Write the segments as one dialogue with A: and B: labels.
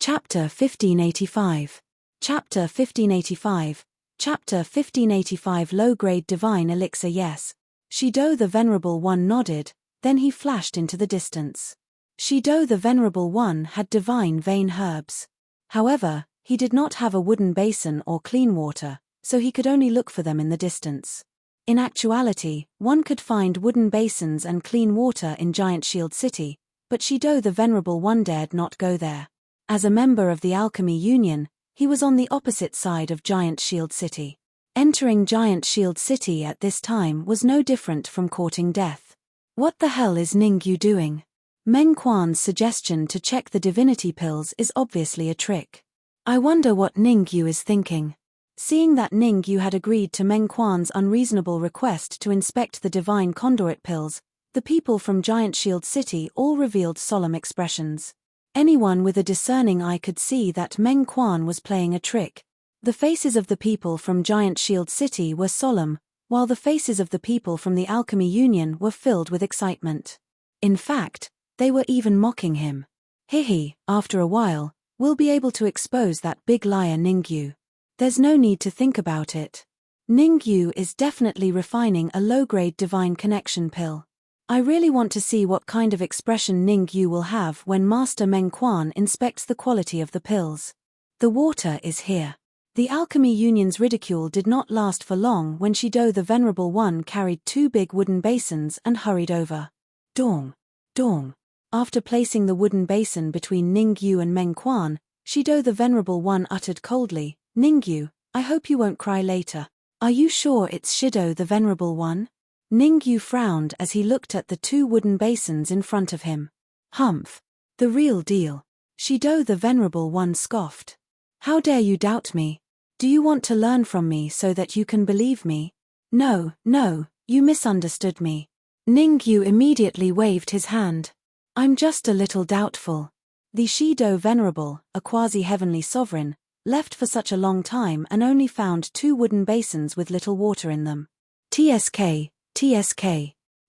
A: Chapter 1585. Chapter 1585. Chapter 1585. Low-grade divine elixir. Yes. Shido the Venerable One nodded, then he flashed into the distance. Shido the Venerable One had divine vein herbs. However, he did not have a wooden basin or clean water, so he could only look for them in the distance. In actuality, one could find wooden basins and clean water in Giant Shield City, but Shido the Venerable One dared not go there. As a member of the Alchemy Union, he was on the opposite side of Giant Shield City. Entering Giant Shield City at this time was no different from courting death. What the hell is Ningyu doing? Meng Quan's suggestion to check the divinity pills is obviously a trick. I wonder what Ningyu is thinking. Seeing that Ningyu had agreed to Meng Quan's unreasonable request to inspect the divine conduit pills, the people from Giant Shield City all revealed solemn expressions. Anyone with a discerning eye could see that Meng Quan was playing a trick. The faces of the people from Giant Shield City were solemn, while the faces of the people from the Alchemy Union were filled with excitement. In fact, they were even mocking him. Hihi, after a while, we'll be able to expose that big liar Ningyu. There's no need to think about it. Ningyu is definitely refining a low-grade divine connection pill. I really want to see what kind of expression Ningyu will have when Master Meng Quan inspects the quality of the pills. The water is here. The Alchemy Union's ridicule did not last for long when Shido the Venerable One carried two big wooden basins and hurried over. Dong. Dong. After placing the wooden basin between Ningyu and Meng Quan, Shido the Venerable One uttered coldly, "Ningyu, I hope you won't cry later. Are you sure it's Shido the Venerable One?" Ningyu frowned as he looked at the two wooden basins in front of him. Humph. The real deal. Shido the Venerable One scoffed. How dare you doubt me? Do you want to learn from me so that you can believe me? No, you misunderstood me. Ningyu immediately waved his hand. I'm just a little doubtful. The Shido Venerable, a quasi-heavenly sovereign, left for such a long time and only found two wooden basins with little water in them. TSK.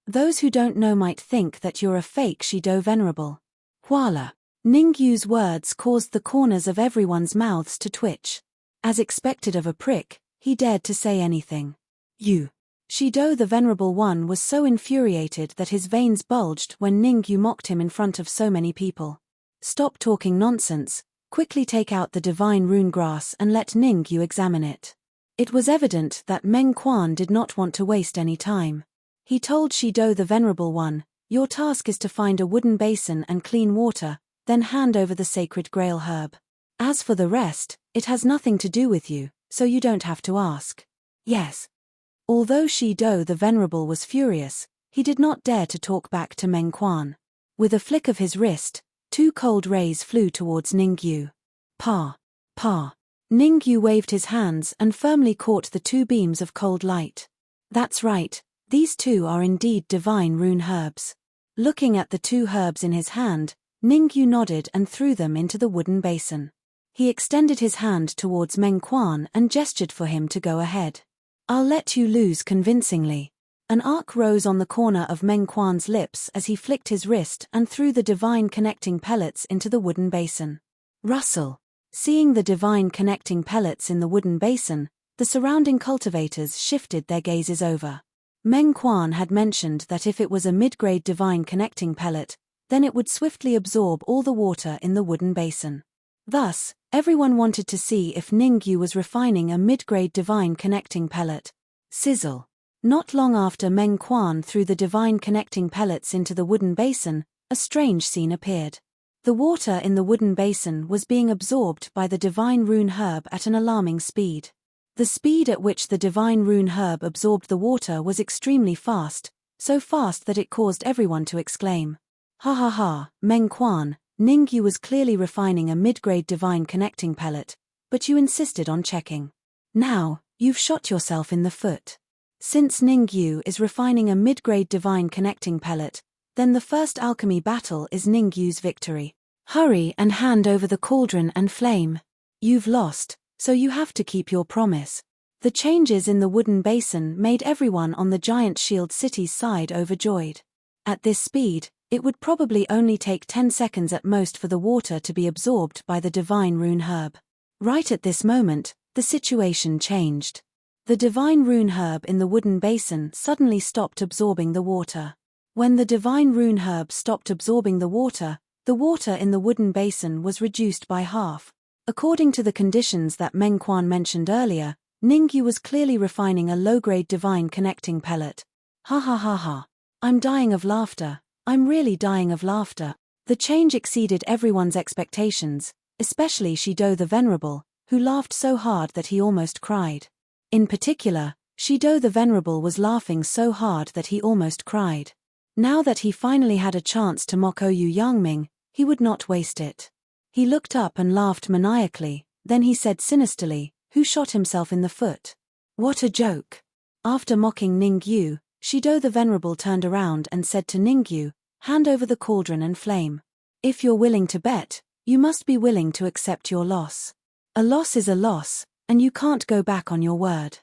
A: Those who don't know might think that you're a fake Shido Venerable. Voila. Ningyu's words caused the corners of everyone's mouths to twitch. As expected of a prick, he dared to say anything. You. Shido the Venerable One was so infuriated that his veins bulged when Ningyu mocked him in front of so many people. Stop talking nonsense, quickly take out the divine rune grass and let Ningyu examine it. It was evident that Meng Quan did not want to waste any time. He told Shido the Venerable One, "Your task is to find a wooden basin and clean water, then hand over the sacred grail herb. As for the rest, it has nothing to do with you, so you don't have to ask." Yes. Although Shido the Venerable was furious, he did not dare to talk back to Meng Quan. With a flick of his wrist, two cold rays flew towards Ningyu. Pa. Ningyu waved his hands and firmly caught the two beams of cold light. That's right, these two are indeed divine rune herbs. Looking at the two herbs in his hand, Ningyu nodded and threw them into the wooden basin. He extended his hand towards Meng Quan and gestured for him to go ahead. I'll let you lose convincingly. An arc rose on the corner of Meng Quan's lips as he flicked his wrist and threw the divine connecting pellets into the wooden basin. Rustle. Seeing the divine connecting pellets in the wooden basin, the surrounding cultivators shifted their gazes over. Meng Quan had mentioned that if it was a mid-grade divine connecting pellet, then it would swiftly absorb all the water in the wooden basin. Thus, everyone wanted to see if Ningyu was refining a mid-grade divine connecting pellet. Sizzle. Not long after Meng Quan threw the divine connecting pellets into the wooden basin, a strange scene appeared. The water in the wooden basin was being absorbed by the divine rune herb at an alarming speed. The speed at which the divine rune herb absorbed the water was extremely fast, so fast that it caused everyone to exclaim. Ha ha ha, Meng Quan, Ningyu was clearly refining a mid-grade divine connecting pellet, but you insisted on checking. Now, you've shot yourself in the foot. Since Ningyu is refining a mid-grade divine connecting pellet, then the first alchemy battle is Ningyu's victory. Hurry and hand over the cauldron and flame. You've lost, so you have to keep your promise. The changes in the wooden basin made everyone on the Giant Shield City's side overjoyed. At this speed, It would probably only take 10 seconds at most for the water to be absorbed by the divine rune herb. Right at this moment, the situation changed. The divine rune herb in the wooden basin suddenly stopped absorbing the water. When the divine rune herb stopped absorbing the water in the wooden basin was reduced by half. According to the conditions that Meng Quan mentioned earlier, Ningyu was clearly refining a low-grade divine connecting pellet. Ha ha ha ha. I'm dying of laughter. I'm really dying of laughter. The change exceeded everyone's expectations, especially Shido the Venerable, who laughed so hard that he almost cried. In particular, Shido the Venerable was laughing so hard that he almost cried. Now that he finally had a chance to mock Oyu Yangming, he would not waste it. He looked up and laughed maniacally, then he said sinisterly, "Who shot himself in the foot? What a joke." After mocking Ningyu, Shido the Venerable turned around and said to Ningyu, "Hand over the cauldron and flame. If you're willing to bet, you must be willing to accept your loss. A loss is a loss, and you can't go back on your word."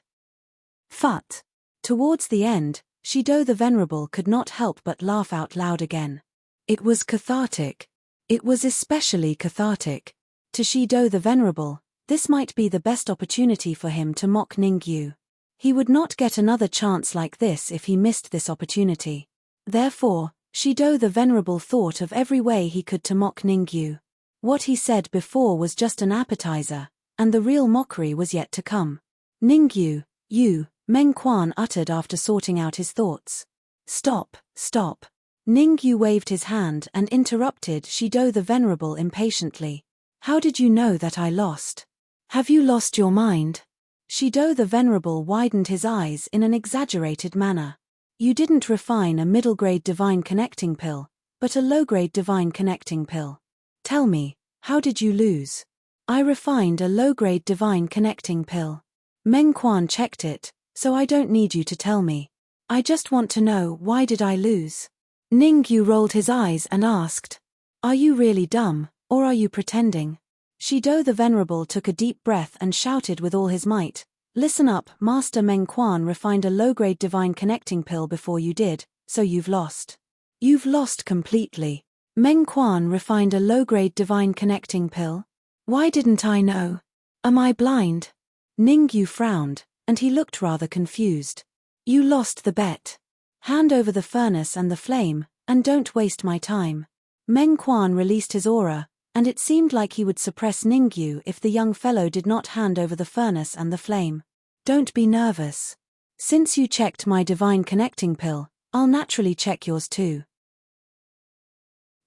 A: Phut. Towards the end, Shido the Venerable could not help but laugh out loud again. It was cathartic. It was especially cathartic. To Shido the Venerable, this might be the best opportunity for him to mock Ningyu. He would not get another chance like this if he missed this opportunity. Therefore, Shido the Venerable thought of every way he could to mock Ningyu. What he said before was just an appetizer, and the real mockery was yet to come. "Ningyu, you," Meng Quan uttered after sorting out his thoughts. "Stop, stop." Ningyu waved his hand and interrupted Shido the Venerable impatiently. "How did you know that I lost? Have you lost your mind?" Shido the Venerable widened his eyes in an exaggerated manner. "You didn't refine a middle-grade divine connecting pill, but a low-grade divine connecting pill. Tell me, how did you lose?" "I refined a low-grade divine connecting pill." Meng Quan checked it, "So I don't need you to tell me. I just want to know, why did I lose?" Ningyu rolled his eyes and asked, "Are you really dumb, or are you pretending?" Shido the Venerable took a deep breath and shouted with all his might, "Listen up, Master Meng Quan refined a low-grade divine connecting pill before you did, so you've lost. You've lost completely." Meng Quan refined a low-grade divine connecting pill? Why didn't I know? Am I blind? Ningyu frowned, and he looked rather confused. "You lost the bet. Hand over the furnace and the flame, and don't waste my time." Meng Quan released his aura, and it seemed like he would suppress Ningyu if the young fellow did not hand over the furnace and the flame. "Don't be nervous. Since you checked my divine connecting pill, I'll naturally check yours too."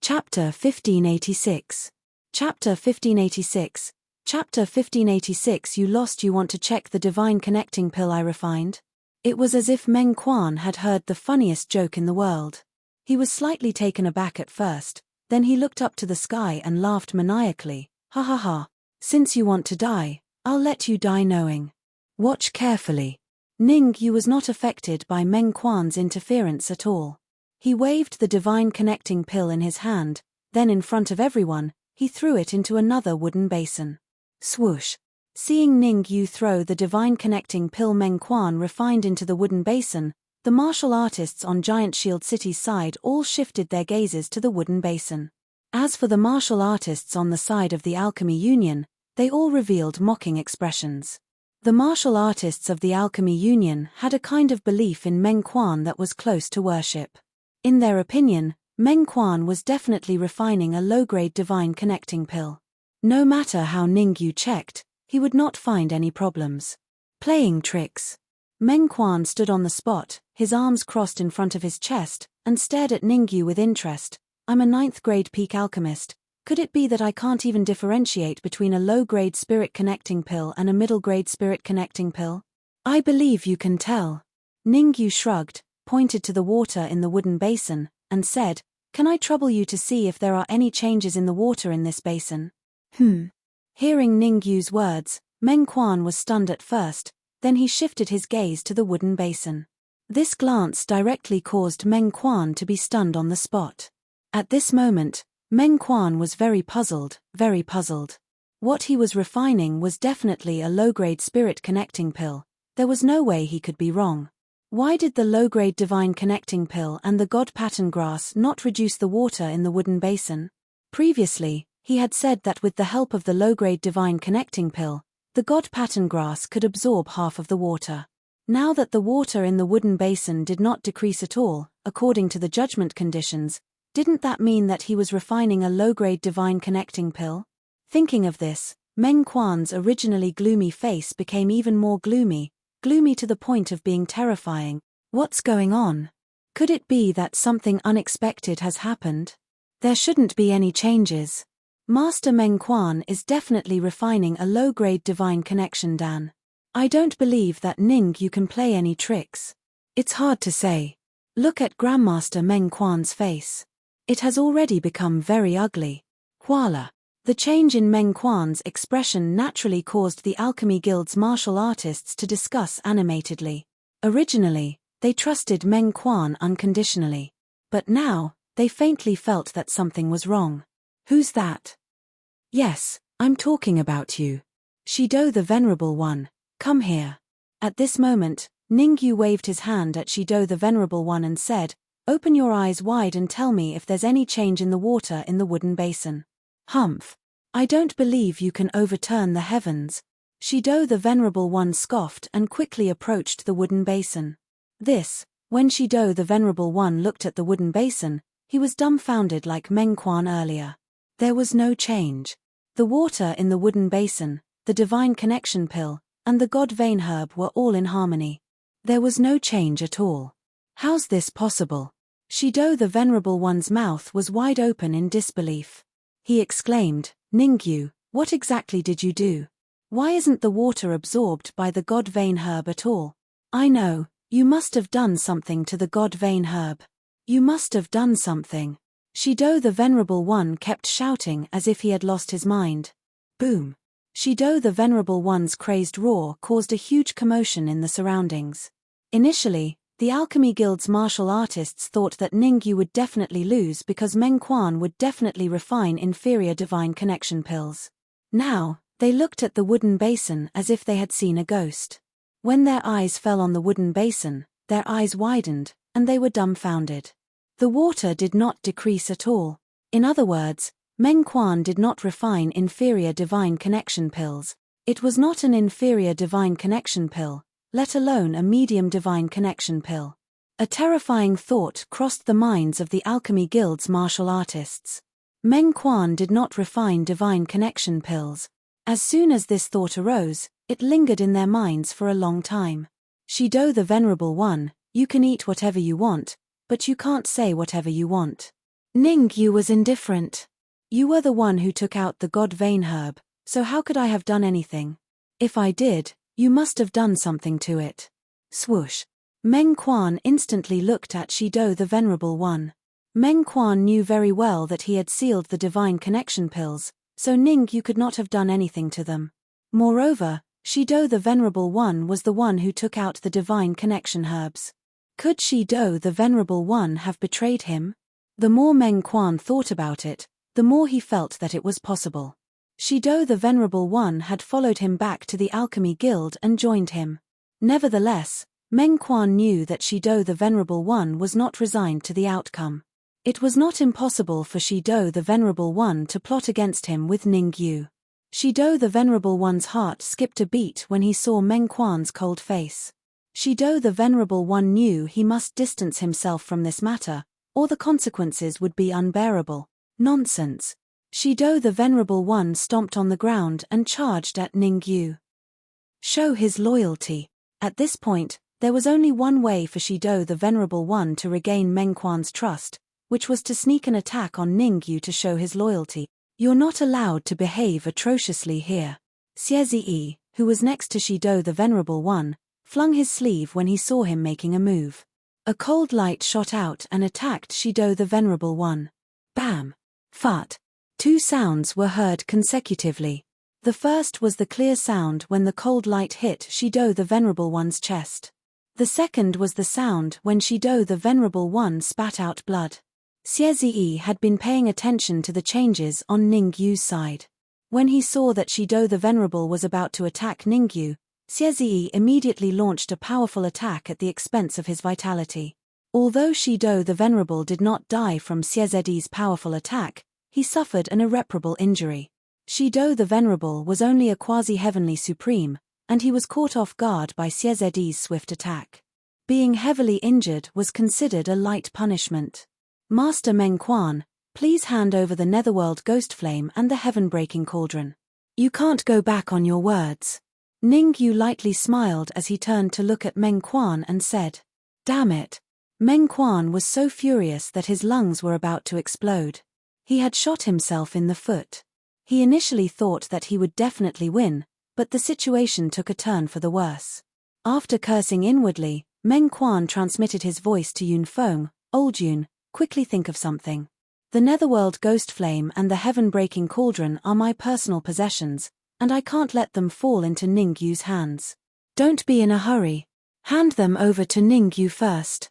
A: Chapter 1586. Chapter 1586. Chapter 1586. You lost. You want to check the divine connecting pill I refined? It was as if Meng Quan had heard the funniest joke in the world. He was slightly taken aback at first, then he looked up to the sky and laughed maniacally. "Ha ha ha. Since you want to die, I'll let you die knowing. Watch carefully." Ningyu was not affected by Meng Quan's interference at all. He waved the divine connecting pill in his hand, then in front of everyone, he threw it into another wooden basin. Swoosh. Seeing Ningyu throw the divine connecting pill Meng Quan refined into the wooden basin, the martial artists on Giant Shield City's side all shifted their gazes to the wooden basin. As for the martial artists on the side of the Alchemy Union, they all revealed mocking expressions. The martial artists of the Alchemy Union had a kind of belief in Meng Quan that was close to worship. In their opinion, Meng Quan was definitely refining a low-grade divine connecting pill. No matter how Ningyu checked, he would not find any problems. Playing tricks. Meng Quan stood on the spot, his arms crossed in front of his chest, and stared at Ningyu with interest. "I'm a 9th-grade peak alchemist. Could it be that I can't even differentiate between a low-grade spirit connecting pill and a middle-grade spirit connecting pill? I believe you can tell." Ningyu shrugged, pointed to the water in the wooden basin, and said, "Can I trouble you to see if there are any changes in the water in this basin?" Hearing Ningyu's words, Meng Quan was stunned at first, then he shifted his gaze to the wooden basin. This glance directly caused Meng Quan to be stunned on the spot. At this moment, Meng Quan was very puzzled, very puzzled. What he was refining was definitely a low-grade spirit connecting pill. There was no way he could be wrong. Why did the low-grade divine connecting pill and the god pattern grass not reduce the water in the wooden basin? Previously, he had said that with the help of the low-grade divine connecting pill, the god pattern grass could absorb half of the water. Now that the water in the wooden basin did not decrease at all, according to the judgment conditions, didn't that mean that he was refining a low-grade divine connecting pill? Thinking of this, Meng Quan's originally gloomy face became even more gloomy to the point of being terrifying. What's going on? Could it be that something unexpected has happened? There shouldn't be any changes. Master Meng Quan is definitely refining a low-grade divine connection, Dan. I don't believe that you can play any tricks. It's hard to say. Look at Grandmaster Meng Quan's face. It has already become very ugly. Voila. The change in Meng Quan's expression naturally caused the Alchemy Guild's martial artists to discuss animatedly. Originally, they trusted Meng Quan unconditionally. But now, they faintly felt that something was wrong. Who's that? Yes, I'm talking about you. Shido the Venerable One, come here. At this moment, Ningyu waved his hand at Shido the Venerable One and said, "Open your eyes wide and tell me if there's any change in the water in the wooden basin." Humph. I don't believe you can overturn the heavens. Shido the Venerable One scoffed and quickly approached the wooden basin. When Shido the Venerable One looked at the wooden basin, he was dumbfounded like Meng Quan earlier. There was no change. The water in the wooden basin, the divine connection pill, and the god vein herb were all in harmony. There was no change at all. How's this possible? Shido the Venerable One's mouth was wide open in disbelief. He exclaimed, "Ningyu, what exactly did you do? Why isn't the water absorbed by the god vein herb at all? I know, you must have done something to the god vein herb. You must have done something." Shido the Venerable One kept shouting as if he had lost his mind. Boom. Shido the Venerable One's crazed roar caused a huge commotion in the surroundings. Initially, the Alchemy Guild's martial artists thought that Ningyu would definitely lose because Meng Quan would definitely refine inferior divine connection pills. Now, they looked at the wooden basin as if they had seen a ghost. When their eyes fell on the wooden basin, their eyes widened, and they were dumbfounded. The water did not decrease at all. In other words, Meng Quan did not refine inferior divine connection pills. It was not an inferior divine connection pill, let alone a medium divine connection pill. A terrifying thought crossed the minds of the Alchemy Guild's martial artists. Meng Quan did not refine divine connection pills. As soon as this thought arose, it lingered in their minds for a long time. Shido the Venerable One, you can eat whatever you want, but you can't say whatever you want. Ningyu was indifferent. You were the one who took out the god vein herb, so how could I have done anything? If I did, you must have done something to it. Swoosh. Meng Quan instantly looked at Shido the Venerable One. Meng Quan knew very well that he had sealed the divine connection pills, so Ningyu could not have done anything to them. Moreover, Shido the Venerable One was the one who took out the divine connection herbs. Could Shido the Venerable One have betrayed him? The more Meng Quan thought about it, the more he felt that it was possible. Shido the Venerable One had followed him back to the Alchemy Guild and joined him. Nevertheless, Meng Quan knew that Shido the Venerable One was not resigned to the outcome. It was not impossible for Shido the Venerable One to plot against him with Ningyu. Shido the Venerable One's heart skipped a beat when he saw Meng Quan's cold face. Shido the Venerable One knew he must distance himself from this matter, or the consequences would be unbearable. Nonsense. Shido the Venerable One stomped on the ground and charged at Ningyu. Show his loyalty. At this point, there was only one way for Shido the Venerable One to regain Meng Quan's trust, which was to sneak an attack on Ningyu to show his loyalty. You're not allowed to behave atrociously here. Xie, who was next to Shido the Venerable One, flung his sleeve when he saw him making a move. A cold light shot out and attacked Shido the Venerable One. Bam! Fart! Two sounds were heard consecutively. The first was the clear sound when the cold light hit Shido the Venerable One's chest. The second was the sound when Shido the Venerable One spat out blood. Xie had been paying attention to the changes on Ningyu's side. When he saw that Shido the Venerable was about to attack Ningyu, Xie immediately launched a powerful attack at the expense of his vitality. Although Shido the Venerable did not die from Xie's powerful attack, he suffered an irreparable injury. Shido the Venerable was only a quasi-heavenly supreme, and he was caught off guard by Xie's swift attack. Being heavily injured was considered a light punishment. Master Meng Quan, please hand over the Netherworld Ghost Flame and the Heaven-Breaking Cauldron. You can't go back on your words. Ningyu lightly smiled as he turned to look at Meng Quan and said, "Damn it." Meng Quan was so furious that his lungs were about to explode. He had shot himself in the foot. He initially thought that he would definitely win, but the situation took a turn for the worse. After cursing inwardly, Meng Quan transmitted his voice to Yunfeng. "Old Yun, quickly think of something. The Netherworld Ghost Flame and the Heaven-Breaking Cauldron are my personal possessions, and I can't let them fall into Ningyu's hands. Don't be in a hurry. Hand them over to Ningyu first."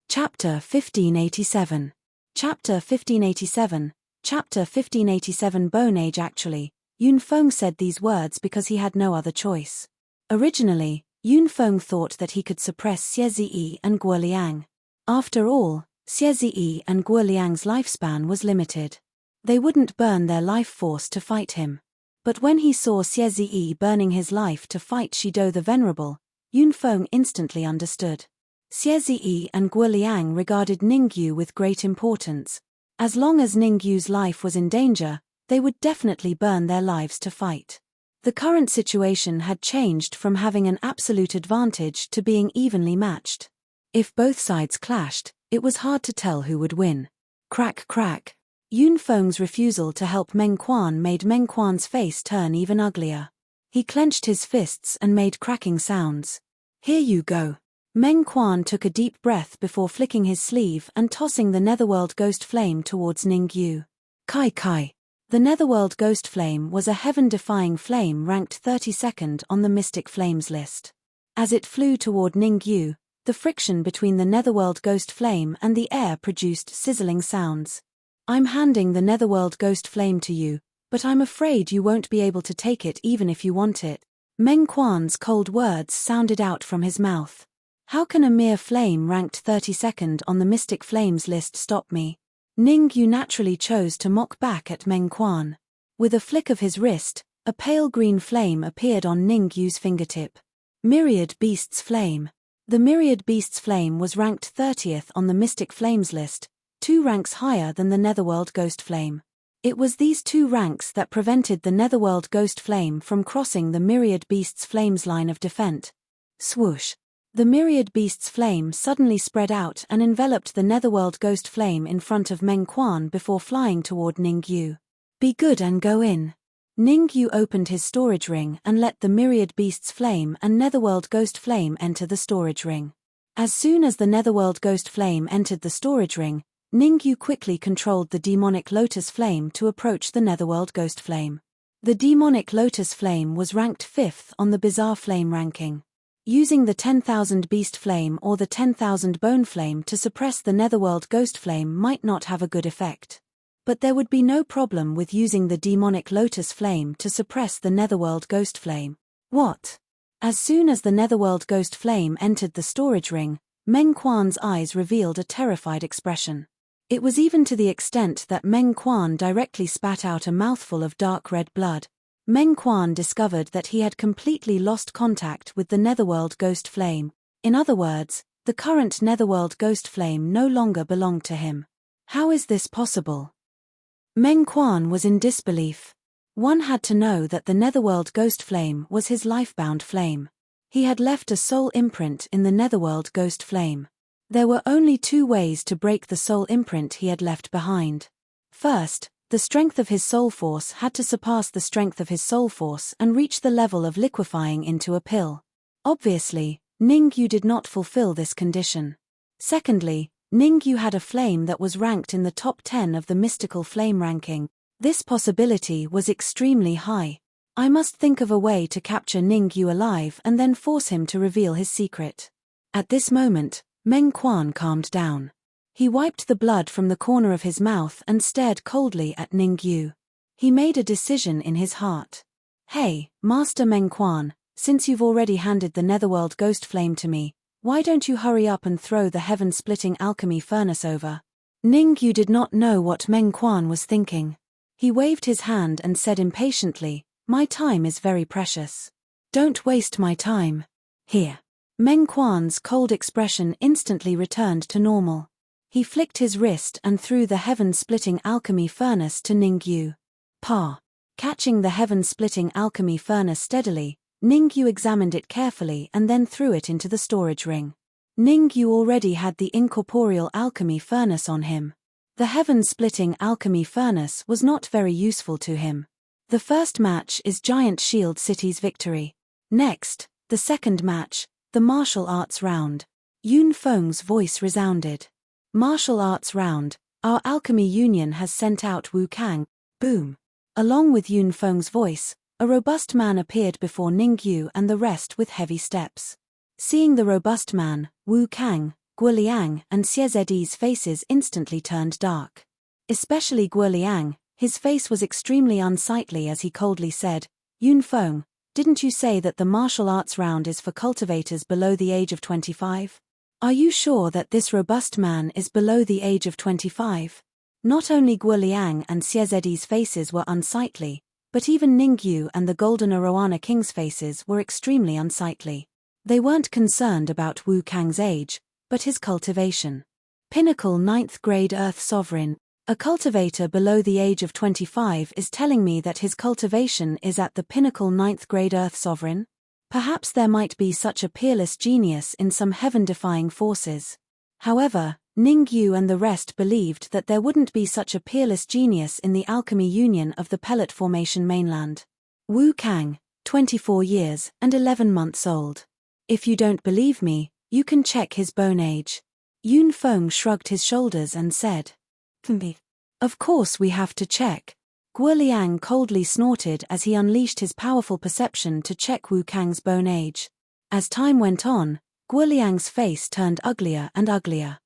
A: Chapter 1587. Chapter 1587. Chapter 1587. Bone Age. Actually, Yunfeng said these words because he had no other choice. Originally, Yunfeng thought that he could suppress Xie and Guo Liang. After all, Xie and Guo Liang's lifespan was limited. They wouldn't burn their life force to fight him. But when he saw Xie burning his life to fight Shido the Venerable, Yunfeng instantly understood. Xie and Guo Liang regarded Ningyu with great importance. As long as Ningyu's life was in danger, they would definitely burn their lives to fight. The current situation had changed from having an absolute advantage to being evenly matched. If both sides clashed, it was hard to tell who would win. Crack crack. Yunfeng's refusal to help Meng Quan made Meng Quan's face turn even uglier. He clenched his fists and made cracking sounds. "Here you go." Meng Quan took a deep breath before flicking his sleeve and tossing the Netherworld Ghost Flame towards Ningyu. Kai Kai. The Netherworld Ghost Flame was a heaven-defying flame ranked 32nd on the Mystic Flames list. As it flew toward Ningyu, the friction between the Netherworld Ghost Flame and the air produced sizzling sounds. "I'm handing the Netherworld Ghost Flame to you, but I'm afraid you won't be able to take it even if you want it." Meng Quan's cold words sounded out from his mouth. "How can a mere flame ranked 32nd on the Mystic Flames list stop me?" Ningyu naturally chose to mock back at Meng Quan. With a flick of his wrist, a pale green flame appeared on Ningyu's fingertip. Myriad Beast's Flame. The Myriad Beast's Flame was ranked 30th on the Mystic Flames list, 2 ranks higher than the Netherworld Ghost Flame. It was these 2 ranks that prevented the Netherworld Ghost Flame from crossing the Myriad Beast's Flame's line of defense. Swoosh. The Myriad Beast's Flame suddenly spread out and enveloped the Netherworld Ghost Flame in front of Meng Quan before flying toward Ningyu. "Be good and go in." Ningyu opened his storage ring and let the Myriad Beast's Flame and Netherworld Ghost Flame enter the storage ring. As soon as the Netherworld Ghost Flame entered the storage ring, Ningyu quickly controlled the Demonic Lotus Flame to approach the Netherworld Ghost Flame. The Demonic Lotus Flame was ranked 5th on the Bizarre Flame ranking. Using the 10,000 Beast Flame or the 10,000 Bone Flame to suppress the Netherworld Ghost Flame might not have a good effect. But there would be no problem with using the Demonic Lotus Flame to suppress the Netherworld Ghost Flame. What? As soon as the Netherworld Ghost Flame entered the storage ring, Meng Quan's eyes revealed a terrified expression. It was even to the extent that Meng Quan directly spat out a mouthful of dark red blood. Meng Quan discovered that he had completely lost contact with the Netherworld Ghost Flame. In other words, the current Netherworld Ghost Flame no longer belonged to him. How is this possible? Meng Quan was in disbelief. One had to know that the Netherworld Ghost Flame was his lifebound flame. He had left a soul imprint in the Netherworld Ghost Flame. There were only 2 ways to break the soul imprint he had left behind. First, the strength of his soul force had to surpass the strength of his soul force and reach the level of liquefying into a pill. Obviously, Ningyu did not fulfill this condition. Secondly, Ningyu had a flame that was ranked in the top 10 of the mystical flame ranking. This possibility was extremely high. I must think of a way to capture Ningyu alive and then force him to reveal his secret. At this moment, Meng Quan calmed down. He wiped the blood from the corner of his mouth and stared coldly at Ningyu. He made a decision in his heart. Hey, Master Meng Quan, since you've already handed the Netherworld Ghost Flame to me, why don't you hurry up and throw the heaven-splitting alchemy furnace over? Ningyu did not know what Meng Quan was thinking. He waved his hand and said impatiently, "My time is very precious. Don't waste my time. Here." Meng Quan's cold expression instantly returned to normal. He flicked his wrist and threw the heaven-splitting alchemy furnace to Ningyu. Pa. Catching the heaven-splitting alchemy furnace steadily, Ningyu examined it carefully and then threw it into the storage ring. Ningyu already had the incorporeal alchemy furnace on him. The heaven-splitting alchemy furnace was not very useful to him. The first match is Giant Shield City's victory. Next, the second match, the martial arts round. Yun Feng's voice resounded. Martial arts round, our alchemy union has sent out Wu Kang. Boom. Along with Yun Feng's voice, a robust man appeared before Ningyu and the rest with heavy steps. Seeing the robust man, Wu Kang, Guoliang and Xiezedi's faces instantly turned dark. Especially Guoliang, his face was extremely unsightly as he coldly said, "Yun Feng, didn't you say that the martial arts round is for cultivators below the age of 25? Are you sure that this robust man is below the age of 25? Not only Guoliang and Xiezedi's faces were unsightly, but even Ningyu and the Golden Arowana King's faces were extremely unsightly. They weren't concerned about Wu Kang's age, but his cultivation. Pinnacle 9th grade Earth Sovereign, a cultivator below the age of 25 is telling me that his cultivation is at the pinnacle 9th grade Earth Sovereign? Perhaps there might be such a peerless genius in some heaven-defying forces. However, Ningyu and the rest believed that there wouldn't be such a peerless genius in the alchemy union of the Pellet Formation mainland. Wu Kang, 24 years and 11 months old. If you don't believe me, you can check his bone age. Yun Feng shrugged his shoulders and said, "Of course we have to check." Guoliang coldly snorted as he unleashed his powerful perception to check Wu Kang's bone age. As time went on, Guoliang's face turned uglier and uglier.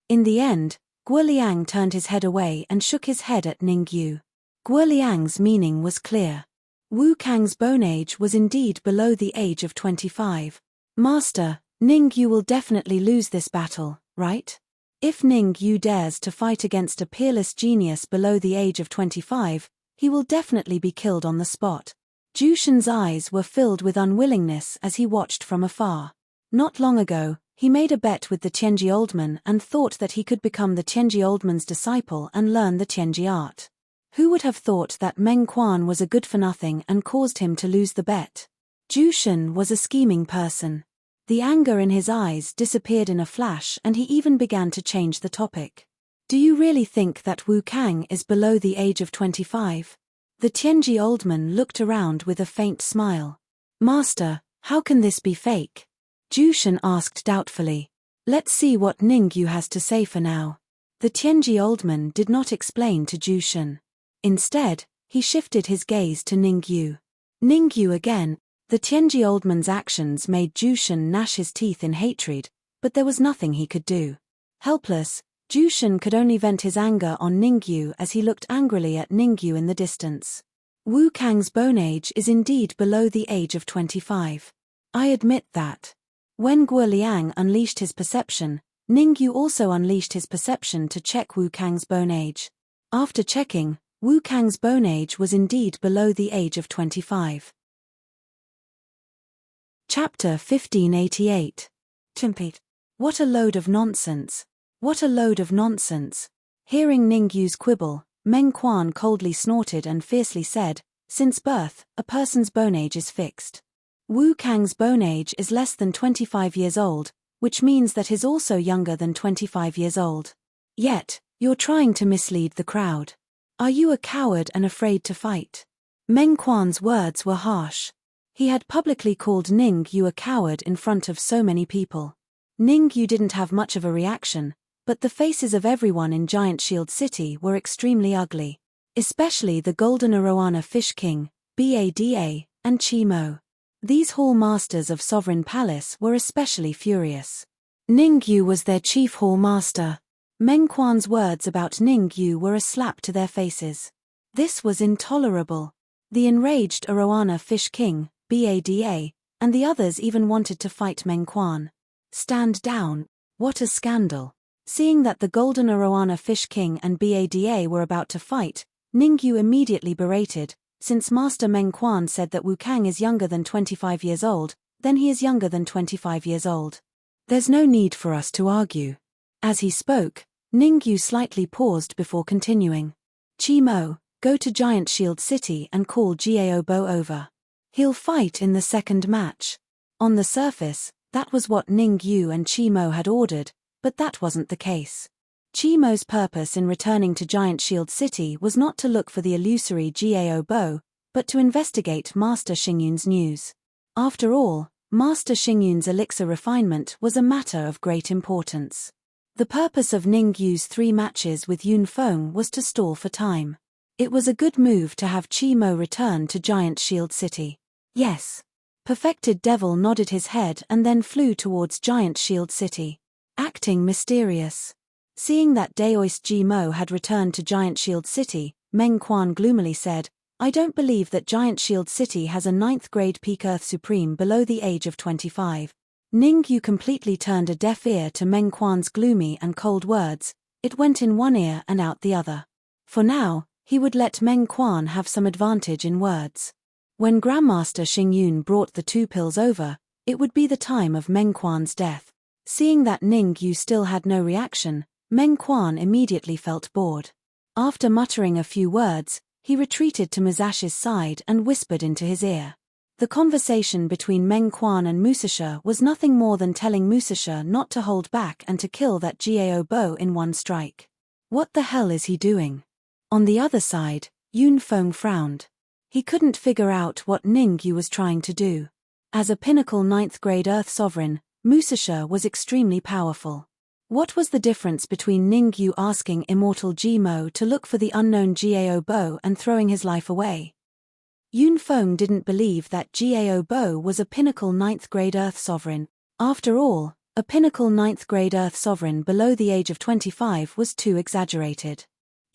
A: In the end, Guoliang turned his head away and shook his head at Ningyu. Guoliang's meaning was clear. Wu Kang's bone age was indeed below the age of 25. "Master, Ningyu will definitely lose this battle, right? If Ningyu dares to fight against a peerless genius below the age of 25, he will definitely be killed on the spot." Jushin's eyes were filled with unwillingness as he watched from afar. Not long ago, he made a bet with the Tianji Oldman and thought that he could become the Tianji Oldman's disciple and learn the Tianji art. Who would have thought that Meng Quan was a good-for-nothing and caused him to lose the bet? Jushin was a scheming person. The anger in his eyes disappeared in a flash and he even began to change the topic. "Do you really think that Wu Kang is below the age of 25? The Tianji Oldman looked around with a faint smile. "Master, how can this be fake?" Jushin asked doubtfully. "Let's see what Ningyu has to say for now." The Tianji Oldman did not explain to Jushin. Instead, he shifted his gaze to Ningyu. Ningyu again. The Tianji Oldman's actions made Jushin gnash his teeth in hatred, but there was nothing he could do. Helpless, Jushin could only vent his anger on Ningyu as he looked angrily at Ningyu in the distance. "Wu Kang's bone age is indeed below the age of 25. I admit that." When Guoliang unleashed his perception, Ningyu also unleashed his perception to check Wu Kang's bone age. After checking, Wu Kang's bone age was indeed below the age of 25. Chapter 1588. Timpit. What a load of nonsense. What a load of nonsense. Hearing Ningyu's quibble, Meng Quan coldly snorted and fiercely said, "Since birth, a person's bone age is fixed. Wu Kang's bone age is less than 25 years old, which means that he's also younger than 25 years old. Yet, you're trying to mislead the crowd. Are you a coward and afraid to fight?" Meng Quan's words were harsh. He had publicly called Ningyu a coward in front of so many people. Ningyu didn't have much of a reaction, but the faces of everyone in Giant Shield City were extremely ugly. Especially the Golden Arowana Fish King, Bada, and Chi Mo. These hall masters of Sovereign Palace were especially furious. Ningyu was their chief hall master. Meng Quan's words about Ningyu were a slap to their faces. This was intolerable. The enraged Arowana Fish King, Bada, and the others even wanted to fight Meng Quan. Stand down, what a scandal. Seeing that the Golden Arowana Fish King and Bada were about to fight, Ningyu immediately berated, since Master Meng Quan said that Wu Kang is younger than 25 years old, then he is younger than 25 years old. There's no need for us to argue. As he spoke, Ningyu slightly paused before continuing. Chi Mo, go to Giant Shield City and call Gao Bo over. He'll fight in the second match. On the surface, that was what Ningyu and Chi Mo had ordered, but that wasn't the case. Chi Mo's purpose in returning to Giant Shield City was not to look for the illusory Gao Bo, but to investigate Master Xingyun's news. After all, Master Xingyun's elixir refinement was a matter of great importance. The purpose of Ningyu's 3 matches with Yun Feng was to stall for time. It was a good move to have Chi Mo return to Giant Shield City. Yes. Perfected Devil nodded his head and then flew towards Giant Shield City. Acting mysterious. Seeing that Daoist Ji Mo had returned to Giant Shield City, Meng Quan gloomily said, I don't believe that Giant Shield City has a 9th grade Peak Earth Supreme below the age of 25. Ningyu completely turned a deaf ear to Meng Quan's gloomy and cold words. It went in one ear and out the other. For now, he would let Meng Quan have some advantage in words. When Grandmaster Xingyun brought the 2 pills over, it would be the time of Meng Quan's death. Seeing that Ningyu still had no reaction, Meng Quan immediately felt bored. After muttering a few words, he retreated to Musash's side and whispered into his ear. The conversation between Meng Quan and Musasha was nothing more than telling Musasha not to hold back and to kill that Gao Bo in one strike. What the hell is he doing? On the other side, Yun Feng frowned. He couldn't figure out what Ningyu was trying to do. As a pinnacle 9th grade Earth Sovereign, Musasha was extremely powerful. What was the difference between Ningyu asking Immortal Jimo to look for the unknown Gao Bo and throwing his life away? Yun Feng didn't believe that Gao Bo was a pinnacle 9th grade Earth Sovereign. After all, a pinnacle 9th grade Earth Sovereign below the age of 25 was too exaggerated.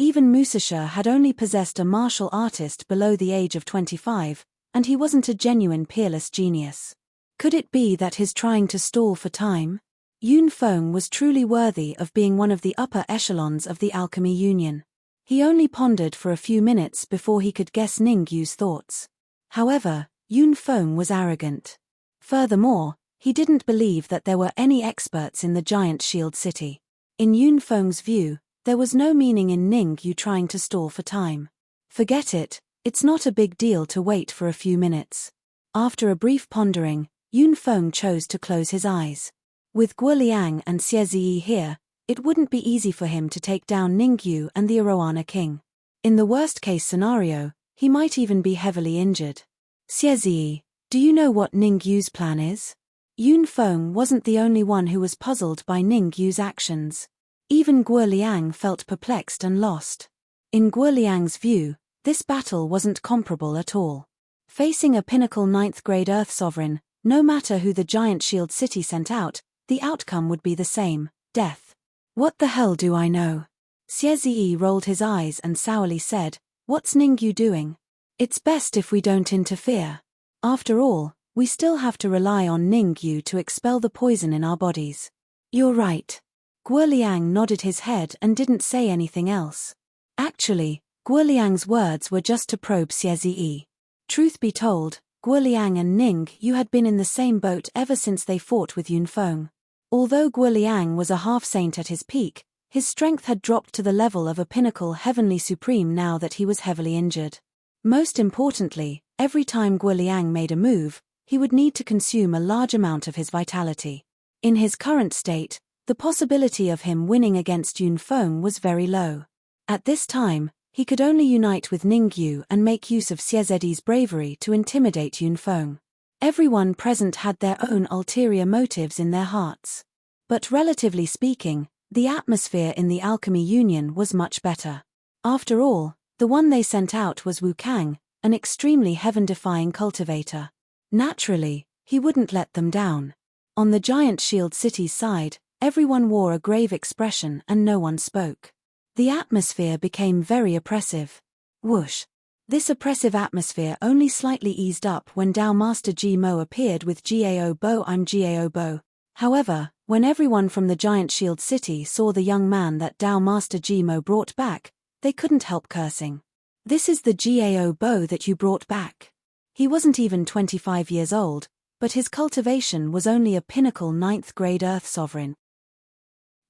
A: Even Musasha had only possessed a martial artist below the age of 25, and he wasn't a genuine peerless genius. Could it be that he's trying to stall for time? Yun Feng was truly worthy of being one of the upper echelons of the Alchemy Union. He only pondered for a few minutes before he could guess Ningyu's thoughts. However, Yun Feng was arrogant. Furthermore, he didn't believe that there were any experts in the Giant Shield City. In Yun Feng's view, there was no meaning in Ningyu trying to stall for time. Forget it, it's not a big deal to wait for a few minutes. After a brief pondering, Yun Feng chose to close his eyes. With Guo Liang and Xie Ziyi here, it wouldn't be easy for him to take down Ningyu and the Arowana King. In the worst-case scenario, he might even be heavily injured. Xie Ziyi, do you know what Ningyu's plan is? Yun Feng wasn't the only one who was puzzled by Ningyu's actions. Even Guo Liang felt perplexed and lost. In Guo Liang's view, this battle wasn't comparable at all. Facing a pinnacle 9th grade Earth Sovereign, no matter who the Giant Shield City sent out, the outcome would be the same, death. What the hell do I know? Xie Ziyi rolled his eyes and sourly said, what's Ningyu doing? It's best if we don't interfere. After all, we still have to rely on Ningyu to expel the poison in our bodies. You're right. Guo Liang nodded his head and didn't say anything else. Actually, Guo Liang's words were just to probe Xie Ziyi. Truth be told, Guo Liang and Ningyu had been in the same boat ever since they fought with Yun Feng. Although Guo Liang was a half-saint at his peak, his strength had dropped to the level of a pinnacle heavenly supreme now that he was heavily injured. Most importantly, every time Guo Liang made a move, he would need to consume a large amount of his vitality. In his current state, the possibility of him winning against Yun Feng was very low. At this time, he could only unite with Ningyu and make use of Xie Ziyi's bravery to intimidate Yun Feng. Everyone present had their own ulterior motives in their hearts. But relatively speaking, the atmosphere in the Alchemy Union was much better. After all, the one they sent out was Wu Kang, an extremely heaven-defying cultivator. Naturally, he wouldn't let them down. On the Giant Shield City's side, everyone wore a grave expression and no one spoke. The atmosphere became very oppressive. Whoosh! This oppressive atmosphere only slightly eased up when Dao Master Ji Mo appeared with Gao Bo. I'm Gao Bo. However, when everyone from the Giant Shield City saw the young man that Dao Master Ji Mo brought back, they couldn't help cursing. This is the Gao Bo that you brought back. He wasn't even 25 years old, but his cultivation was only a pinnacle 9th grade Earth Sovereign.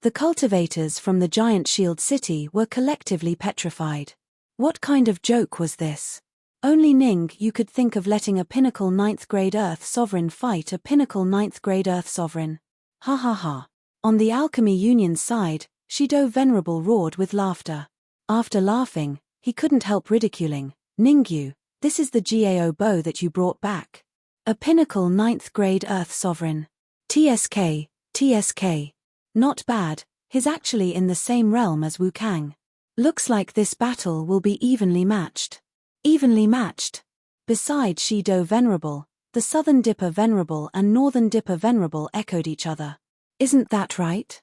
A: The cultivators from the Giant Shield City were collectively petrified. What kind of joke was this? Only Ning Yu could think of letting a pinnacle 9th grade Earth Sovereign fight a pinnacle 9th grade Earth Sovereign. Ha ha ha. On the Alchemy Union's side, Shido Venerable roared with laughter. After laughing, he couldn't help ridiculing. Ningyu, this is the Gao Bo that you brought back. A pinnacle 9th grade Earth Sovereign. TSK. Not bad, he's actually in the same realm as Wu Kang. Looks like this battle will be evenly matched. Evenly matched. Besides Shido Venerable, the Southern Dipper Venerable and Northern Dipper Venerable echoed each other. Isn't that right?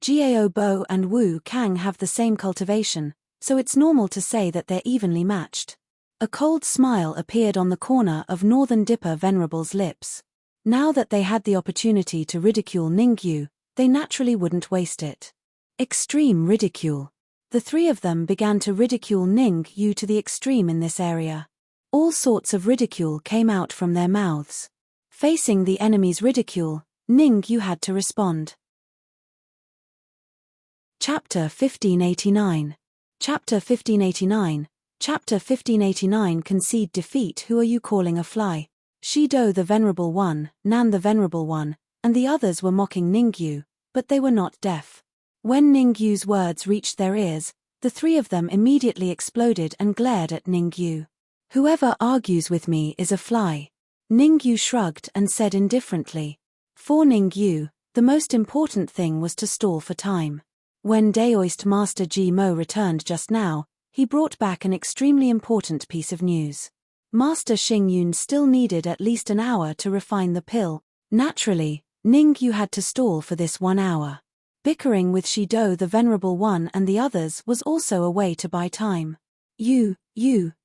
A: Gao Bo and Wu Kang have the same cultivation, so it's normal to say that they're evenly matched. A cold smile appeared on the corner of Northern Dipper Venerable's lips. Now that they had the opportunity to ridicule Ningyu, they naturally wouldn't waste it. Extreme ridicule. The three of them began to ridicule Ningyu to the extreme in this area. All sorts of ridicule came out from their mouths. Facing the enemy's ridicule, Ningyu had to respond. Chapter 1589. Chapter 1589. Chapter 1589. Concede defeat. Who are you calling a fly? Shido the Venerable One, Nan the Venerable One, and the others were mocking Ningyu, but they were not deaf. When Ningyu's words reached their ears, the three of them immediately exploded and glared at Ningyu. Whoever argues with me is a fly. Ningyu shrugged and said indifferently. For Ningyu, the most important thing was to stall for time. When Daoist Master Ji Mo returned just now, he brought back an extremely important piece of news. Master Xingyun still needed at least an hour to refine the pill. Naturally, Ningyu had to stall for this 1 hour. Bickering with Shido the Venerable One and the others was also a way to buy time.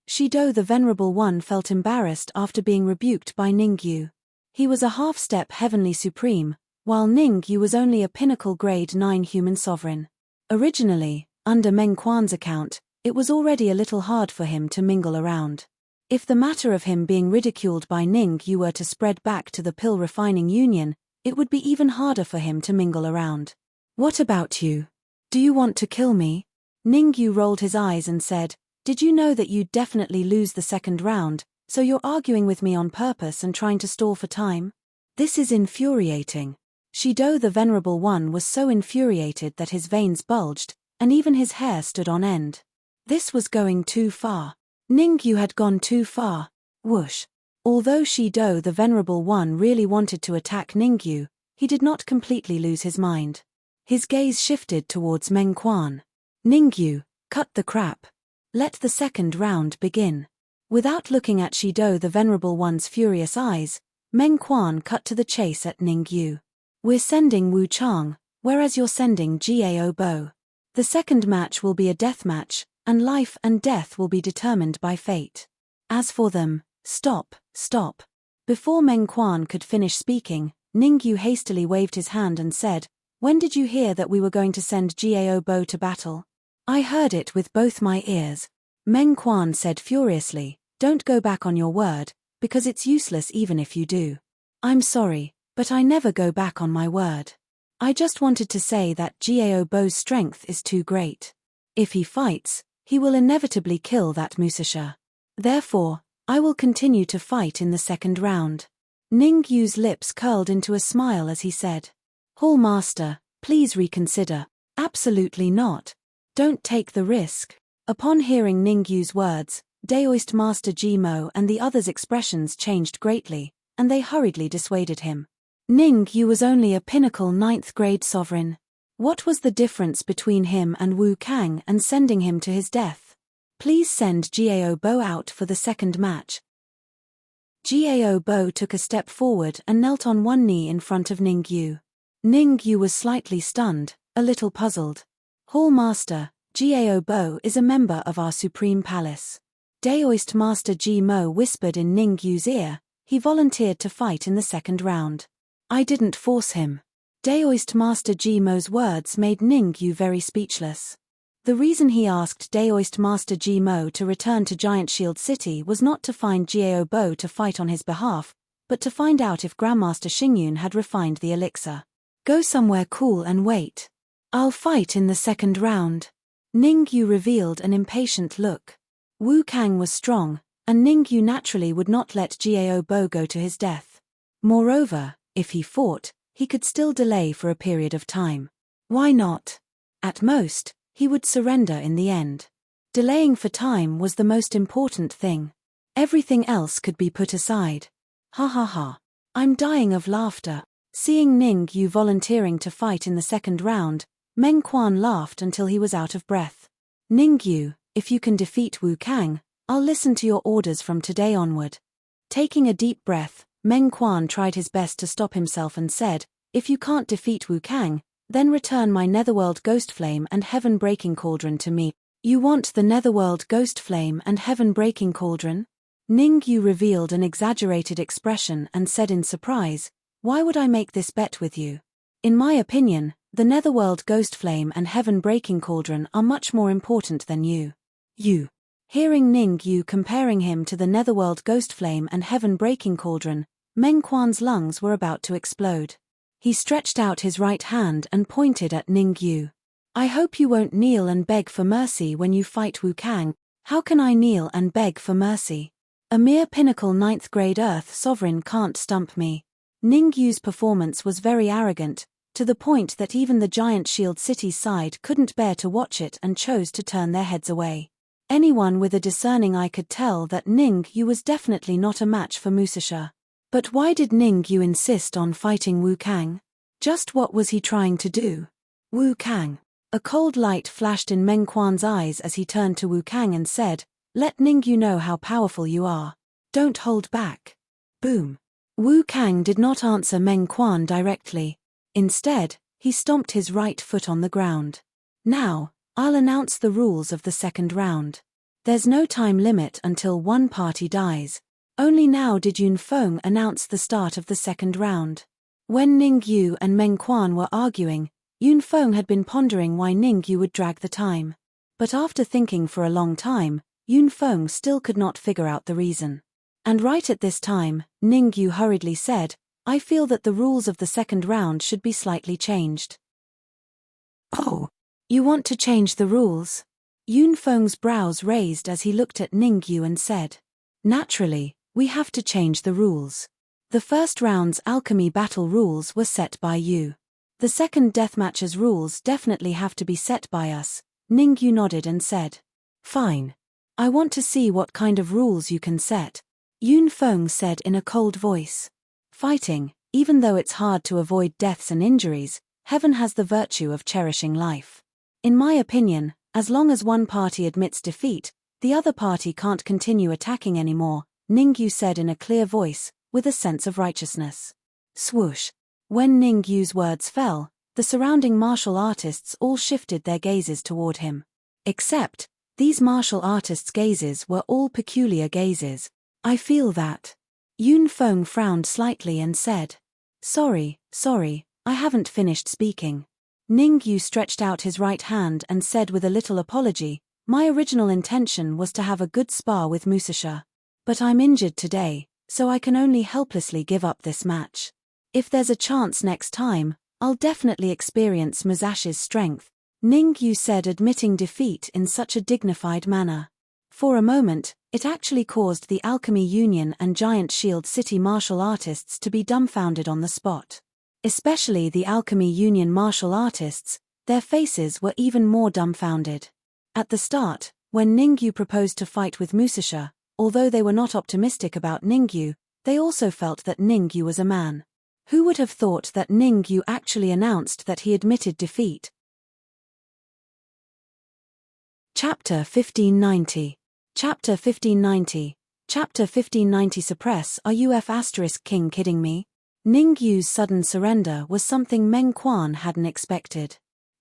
A: Shido the Venerable One felt embarrassed after being rebuked by Ningyu. He was a half-step Heavenly Supreme, while Ningyu was only a pinnacle grade 9 human sovereign. Originally, under Meng Quan's account, it was already a little hard for him to mingle around. If the matter of him being ridiculed by Ningyu were to spread back to the Pill Refining Union, it would be even harder for him to mingle around. What about you? Do you want to kill me? Ningyu rolled his eyes and said, did you know that you'd definitely lose the second round, so you're arguing with me on purpose and trying to stall for time? This is infuriating. Shido the Venerable One was so infuriated that his veins bulged, and even his hair stood on end. This was going too far. Ningyu had gone too far. Whoosh. Although Shido the Venerable One really wanted to attack Ningyu, he did not completely lose his mind. His gaze shifted towards Meng Quan. Ningyu, cut the crap. Let the second round begin. Without looking at Shido the Venerable One's furious eyes, Meng Quan cut to the chase at Ningyu. We're sending Wu Chang, whereas you're sending Gao Bo. The second match will be a death match, and life and death will be determined by fate. As for them, stop. Before Meng Quan could finish speaking, Ningyu hastily waved his hand and said, when did you hear that we were going to send Gao Bo to battle? I heard it with both my ears. Meng Quan said furiously, don't go back on your word, because it's useless even if you do. I'm sorry, but I never go back on my word. I just wanted to say that Gao Bo's strength is too great. If he fights, he will inevitably kill that Musasha. Therefore, I will continue to fight in the second round. Ningyu's lips curled into a smile as he said, Hall Master, please reconsider. Absolutely not. Don't take the risk. Upon hearing Ningyu's words, Daoist Master Ji Mo and the others' expressions changed greatly, and they hurriedly dissuaded him. Ningyu was only a pinnacle 9th grade sovereign. What was the difference between him and Wu Kang and sending him to his death? Please send Gao Bo out for the second match. Gao Bo took a step forward and knelt on one knee in front of Ningyu. Ningyu was slightly stunned, a little puzzled. Hall Master, Gao Bo is a member of our Supreme Palace. Daoist Master Ji Mo whispered in Ning Yu's ear. He volunteered to fight in the second round. I didn't force him. Daoist Master Ji Mo's words made Ning Yu very speechless. The reason he asked Daoist Master Ji Mo to return to Giant Shield City was not to find Jiao Bo to fight on his behalf, but to find out if Grandmaster Xingyun had refined the elixir. Go somewhere cool and wait. I'll fight in the second round. Ning Yu revealed an impatient look. Wu Kang was strong, and Ning Yu naturally would not let Jiao Bo go to his death. Moreover, if he fought, he could still delay for a period of time. Why not? At most, he would surrender in the end. Delaying for time was the most important thing. Everything else could be put aside. Ha ha ha. I'm dying of laughter. Seeing Ning Yu volunteering to fight in the second round, Meng Quan laughed until he was out of breath. Ning Yu, if you can defeat Wu Kang, I'll listen to your orders from today onward. Taking a deep breath, Meng Quan tried his best to stop himself and said, if you can't defeat Wu Kang, then return my Netherworld Ghost Flame and Heaven Breaking Cauldron to me. You want the Netherworld Ghost Flame and Heaven Breaking Cauldron? Ning Yu revealed an exaggerated expression and said in surprise, why would I make this bet with you? In my opinion, the Netherworld Ghost Flame and Heaven Breaking Cauldron are much more important than you. You. Hearing Ning Yu comparing him to the Netherworld Ghost Flame and Heaven Breaking Cauldron, Meng Quan's lungs were about to explode. He stretched out his right hand and pointed at Ning Yu. I hope you won't kneel and beg for mercy when you fight Wu Kang. How can I kneel and beg for mercy? A mere pinnacle 9th grade Earth sovereign can't stump me. Ning Yu's performance was very arrogant, to the point that even the Giant Shield City's side couldn't bear to watch it and chose to turn their heads away. Anyone with a discerning eye could tell that Ning Yu was definitely not a match for Musasha. But why did Ning Yu insist on fighting Wu Kang? Just what was he trying to do? Wu Kang. A cold light flashed in Meng Quan's eyes as he turned to Wu Kang and said, let Ning Yu know how powerful you are. Don't hold back. Boom. Wu Kang did not answer Meng Quan directly. Instead, he stomped his right foot on the ground. Now, I'll announce the rules of the second round. There's no time limit until one party dies. Only now did Yun Feng announce the start of the second round. When Ning Yu and Meng Quan were arguing, Yun Feng had been pondering why Ning Yu would drag the time. But after thinking for a long time, Yun Feng still could not figure out the reason. And right at this time, Ning Yu hurriedly said, I feel that the rules of the second round should be slightly changed. Oh, you want to change the rules? Yun Feng's brows raised as he looked at Ning Yu and said, naturally, we have to change the rules. The first round's alchemy battle rules were set by you. The second deathmatch's rules definitely have to be set by us. Ning Yu nodded and said, fine. I want to see what kind of rules you can set. Yun Feng said in a cold voice. Fighting, even though it's hard to avoid deaths and injuries, heaven has the virtue of cherishing life. In my opinion, as long as one party admits defeat, the other party can't continue attacking anymore, Ning Yu said in a clear voice, with a sense of righteousness. Swoosh. When Ning Yu's words fell, the surrounding martial artists all shifted their gazes toward him. Except, these martial artists' gazes were all peculiar gazes. I feel that. Yun Feng frowned slightly and said, sorry, I haven't finished speaking. Ning Yu stretched out his right hand and said with a little apology, my original intention was to have a good spar with Musasha. But I'm injured today, so I can only helplessly give up this match. If there's a chance next time, I'll definitely experience Musashi's strength, Ning Yu said, admitting defeat in such a dignified manner. For a moment, it actually caused the Alchemy Union and Giant Shield City martial artists to be dumbfounded on the spot. Especially the Alchemy Union martial artists, their faces were even more dumbfounded. At the start, when Ning Yu proposed to fight with Musasha, although they were not optimistic about Ning Yu, they also felt that Ning Yu was a man. Who would have thought that Ning Yu actually announced that he admitted defeat? Chapter 1590. Chapter 1590. Chapter 1590 Suppress. Are you King kidding me? Ning Yu's sudden surrender was something Meng Quan hadn't expected.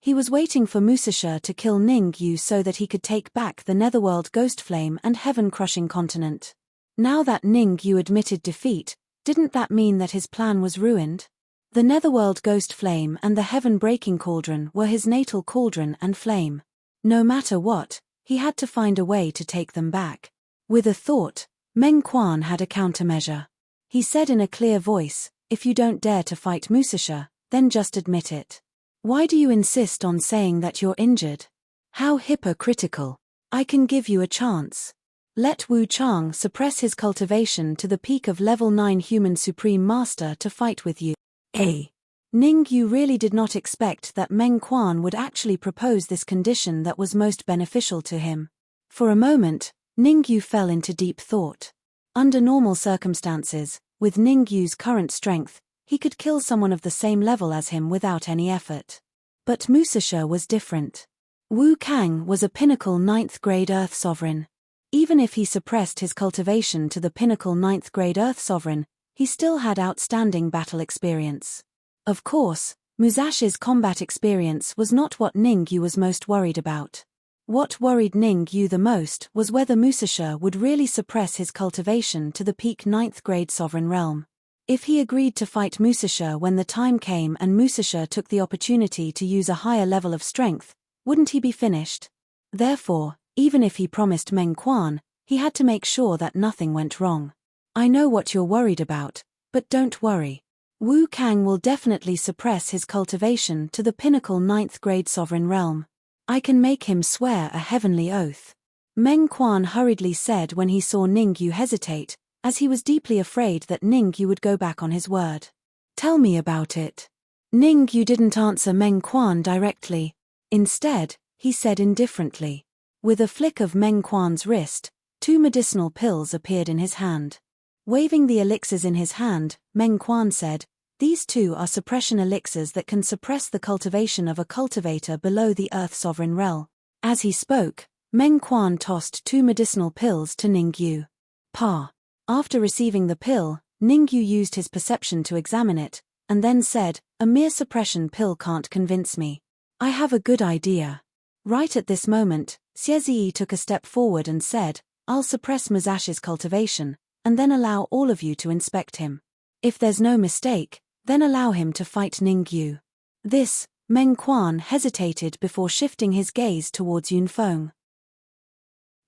A: He was waiting for Musasha to kill Ningyu so that he could take back the Netherworld Ghost Flame and Heaven-crushing continent. Now that Ningyu admitted defeat, didn't that mean that his plan was ruined? The Netherworld Ghost Flame and the Heaven-breaking Cauldron were his natal cauldron and flame. No matter what, he had to find a way to take them back. With a thought, Meng Quan had a countermeasure. He said in a clear voice, "If you don't dare to fight Musasha, then just admit it. Why do you insist on saying that you're injured? How hypocritical. I can give you a chance. Let Wu Chang suppress his cultivation to the peak of level 9 human supreme master to fight with you." Ningyu really did not expect that Meng Quan would actually propose this condition that was most beneficial to him. For a moment, Ningyu fell into deep thought. Under normal circumstances, with Ningyu's current strength, he could kill someone of the same level as him without any effort. But Musasha was different. Wu Kang was a pinnacle 9th grade Earth Sovereign. Even if he suppressed his cultivation to the pinnacle 9th grade Earth Sovereign, he still had outstanding battle experience. Of course, Musashi's combat experience was not what Ningyu was most worried about. What worried Ningyu the most was whether Musasha would really suppress his cultivation to the peak 9th grade Sovereign realm. If he agreed to fight Musasha when the time came and Musasha took the opportunity to use a higher level of strength, wouldn't he be finished? Therefore, even if he promised Meng Quan, he had to make sure that nothing went wrong. "I know what you're worried about, but don't worry. Wu Kang will definitely suppress his cultivation to the pinnacle 9th grade Sovereign realm. I can make him swear a heavenly oath," Meng Quan hurriedly said when he saw Ningyu hesitate, as he was deeply afraid that Ningyu would go back on his word. "Tell me about it." Ningyu didn't answer Meng Quan directly. Instead, he said indifferently. With a flick of Meng Quan's wrist, 2 medicinal pills appeared in his hand. Waving the elixirs in his hand, Meng Quan said, "These 2 are suppression elixirs that can suppress the cultivation of a cultivator below the Earth Sovereign realm." As he spoke, Meng Quan tossed 2 medicinal pills to Ningyu. "Pa." After receiving the pill, Ningyu used his perception to examine it, and then said, "A mere suppression pill can't convince me. I have a good idea." Right at this moment, Xie took a step forward and said, "I'll suppress Musashi's cultivation, and then allow all of you to inspect him. If there's no mistake, then allow him to fight Ningyu." This, Meng Quan hesitated before shifting his gaze towards Yunfeng.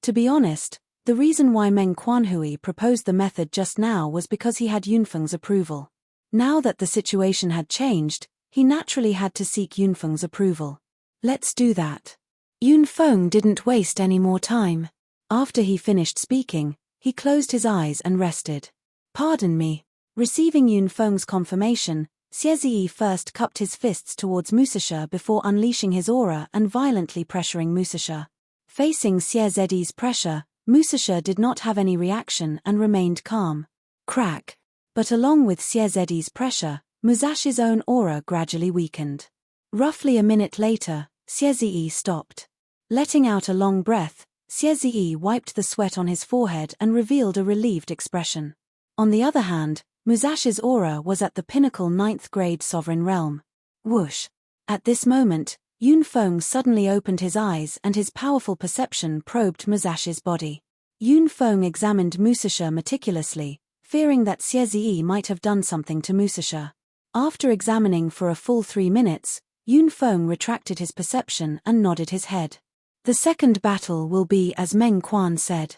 A: To be honest, the reason why Meng Quanhui proposed the method just now was because he had Yunfeng's approval. Now that the situation had changed, he naturally had to seek Yunfeng's approval. "Let's do that." Yunfeng didn't waste any more time. After he finished speaking, he closed his eyes and rested. "Pardon me." Receiving Yunfeng's confirmation, Xie first cupped his fists towards Musasha before unleashing his aura and violently pressuring Musasha. Facing Xie's pressure, Musasha did not have any reaction and remained calm. Crack. But along with Xie's pressure, Musashi's own aura gradually weakened. Roughly a minute later, Xie stopped. Letting out a long breath, Xie wiped the sweat on his forehead and revealed a relieved expression. On the other hand, Musashi's aura was at the pinnacle 9th grade Sovereign realm. Whoosh. At this moment, Yunfeng suddenly opened his eyes and his powerful perception probed Musashi's body. Yunfeng examined Musasha meticulously, fearing that Xie might have done something to Musasha. After examining for a full 3 minutes, Yunfeng retracted his perception and nodded his head. "The second battle will be as Meng Quan said.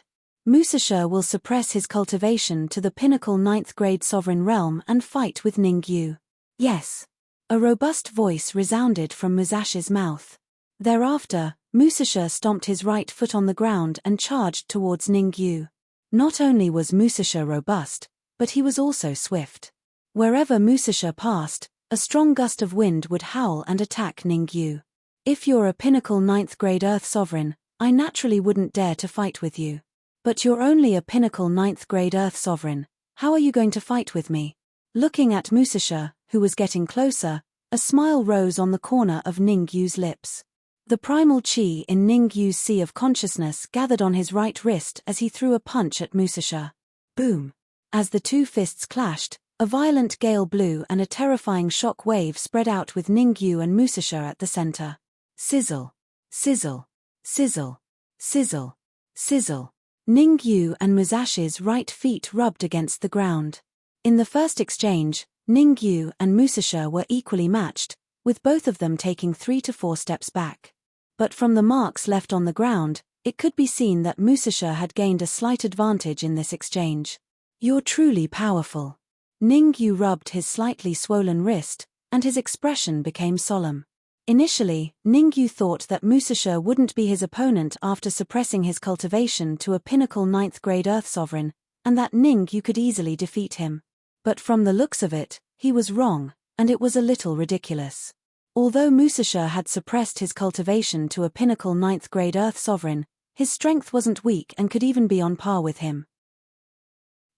A: Musasha will suppress his cultivation to the pinnacle 9th grade Sovereign realm and fight with Ningyu." "Yes." A robust voice resounded from Musashi's mouth. Thereafter, Musasha stomped his right foot on the ground and charged towards Ningyu. Not only was Musasha robust, but he was also swift. Wherever Musasha passed, a strong gust of wind would howl and attack Ningyu. "If you're a pinnacle 9th grade Earth Sovereign, I naturally wouldn't dare to fight with you. But you're only a pinnacle 9th grade Earth Sovereign, how are you going to fight with me?" Looking at Musasha, who was getting closer, a smile rose on the corner of Ningyu's lips. The primal chi in Ningyu's sea of consciousness gathered on his right wrist as he threw a punch at Musasha. Boom! As the 2 fists clashed, a violent gale blew and a terrifying shock wave spread out with Ningyu and Musasha at the center. Sizzle. Sizzle. Sizzle. Sizzle. Sizzle. Ningyu and Musashi's right feet rubbed against the ground. In the first exchange, Ningyu and Musashi were equally matched, with both of them taking 3 to 4 steps back. But from the marks left on the ground, it could be seen that Musashi had gained a slight advantage in this exchange. "You're truly powerful." Ningyu rubbed his slightly swollen wrist, and his expression became solemn. Initially, Ningyu thought that Musashi wouldn't be his opponent after suppressing his cultivation to a pinnacle 9th grade Earth Sovereign, and that Ningyu could easily defeat him. But from the looks of it, he was wrong, and it was a little ridiculous. Although Musashi had suppressed his cultivation to a pinnacle 9th grade Earth Sovereign, his strength wasn't weak and could even be on par with him.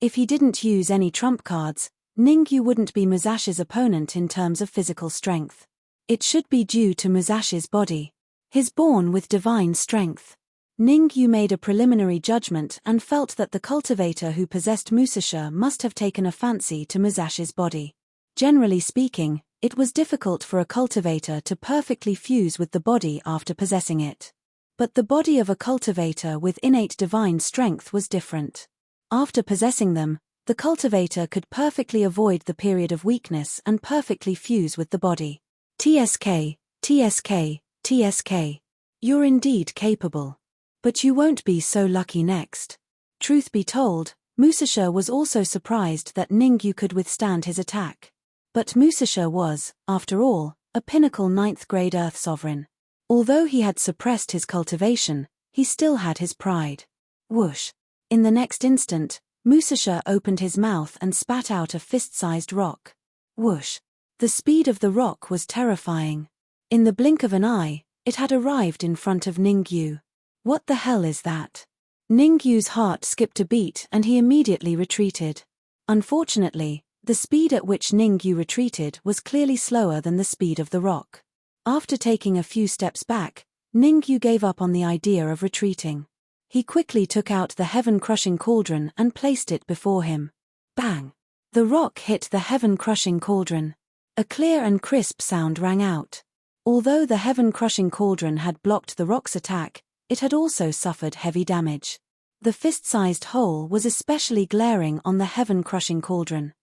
A: If he didn't use any trump cards, Ningyu wouldn't be Musashi's opponent in terms of physical strength. It should be due to Musashi's body. He's born with divine strength. Ningyu made a preliminary judgment and felt that the cultivator who possessed Musashi must have taken a fancy to Musashi's body. Generally speaking, it was difficult for a cultivator to perfectly fuse with the body after possessing it. But the body of a cultivator with innate divine strength was different. After possessing them, the cultivator could perfectly avoid the period of weakness and perfectly fuse with the body. TSK, TSK, TSK. You're indeed capable. But you won't be so lucky next. Truth be told, Musashi was also surprised that Ningyu could withstand his attack. But Musashi was, after all, a pinnacle 9th grade Earth Sovereign. Although he had suppressed his cultivation, he still had his pride. Whoosh. In the next instant, Musashi opened his mouth and spat out a fist-sized rock. Whoosh. The speed of the rock was terrifying. In the blink of an eye, it had arrived in front of Ningyu. What the hell is that? Ningyu's heart skipped a beat and he immediately retreated. Unfortunately, the speed at which Ningyu retreated was clearly slower than the speed of the rock. After taking a few steps back, Ningyu gave up on the idea of retreating. He quickly took out the heaven-crushing cauldron and placed it before him. Bang! The rock hit the heaven-crushing cauldron. A clear and crisp sound rang out. Although the heaven-crushing cauldron had blocked the rock's attack, it had also suffered heavy damage. The fist-sized hole was especially glaring on the heaven-crushing cauldron.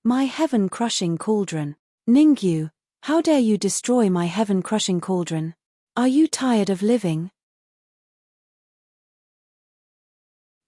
A: My heaven-crushing cauldron. Ningyu, how dare you destroy my heaven-crushing cauldron? Are you tired of living?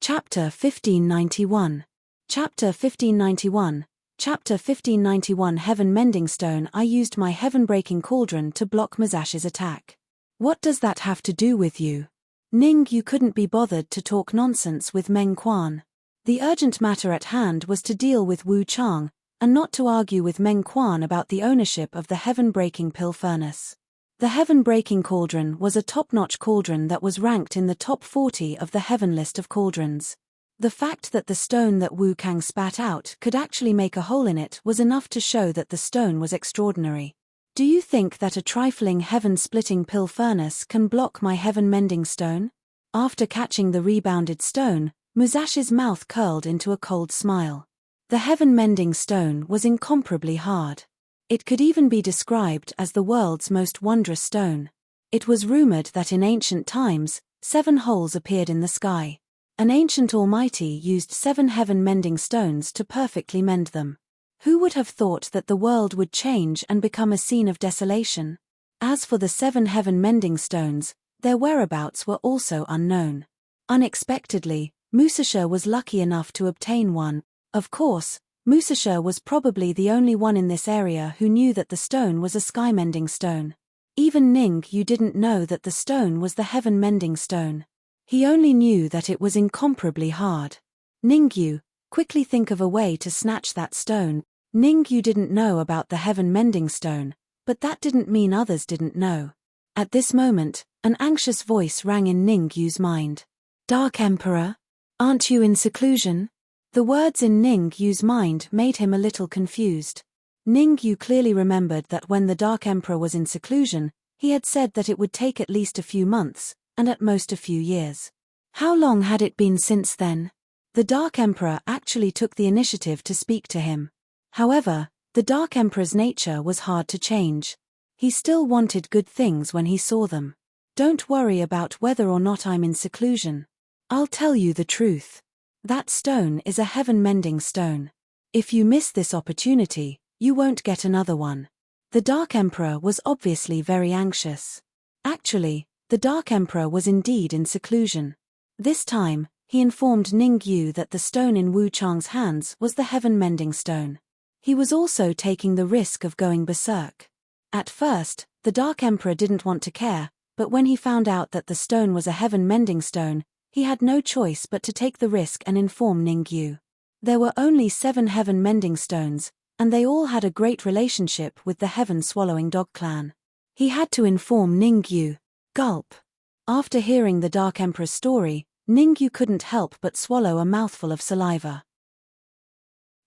A: Chapter 1591. Chapter 1591. Chapter 1591 Heaven Mending Stone. I used my heaven-breaking cauldron to block Musashi's attack. What does that have to do with you? Ningyu couldn't be bothered to talk nonsense with Meng Quan. The urgent matter at hand was to deal with Wu Chang, and not to argue with Meng Quan about the ownership of the heaven-breaking pill furnace. The heaven-breaking cauldron was a top-notch cauldron that was ranked in the top 40 of the heaven list of cauldrons. The fact that the stone that Wu Kang spat out could actually make a hole in it was enough to show that the stone was extraordinary. Do you think that a trifling heaven-splitting pill furnace can block my heaven-mending stone? After catching the rebounded stone, Musashi's mouth curled into a cold smile. The heaven-mending stone was incomparably hard. It could even be described as the world's most wondrous stone. It was rumored that in ancient times, 7 holes appeared in the sky. An ancient almighty used 7 heaven-mending stones to perfectly mend them. Who would have thought that the world would change and become a scene of desolation? As for the 7 heaven-mending stones, their whereabouts were also unknown. Unexpectedly, Musashi was lucky enough to obtain one. Of course, Musashi was probably the only one in this area who knew that the stone was a sky-mending stone. Even Ningyu didn't know that the stone was the heaven-mending stone. He only knew that it was incomparably hard. Ningyu, quickly think of a way to snatch that stone. Ningyu didn't know about the heaven-mending stone, but that didn't mean others didn't know. At this moment, an anxious voice rang in Ningyu's mind. Dark Emperor? Aren't you in seclusion? The words in Ningyu's mind made him a little confused. Ningyu clearly remembered that when the Dark Emperor was in seclusion, he had said that it would take at least a few months, and at most a few years. How long had it been since then? The Dark Emperor actually took the initiative to speak to him. However, the Dark Emperor's nature was hard to change. He still wanted good things when he saw them. Don't worry about whether or not I'm in seclusion. I'll tell you the truth. That stone is a heaven-mending stone. If you miss this opportunity, you won't get another one. The Dark Emperor was obviously very anxious. Actually, the Dark Emperor was indeed in seclusion. This time, he informed Ningyu that the stone in Wu Chang's hands was the heaven-mending stone. He was also taking the risk of going berserk. At first, the Dark Emperor didn't want to care, but when he found out that the stone was a heaven-mending stone, he had no choice but to take the risk and inform Ningyu. There were only 7 heaven-mending stones, and they all had a great relationship with the heaven-swallowing dog clan. He had to inform Ningyu. Gulp. After hearing the Dark Emperor's story, Ningyu couldn't help but swallow a mouthful of saliva.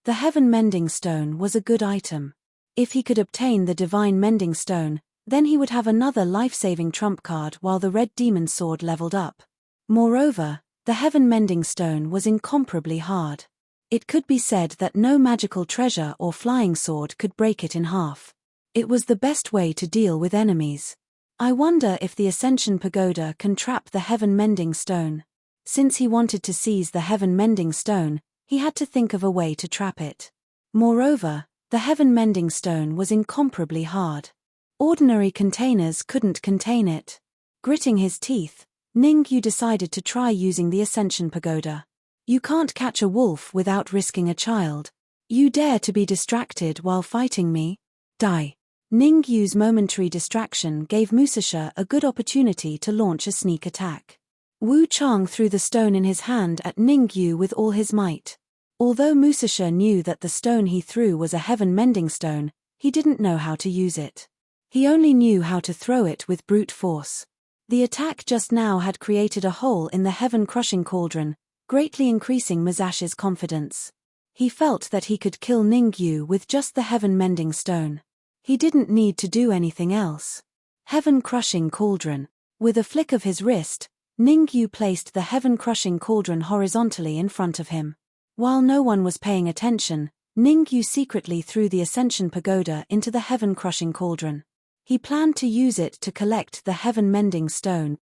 A: The heaven-mending stone was a good item. If he could obtain the divine mending stone, then he would have another life-saving trump card while the red demon sword leveled up. Moreover, the heaven-mending stone was incomparably hard. It could be said that no magical treasure or flying sword could break it in half. It was the best way to deal with enemies. I wonder if the Ascension Pagoda can trap the heaven-mending stone. Since he wanted to seize the heaven-mending stone, he had to think of a way to trap it. Moreover, the heaven-mending stone was incomparably hard. Ordinary containers couldn't contain it. Gritting his teeth, Ningyu decided to try using the Ascension Pagoda. You can't catch a wolf without risking a child. You dare to be distracted while fighting me? Die. Ningyu's momentary distraction gave Musasha a good opportunity to launch a sneak attack. Wu Chang threw the stone in his hand at Ningyu with all his might. Although Musasha knew that the stone he threw was a heaven-mending stone, he didn't know how to use it. He only knew how to throw it with brute force. The attack just now had created a hole in the heaven-crushing cauldron, greatly increasing Musasha's confidence. He felt that he could kill Ningyu with just the heaven-mending stone. He didn't need to do anything else. Heaven-crushing cauldron. With a flick of his wrist, Ningyu placed the heaven-crushing cauldron horizontally in front of him. While no one was paying attention, Ningyu secretly threw the Ascension Pagoda into the heaven-crushing cauldron. He planned to use it to collect the heaven-mending stone.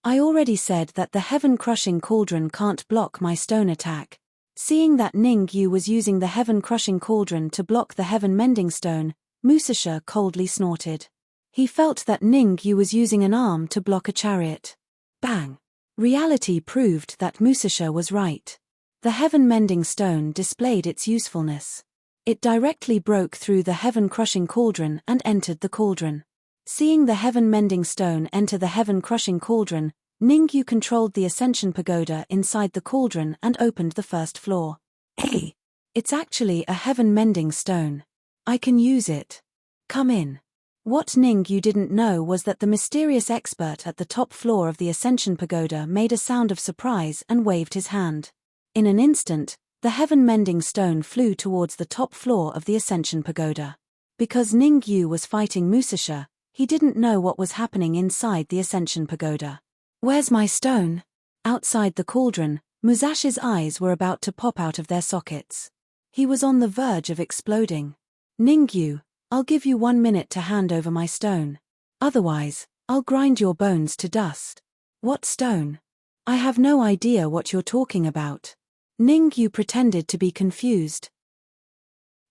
A: I already said that the heaven-crushing cauldron can't block my stone attack. Seeing that Ningyu was using the heaven-crushing cauldron to block the heaven-mending stone, Musasha coldly snorted. He felt that Ningyu was using an arm to block a chariot. Bang! Reality proved that Musasha was right. The heaven-mending stone displayed its usefulness. It directly broke through the heaven-crushing cauldron and entered the cauldron. Seeing the heaven-mending stone enter the heaven-crushing cauldron, Ningyu controlled the Ascension Pagoda inside the cauldron and opened the first floor. Hey! It's actually a heaven-mending stone. I can use it. Come in. What Ningyu didn't know was that the mysterious expert at the top floor of the Ascension Pagoda made a sound of surprise and waved his hand. In an instant, the heaven-mending stone flew towards the top floor of the Ascension Pagoda. Because Ningyu was fighting Musasha, he didn't know what was happening inside the Ascension Pagoda. Where's my stone? Outside the cauldron, Musashi's eyes were about to pop out of their sockets. He was on the verge of exploding. Ningyu, I'll give you 1 minute to hand over my stone. Otherwise, I'll grind your bones to dust. What stone? I have no idea what you're talking about. Ningyu pretended to be confused.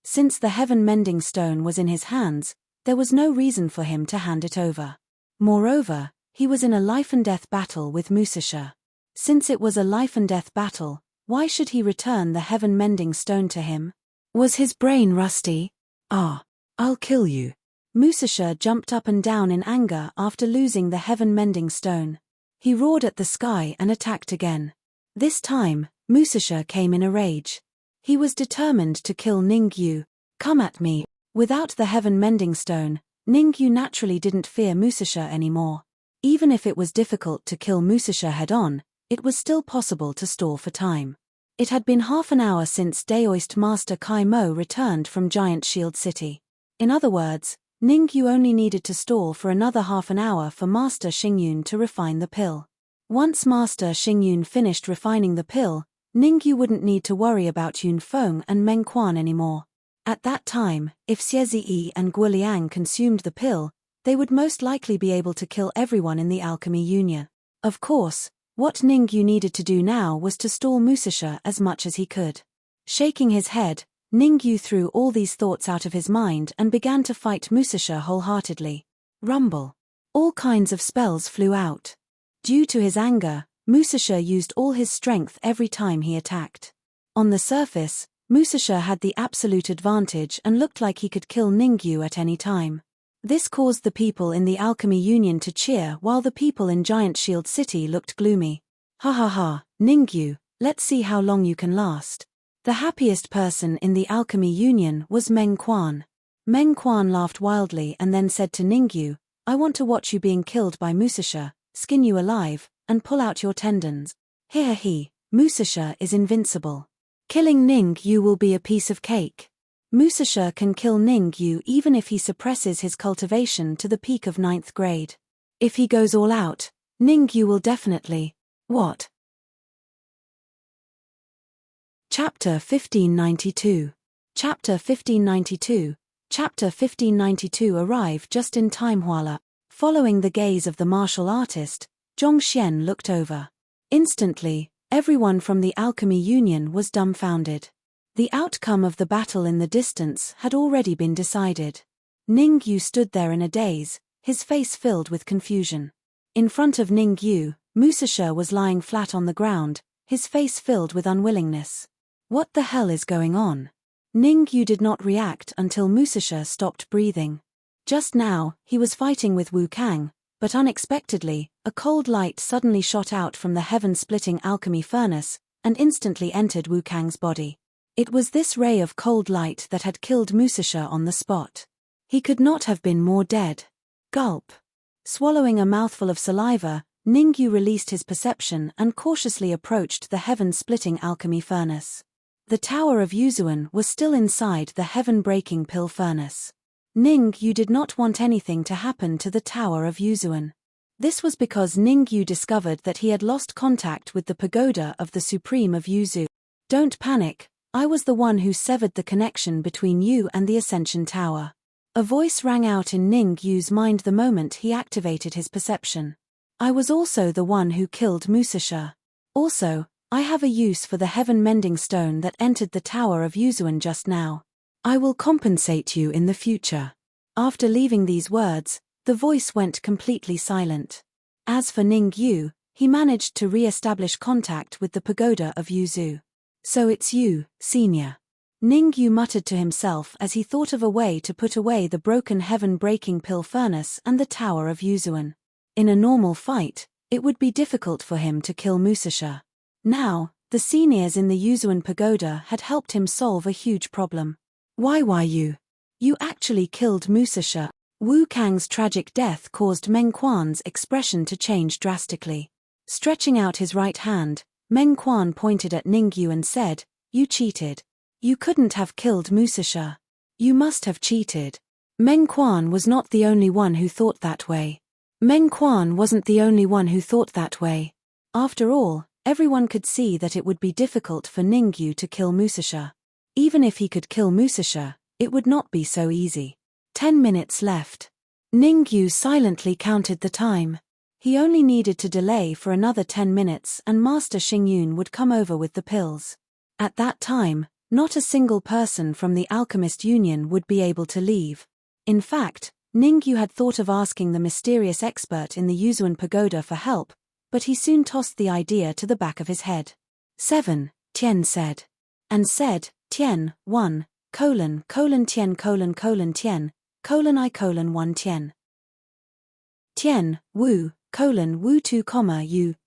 A: Since the heaven-mending stone was in his hands, there was no reason for him to hand it over. Moreover, he was in a life-and-death battle with Musasha. Since it was a life-and-death battle, why should he return the heaven-mending stone to him? Was his brain rusty? I'll kill you. Musasha jumped up and down in anger after losing the heaven-mending stone. He roared at the sky and attacked again. This time, Musasha came in a rage. He was determined to kill Ningyu. Come at me. Without the heaven-mending stone, Ningyu naturally didn't fear Musasha anymore. Even if it was difficult to kill Musasha head-on, it was still possible to stall for time. It had been half an hour since Daoist Master Kai Mo returned from Giant Shield City. In other words, Ningyu only needed to stall for another half an hour for Master Xingyun to refine the pill. Once Master Xingyun finished refining the pill, Ningyu wouldn't need to worry about Yunfeng and Meng Quan anymore. At that time, if Xie and Guoliang consumed the pill, they would most likely be able to kill everyone in the Alchemy Union. Of course, what Ningyu needed to do now was to stall Musasha as much as he could. Shaking his head, Ningyu threw all these thoughts out of his mind and began to fight Musasha wholeheartedly. Rumble. All kinds of spells flew out. Due to his anger, Musasha used all his strength every time he attacked. On the surface, Musasha had the absolute advantage and looked like he could kill Ningyu at any time. This caused the people in the Alchemy Union to cheer while the people in Giant Shield City looked gloomy. Ha ha ha, Ningyu, let's see how long you can last. The happiest person in the Alchemy Union was Meng Quan. Meng Quan laughed wildly and then said to Ningyu, I want to watch you being killed by Musasha, skin you alive, and pull out your tendons. He, Musasha is invincible. Killing Ningyu will be a piece of cake. Musasha can kill Ningyu even if he suppresses his cultivation to the peak of 9th grade. If he goes all out, Ningyu will definitely… What? Chapter 1592. Chapter 1592. Chapter 1592 arrived just in time. Huala. Following the gaze of the martial artist, Zhongxian looked over. Instantly, everyone from the Alchemy Union was dumbfounded. The outcome of the battle in the distance had already been decided. Ningyu stood there in a daze, his face filled with confusion. In front of Ningyu, Musasha was lying flat on the ground, his face filled with unwillingness. What the hell is going on? Ningyu did not react until Musasha stopped breathing. Just now, he was fighting with Wu Kang, but unexpectedly, a cold light suddenly shot out from the heaven-splitting alchemy furnace, and instantly entered Wu Kang's body. It was this ray of cold light that had killed Musasha on the spot. He could not have been more dead. Gulp. Swallowing a mouthful of saliva, Ningyu released his perception and cautiously approached the heaven-splitting alchemy furnace. The Tower of Yuzuan was still inside the heaven-breaking pill furnace. Ningyu did not want anything to happen to the Tower of Yuzuan. This was because Ningyu discovered that he had lost contact with the pagoda of the Supreme of Yuzu. Don't panic, I was the one who severed the connection between you and the Ascension Tower. A voice rang out in Ningyu's mind the moment he activated his perception. I was also the one who killed Musasha. Also, I have a use for the heaven-mending stone that entered the Tower of Yuzuan just now. I will compensate you in the future. After leaving these words, the voice went completely silent. As for Ningyu, he managed to re-establish contact with the pagoda of Yuzu. So it's you, senior. Ningyu muttered to himself as he thought of a way to put away the broken heaven-breaking pill furnace and the Tower of Yuzuan. In a normal fight, it would be difficult for him to kill Musasha. Now, the seniors in the Yuzuan pagoda had helped him solve a huge problem. Why you? You actually killed Musasha. Wu Kang's tragic death caused Meng Quan's expression to change drastically. Stretching out his right hand, Meng Quan pointed at Ningyu and said, You cheated. You couldn't have killed Musasha. You must have cheated. Meng Quan was not the only one who thought that way. Meng Quan wasn't the only one who thought that way. After all, everyone could see that it would be difficult for Ningyu to kill Musasha. Even if he could kill Musasha, it would not be so easy. 10 minutes left. Ningyu silently counted the time. He only needed to delay for another 10 minutes and Master Xingyun would come over with the pills. At that time, not a single person from the Alchemist Union would be able to leave. In fact, Ningyu had thought of asking the mysterious expert in the Yuzuan pagoda for help, but he soon tossed the idea to the back of his head. 7, Tian said. And said, Tian, 1, Tian, Tian, I, 1 Tian. Tian, Wu, Wu 2,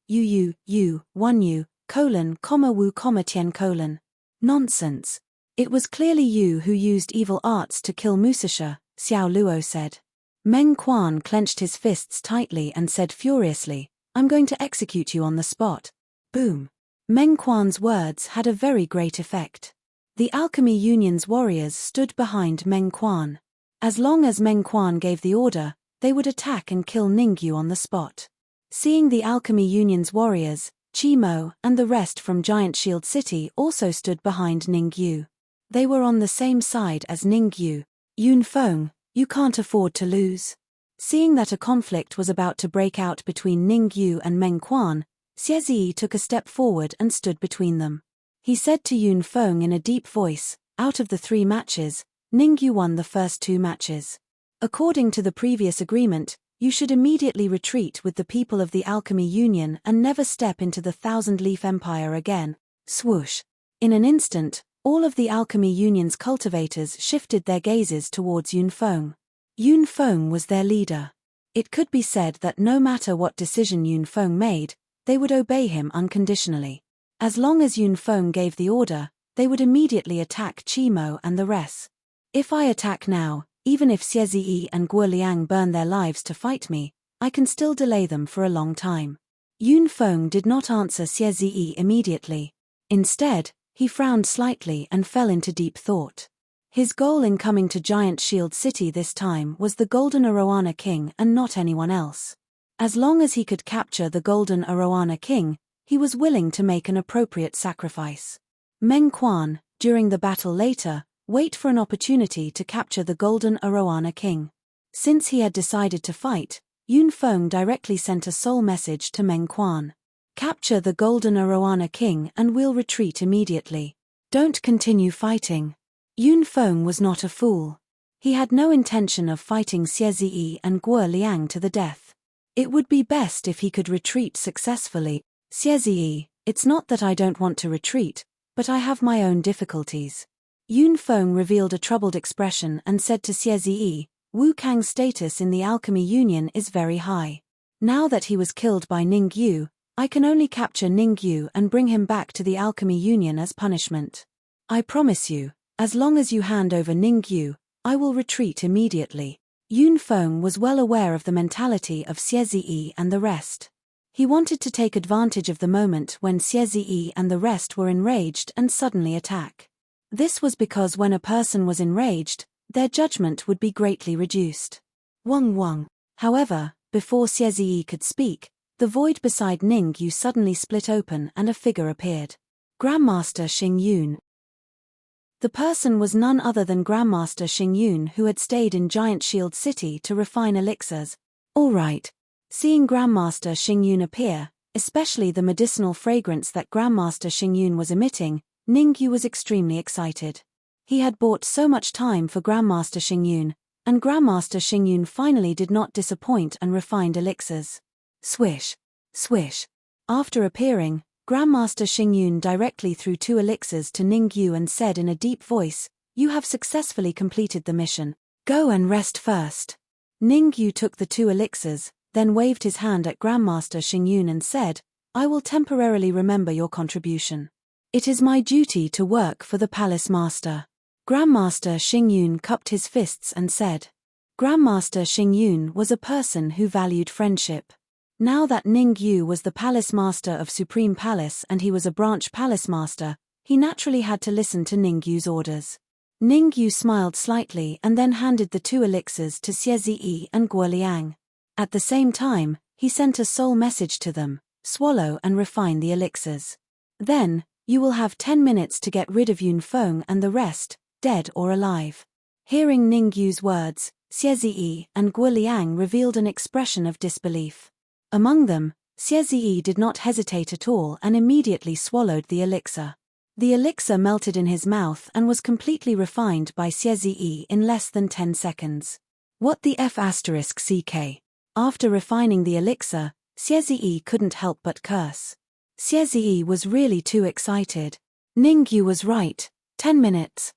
A: U, 1 U, Wu, Tian, Nonsense. It was clearly you who used evil arts to kill Musasha, Xiao Luo said. Meng Quan clenched his fists tightly and said furiously, I'm going to execute you on the spot. Boom. Meng Quan's words had a very great effect. The Alchemy Union's warriors stood behind Meng Quan. As long as Meng Quan gave the order, they would attack and kill Ningyu on the spot. Seeing the Alchemy Union's warriors, Qimo and the rest from Giant Shield City also stood behind Ningyu. They were on the same side as Ningyu. Yunfeng, you can't afford to lose. Seeing that a conflict was about to break out between Ningyu and Meng Quan, Xie Ziyi took a step forward and stood between them. He said to Yunfeng in a deep voice, out of the 3 matches, Ningyu won the first 2 matches. According to the previous agreement, you should immediately retreat with the people of the Alchemy Union and never step into the Thousand-Leaf Empire again. Swoosh. In an instant, all of the Alchemy Union's cultivators shifted their gazes towards Yunfeng. Yunfeng was their leader. It could be said that no matter what decision Yunfeng made, they would obey him unconditionally. As long as Yunfeng gave the order, they would immediately attack Qimo and the rest. If I attack now, even if Xie Ziyi and Guo Liang burn their lives to fight me, I can still delay them for a long time. Yunfeng did not answer Xie Ziyi immediately. Instead, he frowned slightly and fell into deep thought. His goal in coming to Giant Shield City this time was the Golden Arowana King and not anyone else. As long as he could capture the Golden Arowana King, he was willing to make an appropriate sacrifice. Meng Quan, during the battle later, wait for an opportunity to capture the Golden Arowana King. Since he had decided to fight, Yunfeng directly sent a soul message to Meng Quan. Capture the Golden Arowana King and we'll retreat immediately. Don't continue fighting. Yunfeng was not a fool. He had no intention of fighting Xie Ziyi and Guo Liang to the death. It would be best if he could retreat successfully. Xie Ziyi, it's not that I don't want to retreat, but I have my own difficulties. Yunfeng revealed a troubled expression and said to Xie Ziyi, Wu Kang's status in the Alchemy Union is very high. Now that he was killed by Ningyu, I can only capture Ningyu and bring him back to the Alchemy Union as punishment. I promise you, as long as you hand over Ningyu, I will retreat immediately. Yunfeng was well aware of the mentality of Xie Ziyi and the rest. He wanted to take advantage of the moment when Xie Ziyi and the rest were enraged and suddenly attack. This was because when a person was enraged, their judgment would be greatly reduced. Wang. However, before Xie Ziyi could speak, the void beside Ningyu suddenly split open and a figure appeared. Grandmaster Xing Yun. The person was none other than Grandmaster Xing Yun, who had stayed in Giant Shield City to refine elixirs. All right. Seeing Grandmaster Xing Yun appear, especially the medicinal fragrance that Grandmaster Xing Yun was emitting, Ningyu was extremely excited. He had bought so much time for Grandmaster Xing Yun, and Grandmaster Xing Yun finally did not disappoint and refined elixirs. Swish. Swish. After appearing, Grandmaster Xing Yun directly threw 2 elixirs to Ningyu and said in a deep voice, You have successfully completed the mission. Go and rest first. Ningyu took the 2 elixirs, then waved his hand at Grandmaster Xing Yun and said, I will temporarily remember your contribution. It is my duty to work for the Palace Master. Grandmaster Xing Yun cupped his fists and said. Grandmaster Xing Yun was a person who valued friendship. Now that Ningyu was the Palace Master of Supreme Palace and he was a branch Palace Master, he naturally had to listen to Ningyu's orders. Ningyu smiled slightly and then handed the 2 elixirs to Xie Ziyi and Guo Liang. At the same time, he sent a soul message to them, swallow and refine the elixirs. Then, you will have 10 minutes to get rid of Yunfeng and the rest, dead or alive. Hearing Ningyu's words, Xie Ziyi and Guo Liang revealed an expression of disbelief. Among them, Xie Ziyi did not hesitate at all and immediately swallowed the elixir. The elixir melted in his mouth and was completely refined by Xie Ziyi in less than 10 seconds. What the F***ck? After refining the elixir, Xie Ziyi couldn't help but curse. Xie Ziyi was really too excited. Ningyu was right. 10 minutes.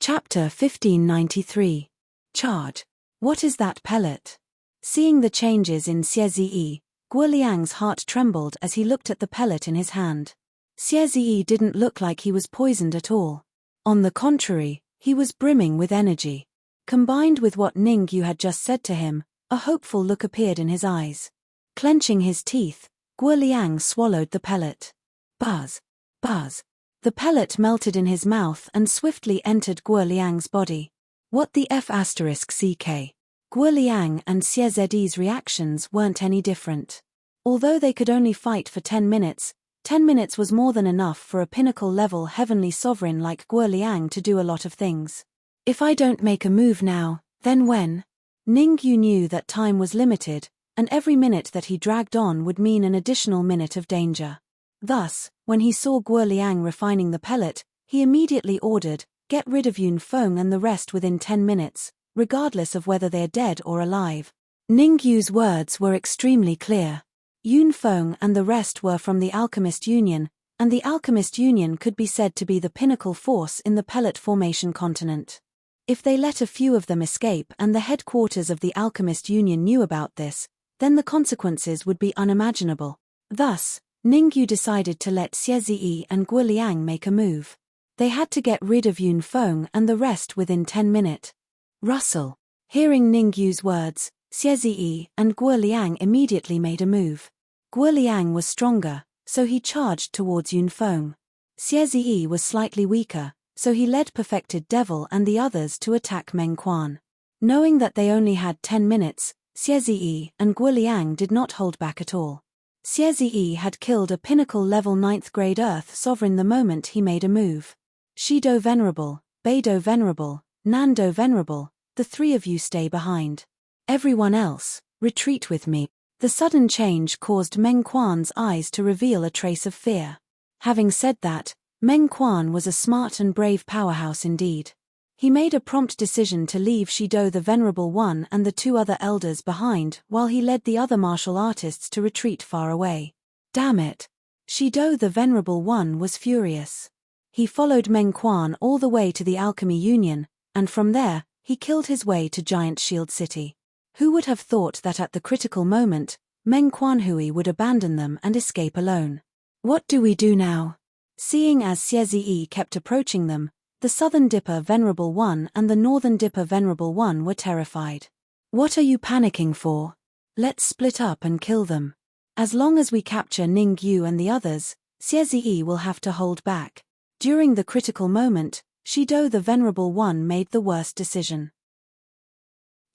A: Chapter 1593. Charge. What is that pellet? Seeing the changes in Xie Ziyi, Guo Liang's heart trembled as he looked at the pellet in his hand. Xie Ziyi didn't look like he was poisoned at all. On the contrary, he was brimming with energy. Combined with what Ningyu had just said to him, a hopeful look appeared in his eyes. Clenching his teeth, Guo Liang swallowed the pellet. Buzz. Buzz. The pellet melted in his mouth and swiftly entered Guo Liang's body. What the F***ck? Guo Liang and Xie Ziyi's reactions weren't any different. Although they could only fight for 10 minutes, 10 minutes was more than enough for a pinnacle-level heavenly sovereign like Guo Liang to do a lot of things. If I don't make a move now, then when? Ningyu knew that time was limited, and every minute that he dragged on would mean an additional minute of danger. Thus, when he saw Guo Liang refining the pellet, he immediately ordered, "Get rid of Yunfeng and the rest within 10 minutes, regardless of whether they are dead or alive." Ningyu's words were extremely clear. Yunfeng and the rest were from the Alchemist Union, and the Alchemist Union could be said to be the pinnacle force in the pellet formation continent. If they let a few of them escape and the headquarters of the Alchemist Union knew about this, then the consequences would be unimaginable. Thus, Ningyu decided to let Xie Ziyi and Guo Liang make a move. They had to get rid of Yunfeng and the rest within 10 minutes. Rustle. Hearing Ningyu's words, Xie Ziyi and Guo Liang immediately made a move. Guo Liang was stronger, so he charged towards Yunfeng. Xie Ziyi was slightly weaker, so he led Perfected Devil and the others to attack Meng Quan. Knowing that they only had 10 minutes, Xie Ziyi and Guo Liang did not hold back at all. Xie Ziyi had killed a pinnacle-level 9th grade Earth Sovereign the moment he made a move. Shido Venerable, Beidou Venerable, Nando Venerable, the three of you stay behind. Everyone else, retreat with me. The sudden change caused Meng Quan's eyes to reveal a trace of fear. Having said that, Meng Quan was a smart and brave powerhouse indeed. He made a prompt decision to leave Shido the Venerable One and the two other elders behind while he led the other martial artists to retreat far away. Damn it! Shido the Venerable One was furious. He followed Meng Quan all the way to the Alchemy Union, and from there, he killed his way to Giant Shield City. Who would have thought that at the critical moment, Meng Quanhui would abandon them and escape alone? What do we do now? Seeing as Xie Ziyi kept approaching them, the Southern Dipper Venerable One and the Northern Dipper Venerable One were terrified. What are you panicking for? Let's split up and kill them. As long as we capture Ningyu and the others, Xie Ziyi will have to hold back. During the critical moment, Shido the Venerable One made the worst decision.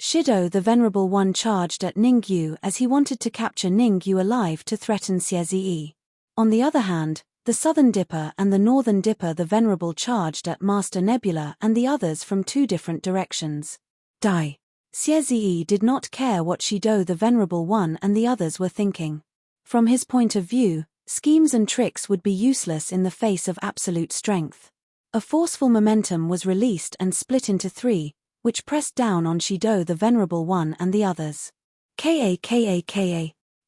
A: Shido the Venerable One charged at Ningyu as he wanted to capture Ningyu alive to threaten Xie Ziyi. On the other hand, the Southern Dipper and the Northern Dipper the Venerable charged at Master Nebula and the others from two different directions. Die. Xie Ziyi did not care what Shido the Venerable One and the others were thinking. From his point of view, schemes and tricks would be useless in the face of absolute strength. A forceful momentum was released and split into three, which pressed down on Shido the Venerable One and the others. Xie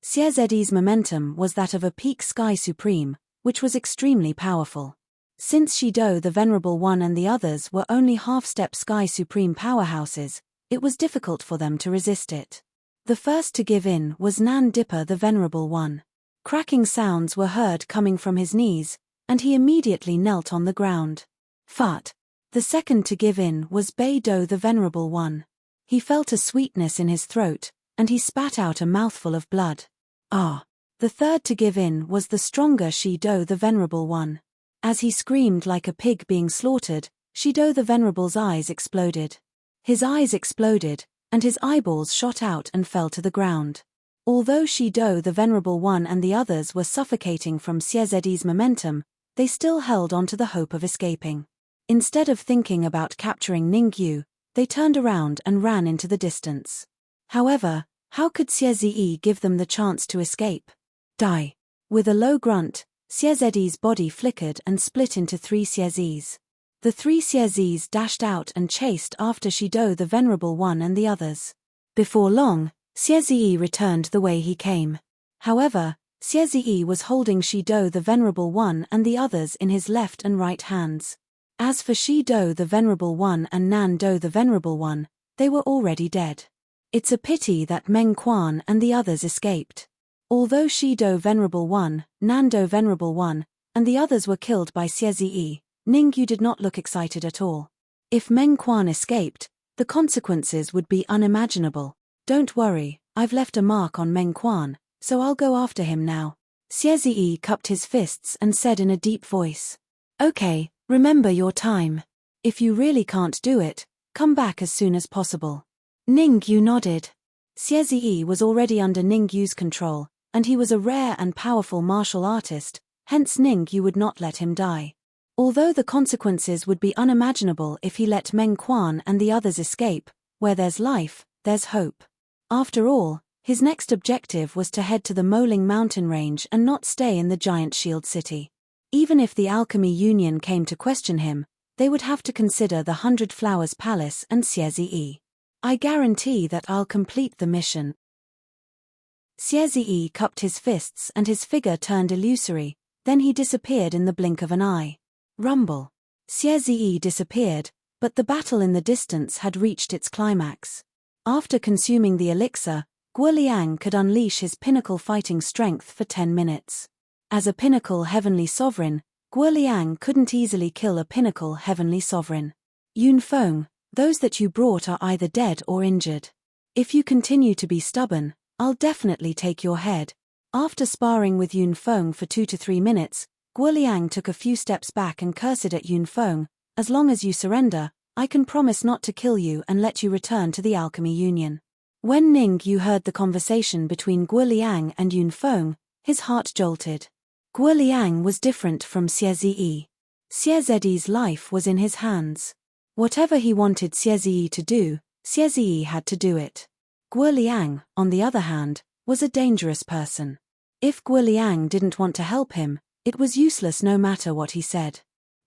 A: Ziyi's momentum was that of a peak sky supreme, which was extremely powerful. Since Shido the Venerable One and the others were only half-step sky supreme powerhouses, it was difficult for them to resist it. The first to give in was Nan Dipper the Venerable One. Cracking sounds were heard coming from his knees, and he immediately knelt on the ground. Fart. The second to give in was Beidou the Venerable One. He felt a sweetness in his throat, and he spat out a mouthful of blood. Ah! The third to give in was the stronger Shido the Venerable One. As he screamed like a pig being slaughtered, Shido the Venerable's eyes exploded. His eyes exploded, and his eyeballs shot out and fell to the ground. Although Shido the Venerable One and the others were suffocating from Xie Ziyi's momentum, they still held on to the hope of escaping. Instead of thinking about capturing Ningyu, they turned around and ran into the distance. However, how could Xie Ziyi give them the chance to escape? Die. With a low grunt, Xie Ziyi's body flickered and split into three Xie Ziyis. The three Xie Ziyis dashed out and chased after Shido the Venerable One and the others. Before long, Xie Ziyi returned the way he came. However, Xie Ziyi was holding Shido the Venerable One and the others in his left and right hands. As for Shido the Venerable One and Nando the Venerable One, they were already dead. It's a pity that Meng Quan and the others escaped. Although Shido Venerable One, Nando Venerable One, and the others were killed by Xie Ziyi, Ningyu did not look excited at all. If Meng Quan escaped, the consequences would be unimaginable. Don't worry, I've left a mark on Meng Quan, so I'll go after him now. Xie Ziyi cupped his fists and said in a deep voice. Okay, remember your time. If you really can't do it, come back as soon as possible. Ningyu nodded. Xie Ziyi was already under Ningyu's control, and he was a rare and powerful martial artist, hence Ningyu would not let him die. Although the consequences would be unimaginable if he let Meng Quan and the others escape, where there's life, there's hope. After all, his next objective was to head to the Moling mountain range and not stay in the giant shield city. Even if the Alchemy Union came to question him, they would have to consider the 100 Flowers Palace and Xie. I guarantee that I'll complete the mission. Xie cupped his fists and his figure turned illusory, then he disappeared in the blink of an eye. Rumble. Xie disappeared, but the battle in the distance had reached its climax. After consuming the elixir, Guo Liang could unleash his pinnacle fighting strength for 10 minutes. As a pinnacle heavenly sovereign, Guo Liang couldn't easily kill a pinnacle heavenly sovereign. Yunfeng, those that you brought are either dead or injured. If you continue to be stubborn, I'll definitely take your head. After sparring with Yunfeng for 2 to 3 minutes, Guo Liang took a few steps back and cursed at Yunfeng, as long as you surrender, I can promise not to kill you and let you return to the Alchemy Union. When Ningyu heard the conversation between Guo Liang and Yunfeng, his heart jolted. Guo Liang was different from Xie. Xie's life was in his hands. Whatever he wanted Xie to do, Xie had to do it. Guo Liang, on the other hand, was a dangerous person. If Guo Liang didn't want to help him, it was useless no matter what he said.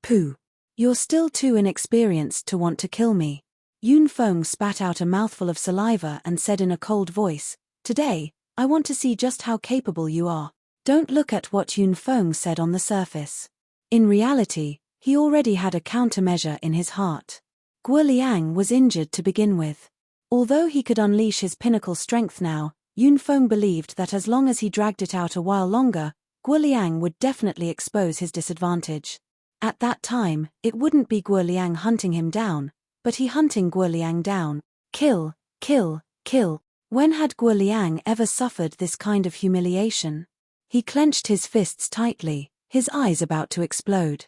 A: Pooh. You're still too inexperienced to want to kill me. Yunfeng spat out a mouthful of saliva and said in a cold voice, Today, I want to see just how capable you are. Don't look at what Yunfeng said on the surface. In reality, he already had a countermeasure in his heart. Guo Liang was injured to begin with. Although he could unleash his pinnacle strength now, Yunfeng believed that as long as he dragged it out a while longer, Guo Liang would definitely expose his disadvantage. At that time, it wouldn't be Guo Liang hunting him down, but he hunting Guo Liang down. Kill, kill, kill. When had Guo Liang ever suffered this kind of humiliation? He clenched his fists tightly, his eyes about to explode.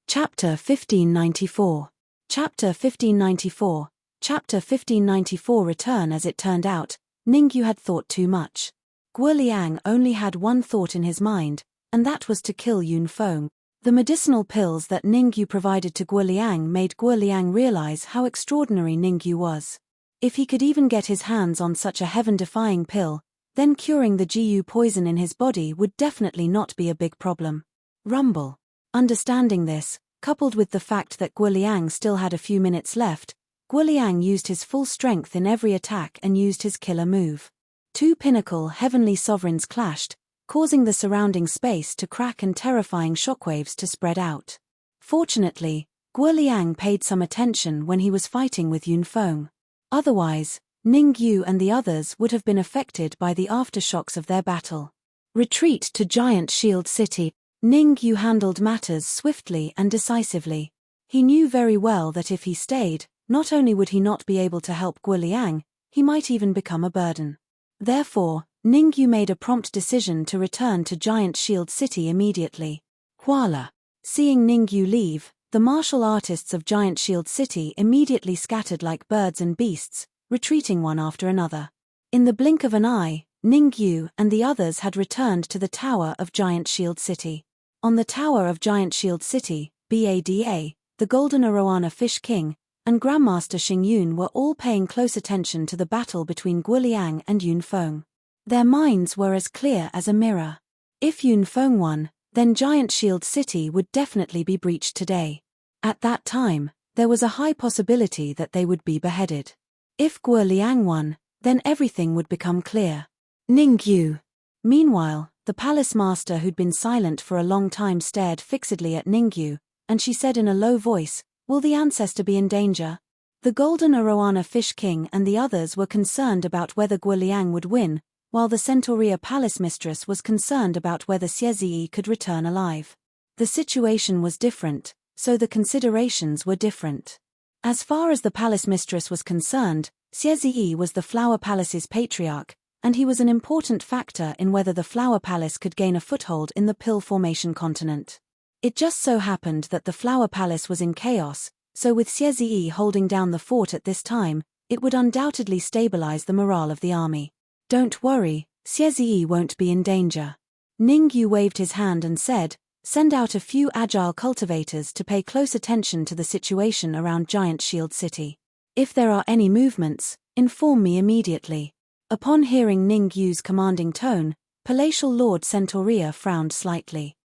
A: Chapter 1594. Chapter 1594. Chapter 1594. Return. As it turned out, Ningyu had thought too much. Guo Liang only had one thought in his mind, and that was to kill Yunfeng. The medicinal pills that Ningyu provided to Guo Liang made Guo Liang realize how extraordinary Ningyu was. If he could even get his hands on such a heaven-defying pill, then curing the Jiu poison in his body would definitely not be a big problem. Rumble. Understanding this, coupled with the fact that Guo Liang still had a few minutes left, Guo Liang used his full strength in every attack and used his killer move. 2 pinnacle heavenly sovereigns clashed, causing the surrounding space to crack and terrifying shockwaves to spread out. Fortunately, Guo Liang paid some attention when he was fighting with Yunfeng. Otherwise, Ningyu and the others would have been affected by the aftershocks of their battle. Retreat to Giant Shield City. Ningyu handled matters swiftly and decisively. He knew very well that if he stayed, not only would he not be able to help Guo Liang, he might even become a burden. Therefore, Ningyu made a prompt decision to return to Giant Shield City immediately. Voila! Seeing Ningyu leave, the martial artists of Giant Shield City immediately scattered like birds and beasts, retreating one after another. In the blink of an eye, Ningyu and the others had returned to the Tower of Giant Shield City. On the Tower of Giant Shield City, BADA, the Golden Arowana Fish King, and Grandmaster Xingyun were all paying close attention to the battle between Guo Liang and Yunfeng. Their minds were as clear as a mirror. If Yunfeng won, then Giant Shield City would definitely be breached today. At that time, there was a high possibility that they would be beheaded. If Guo Liang won, then everything would become clear. Ningyu. Meanwhile, the palace master who'd been silent for a long time stared fixedly at Ningyu, and she said in a low voice, "Will the ancestor be in danger?" The Golden Arowana Fish King and the others were concerned about whether Guo Liang would win, while the Centaurea palace mistress was concerned about whether Xie could return alive. The situation was different, so the considerations were different. As far as the palace mistress was concerned, Xie was the Flower Palace's patriarch, and he was an important factor in whether the Flower Palace could gain a foothold in the Pill Formation continent. It just so happened that the Flower Palace was in chaos, so with Xie holding down the fort at this time, it would undoubtedly stabilize the morale of the army. "Don't worry, Xie won't be in danger. Ning Yu waved his hand and said, "Send out a few agile cultivators to pay close attention to the situation around Giant Shield City. If there are any movements, inform me immediately." Upon hearing Ning Yu's commanding tone, Palatial Lord Centaurea frowned slightly.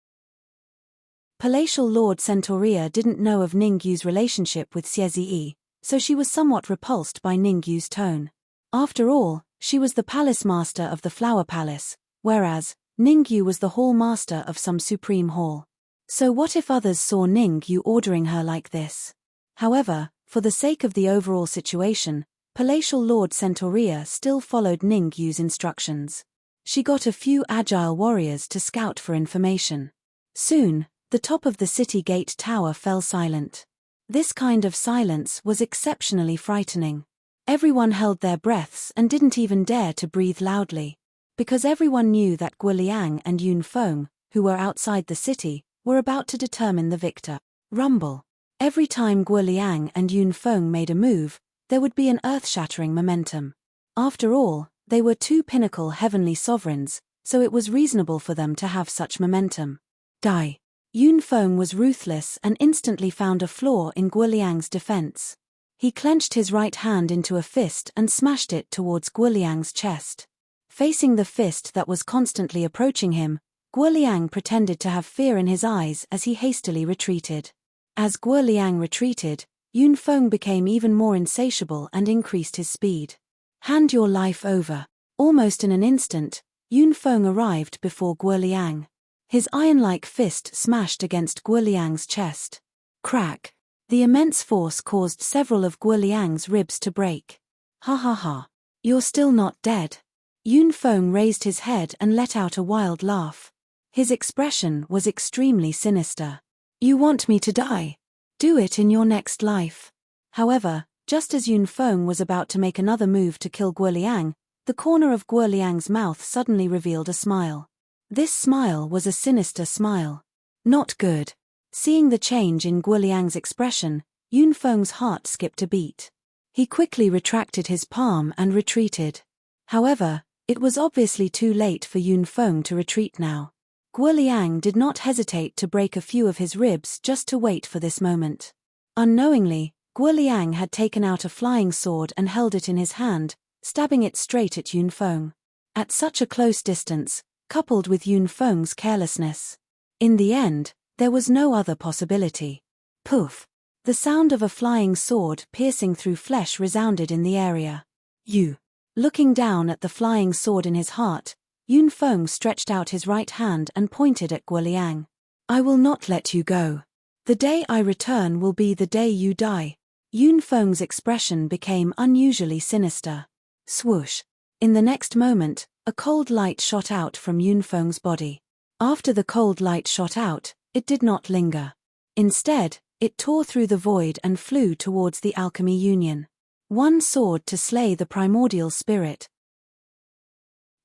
A: Palatial Lord Centaurea didn't know of Ning Yu's relationship with Xie, so she was somewhat repulsed by Ning Yu's tone. After all, she was the palace master of the Flower Palace, whereas Ning Yu was the hall master of some supreme hall. So what if others saw Ning Yu ordering her like this? However, for the sake of the overall situation, Palatial Lord Centaurea still followed Ning Yu's instructions. She got a few agile warriors to scout for information. Soon, the top of the city gate tower fell silent. This kind of silence was exceptionally frightening. Everyone held their breaths and didn't even dare to breathe loudly. Because everyone knew that Guoliang and Yun Feng, who were outside the city, were about to determine the victor. Rumble. Every time Guoliang and Yun Feng made a move, there would be an earth-shattering momentum. After all, they were two pinnacle heavenly sovereigns, so it was reasonable for them to have such momentum. Die. Yun Feng was ruthless and instantly found a flaw in Guoliang's defense. He clenched his right hand into a fist and smashed it towards Guoliang's chest. Facing the fist that was constantly approaching him, Guoliang pretended to have fear in his eyes as he hastily retreated. As Guoliang retreated, Yun Feng became even more insatiable and increased his speed. Hand your life over. Almost in an instant, Yun Feng arrived before Guoliang. His iron-like fist smashed against Guoliang's chest. Crack. The immense force caused several of Guoliang's ribs to break. Ha ha ha. You're still not dead. Yun Feng raised his head and let out a wild laugh. His expression was extremely sinister. You want me to die? Do it in your next life. However, just as Yun Feng was about to make another move to kill Guoliang, the corner of Guoliang's mouth suddenly revealed a smile. This smile was a sinister smile. Not good. Seeing the change in Guoliang's expression, Yun Feng's heart skipped a beat. He quickly retracted his palm and retreated. However, it was obviously too late for Yun Feng to retreat now. Guoliang did not hesitate to break a few of his ribs just to wait for this moment. Unknowingly, Guoliang had taken out a flying sword and held it in his hand, stabbing it straight at Yun Feng. At such a close distance, coupled with Yun Feng's carelessness. In the end, there was no other possibility. Poof! The sound of a flying sword piercing through flesh resounded in the area. Looking down at the flying sword in his heart, Yun Feng stretched out his right hand and pointed at Guoliang. I will not let you go. The day I return will be the day you die. Yun Feng's expression became unusually sinister. Swoosh! In the next moment, a cold light shot out from Yun Feng's body. After the cold light shot out, it did not linger. Instead, it tore through the void and flew towards the Alchemy Union. One sword to slay the primordial spirit.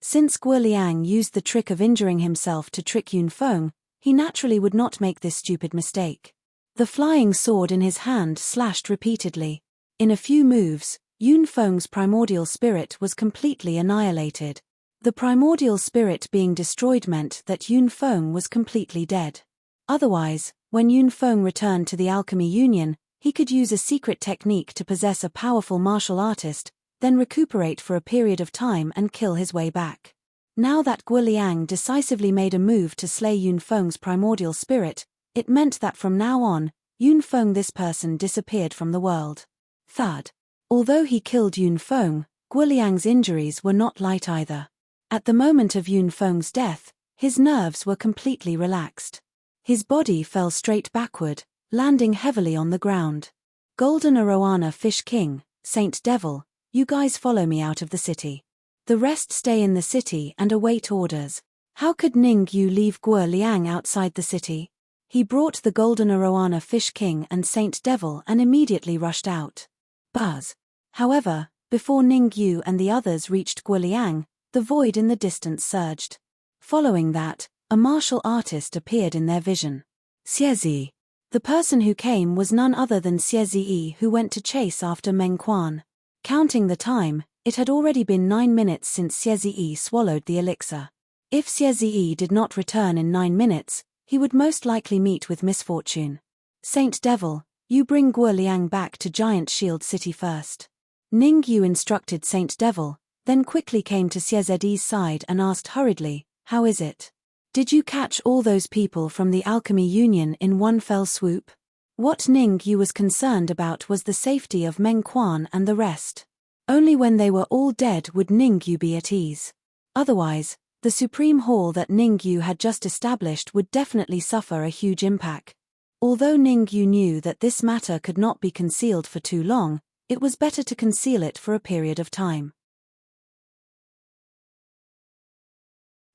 A: Since Guoliang used the trick of injuring himself to trick Yun Feng, he naturally would not make this stupid mistake. The flying sword in his hand slashed repeatedly. In a few moves, Yun Feng's primordial spirit was completely annihilated. The primordial spirit being destroyed meant that Yun Feng was completely dead. Otherwise, when Yun Feng returned to the Alchemy Union, he could use a secret technique to possess a powerful martial artist, then recuperate for a period of time and kill his way back. Now that Guoliang decisively made a move to slay Yun Feng's primordial spirit, it meant that from now on, Yun Feng this person disappeared from the world. Thud. Although he killed Yun Feng, Guoliang's injuries were not light either. At the moment of Yun Feng's death, his nerves were completely relaxed. His body fell straight backward, landing heavily on the ground. Golden Arowana Fish King, Saint Devil, you guys follow me out of the city. The rest stay in the city and await orders. How could Ning Yu leave Guoliang outside the city? He brought the Golden Arowana Fish King and Saint Devil and immediately rushed out. Buzz. However, before Ning Yu and the others reached Guoliang, the void in the distance surged. Following that, a martial artist appeared in their vision. Xie. The person who came was none other than Xie, who went to chase after Meng Quan. Counting the time, It had already been 9 minutes since Xie swallowed the elixir. If Xie did not return in 9 minutes, he would most likely meet with misfortune. Saint Devil, you bring Guo Liang back to Giant Shield City first. Ning Yu instructed Saint Devil, then quickly came to Xie's side and asked hurriedly, "How is it? Did you catch all those people from the Alchemy Union in one fell swoop?" What Ning Yu was concerned about was the safety of Meng Quan and the rest. Only when they were all dead would Ning Yu be at ease. Otherwise, the Supreme Hall that Ning Yu had just established would definitely suffer a huge impact. Although Ning Yu knew that this matter could not be concealed for too long, it was better to conceal it for a period of time.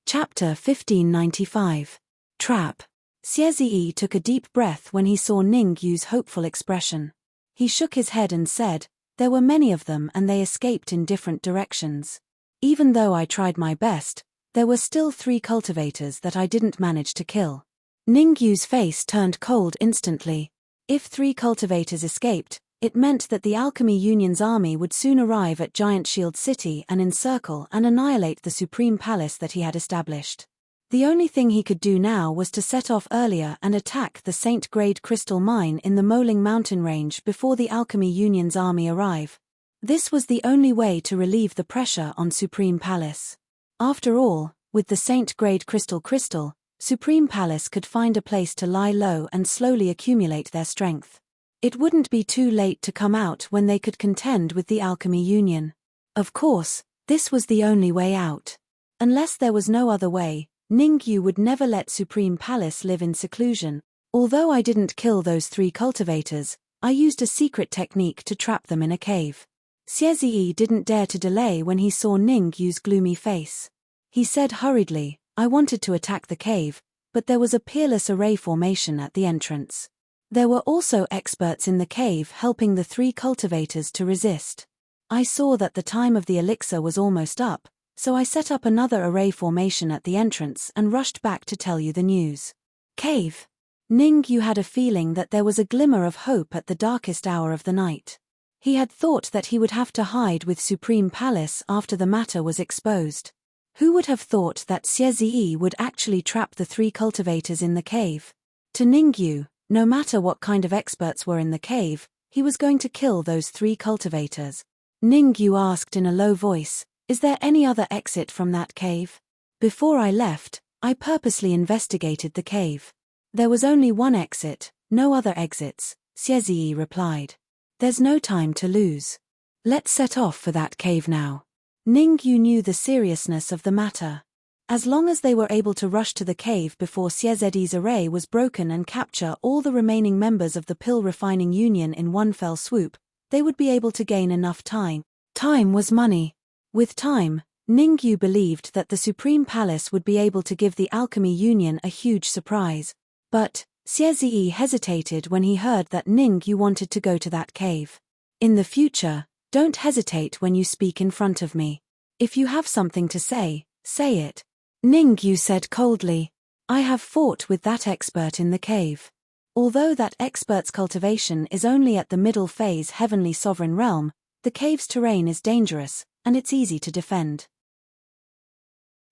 A: Chapter 1595. Trap. Xie took a deep breath when he saw Ning Yu's hopeful expression. He shook his head and said, "There were many of them and they escaped in different directions. Even though I tried my best, there were still 3 cultivators that I didn't manage to kill." Ning Yu's face turned cold instantly. If 3 cultivators escaped, it meant that the Alchemy Union's army would soon arrive at Giant Shield City and encircle and annihilate the Supreme Palace that he had established. The only thing he could do now was to set off earlier and attack the Saint-grade crystal mine in the Moling mountain range before the Alchemy Union's army arrive. This was the only way to relieve the pressure on Supreme Palace. After all, with the Saint-grade crystal, Supreme Palace could find a place to lie low and slowly accumulate their strength. It wouldn't be too late to come out when they could contend with the Alchemy Union. Of course, this was the only way out. Unless there was no other way, Ning Yu would never let Supreme Palace live in seclusion. "Although I didn't kill those 3 cultivators, I used a secret technique to trap them in a cave." Xie didn't dare to delay when he saw Ning Yu's gloomy face. He said hurriedly, "I wanted to attack the cave, but there was a peerless array formation at the entrance. There were also experts in the cave helping the 3 cultivators to resist. I saw that the time of the elixir was almost up, so I set up another array formation at the entrance and rushed back to tell you the news." Cave. Ning Yu had a feeling that there was a glimmer of hope at the darkest hour of the night. He had thought that he would have to hide with Supreme Palace after the matter was exposed. Who would have thought that Xie would actually trap the 3 cultivators in the cave? To Ning Yu, no matter what kind of experts were in the cave, he was going to kill those 3 cultivators. Ning Yu asked in a low voice, "Is there any other exit from that cave?" "Before I left, I purposely investigated the cave. There was only one exit, no other exits," Xie replied. "There's no time to lose. Let's set off for that cave now." Ning Yu knew the seriousness of the matter. As long as they were able to rush to the cave before Xie's array was broken and capture all the remaining members of the Pill Refining Union in one fell swoop, they would be able to gain enough time. Time was money. With time, Ning Yu believed that the Supreme Palace would be able to give the Alchemy Union a huge surprise. But Xie hesitated when he heard that Ning Yu wanted to go to that cave. "In the future, don't hesitate when you speak in front of me. If you have something to say, say it," Ning Yu said coldly. "I have fought with that expert in the cave. Although that expert's cultivation is only at the middle phase Heavenly Sovereign Realm, the cave's terrain is dangerous, and it's easy to defend.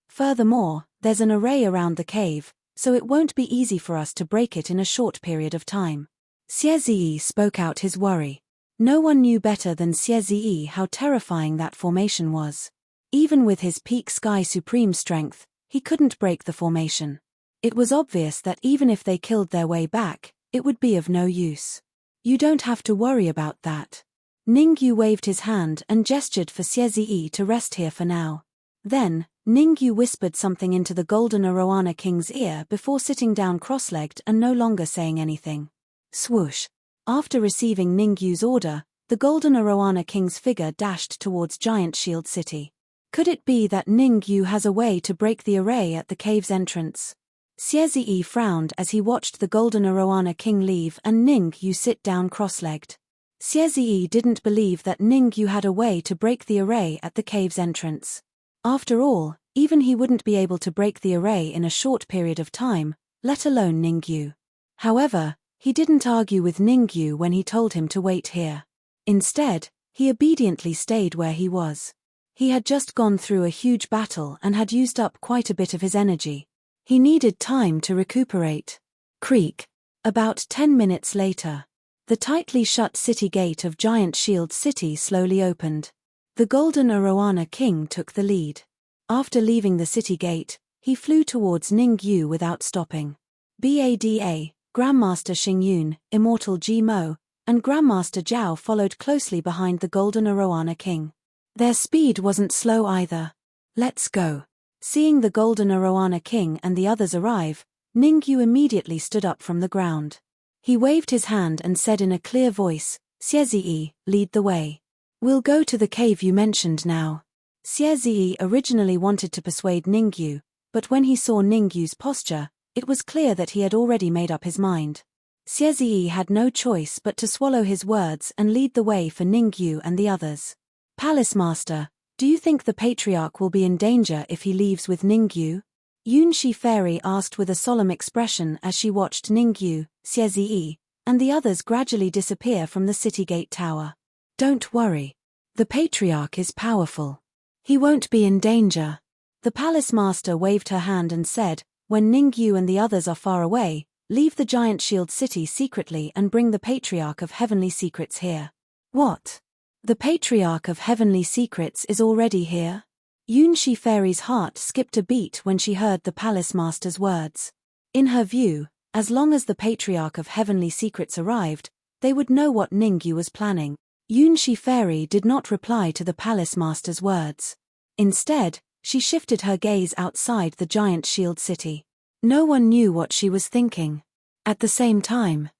A: Furthermore, there's an array around the cave, so it won't be easy for us to break it in a short period of time." Xie spoke out his worry. No one knew better than Xie how terrifying that formation was. Even with his peak sky supreme strength, he couldn't break the formation. It was obvious that even if they killed their way back, it would be of no use. "You don't have to worry about that." Ning Yu waved his hand and gestured for Xie to rest here for now. Then, Ning Yu whispered something into the Golden Arowana King's ear before sitting down cross-legged and no longer saying anything. Swoosh. After receiving Ning Yu's order, the Golden Arowana King's figure dashed towards Giant Shield City. Could it be that Ning Yu has a way to break the array at the cave's entrance? Xie frowned as he watched the Golden Arowana King leave and Ning Yu sit down cross-legged. Xie didn't believe that Ning Yu had a way to break the array at the cave's entrance. After all, even he wouldn't be able to break the array in a short period of time, let alone Ning Yu. However, he didn't argue with Ning Yu when he told him to wait here. Instead, he obediently stayed where he was. He had just gone through a huge battle and had used up quite a bit of his energy. He needed time to recuperate. Creak. About 10 minutes later. The tightly shut city gate of Giant Shield City slowly opened. The Golden Arowana King took the lead. After leaving the city gate, he flew towards Ningyu without stopping. Bada, Grandmaster Xingyun, Immortal Mo, and Grandmaster Zhao followed closely behind the Golden Arowana King. Their speed wasn't slow either. Let's go. Seeing the Golden Arowana King and the others arrive, Ningyu immediately stood up from the ground. He waved his hand and said in a clear voice, "Xie, lead the way. We'll go to the cave you mentioned now." Xie originally wanted to persuade Ningyu, but when he saw Ningyu's posture, it was clear that he had already made up his mind. Xie had no choice but to swallow his words and lead the way for Ningyu and the others. "Palace Master, do you think the Patriarch will be in danger if he leaves with Ningyu?" Yunshi Fairy asked with a solemn expression as she watched Ningyu, Xie, and the others gradually disappear from the city gate tower. "Don't worry. The Patriarch is powerful. He won't be in danger." The Palace Master waved her hand and said, "When Ningyu and the others are far away, leave the Giant Shield City secretly and bring the Patriarch of Heavenly Secrets here." "What? The Patriarch of Heavenly Secrets is already here?" Yunshi Fairy's heart skipped a beat when she heard the Palace Master's words. In her view, as long as the Patriarch of Heavenly Secrets arrived, they would know what Ningyu was planning. Yunshi Fairy did not reply to the Palace Master's words. Instead, she shifted her gaze outside the Giant Shield City. No one knew what she was thinking. At the same time,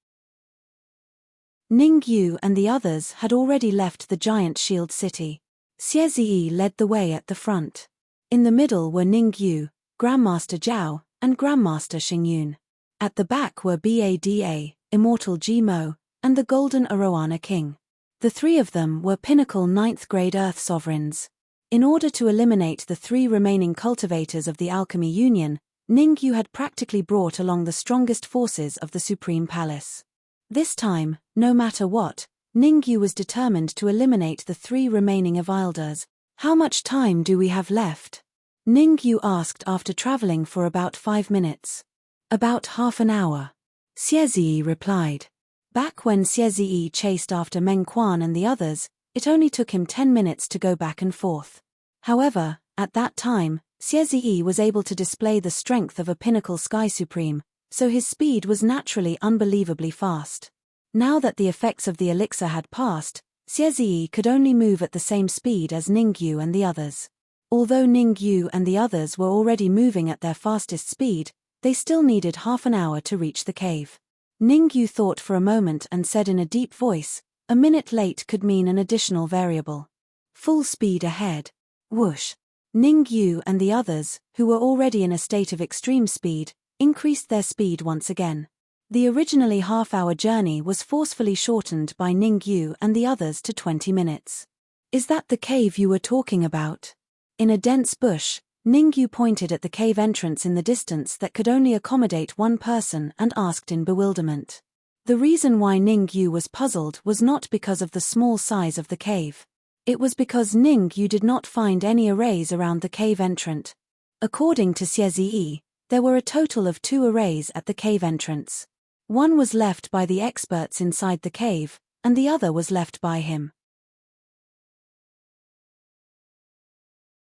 A: Ningyu and the others had already left the Giant Shield City. Xie led the way at the front. In the middle were Ningyu, Grandmaster Zhao, and Grandmaster Xingyun. At the back were Bada, Immortal Mo, and the Golden Arowana King. The three of them were pinnacle 9th grade Earth Sovereigns. In order to eliminate the three remaining cultivators of the Alchemy Union, Ningyu had practically brought along the strongest forces of the Supreme Palace. This time, no matter what, Ningyu was determined to eliminate the three remaining Avilders. "How much time do we have left?" Ningyu asked after traveling for about 5 minutes. "About half an hour," Xie replied. Back when Xie chased after Meng Quan and the others, it only took him 10 minutes to go back and forth. However, at that time, Xie was able to display the strength of a pinnacle Sky Supreme, so his speed was naturally unbelievably fast. Now that the effects of the elixir had passed, Xie could only move at the same speed as Ningyu and the others. Although Ningyu and the others were already moving at their fastest speed, they still needed half an hour to reach the cave. Ningyu thought for a moment and said in a deep voice, "A minute late could mean an additional variable. Full speed ahead." Whoosh! Ningyu and the others, who were already in a state of extreme speed, increased their speed once again. The originally half-hour journey was forcefully shortened by Ningyu and the others to 20 minutes. "Is that the cave you were talking about?" In a dense bush, Ningyu pointed at the cave entrance in the distance that could only accommodate one person and asked in bewilderment. The reason why Ningyu was puzzled was not because of the small size of the cave. It was because Ningyu did not find any arrays around the cave entrance. According to Xie, there were a total of 2 arrays at the cave entrance. One was left by the experts inside the cave, and the other was left by him.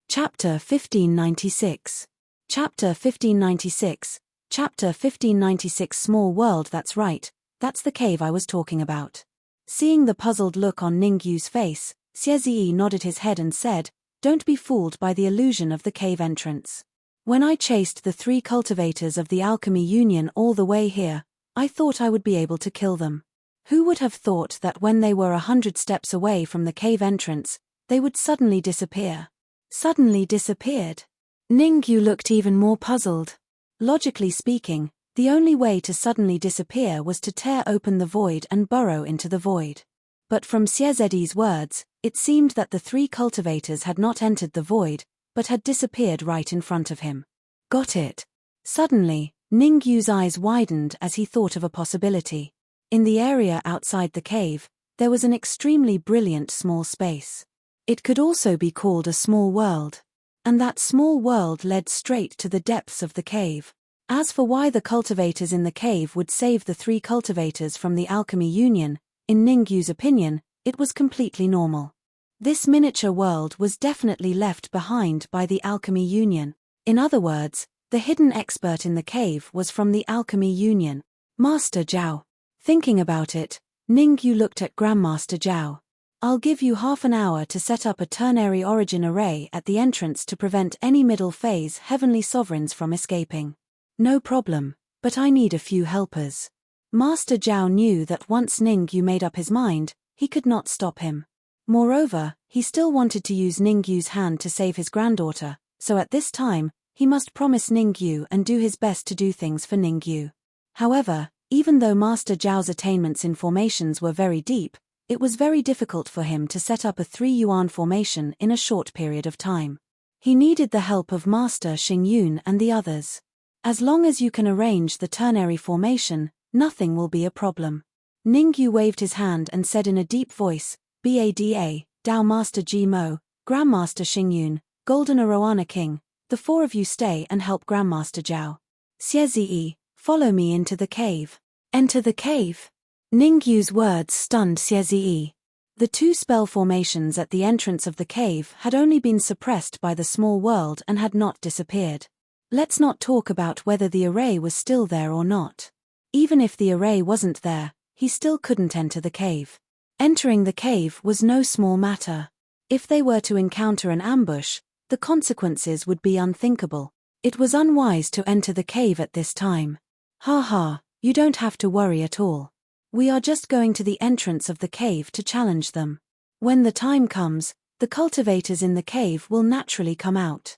A: Chapter 1596. Chapter 1596. Chapter 1596. Small world. That's right, that's the cave I was talking about. Seeing the puzzled look on Ningyu's face, Xie nodded his head and said, "Don't be fooled by the illusion of the cave entrance. When I chased the 3 cultivators of the Alchemy Union all the way here, I thought I would be able to kill them. Who would have thought that when they were 100 steps away from the cave entrance, they would suddenly disappear?" Suddenly disappeared? Ningyu looked even more puzzled. Logically speaking, the only way to suddenly disappear was to tear open the void and burrow into the void. But from Xie's words, it seemed that the 3 cultivators had not entered the void, but had disappeared right in front of him. Got it. Suddenly, Ningyu's eyes widened as he thought of a possibility. In the area outside the cave, there was an extremely brilliant small space. It could also be called a small world. And that small world led straight to the depths of the cave. As for why the cultivators in the cave would save the 3 cultivators from the alchemy union, in Ningyu's opinion, it was completely normal. This miniature world was definitely left behind by the alchemy union. In other words, the hidden expert in the cave was from the alchemy union. Master Zhao. Thinking about it, Ningyu looked at Grandmaster Zhao. I'll give you half an hour to set up a ternary origin array at the entrance to prevent any middle phase heavenly sovereigns from escaping. No problem, but I need a few helpers. Master Zhao knew that once Ningyu made up his mind, he could not stop him. Moreover, he still wanted to use Ningyu's hand to save his granddaughter, so at this time, he must promise Ningyu and do his best to do things for Ningyu. However, even though Master Zhao's attainments in formations were very deep, it was very difficult for him to set up a 3-yuan formation in a short period of time. He needed the help of Master Xingyun and the others. As long as you can arrange the ternary formation, nothing will be a problem. Ningyu waved his hand and said in a deep voice, Bada, Dao Master Ji Mo, Grandmaster Xingyun, Golden Arowana King, the 4 of you stay and help Grandmaster Zhao. Xie, follow me into the cave. Enter the cave. Ningyu's words stunned Xie. The 2 spell formations at the entrance of the cave had only been suppressed by the small world and had not disappeared. Let's not talk about whether the array was still there or not. Even if the array wasn't there, he still couldn't enter the cave. Entering the cave was no small matter. If they were to encounter an ambush, the consequences would be unthinkable. It was unwise to enter the cave at this time. Ha ha, you don't have to worry at all. We are just going to the entrance of the cave to challenge them. When the time comes, the cultivators in the cave will naturally come out.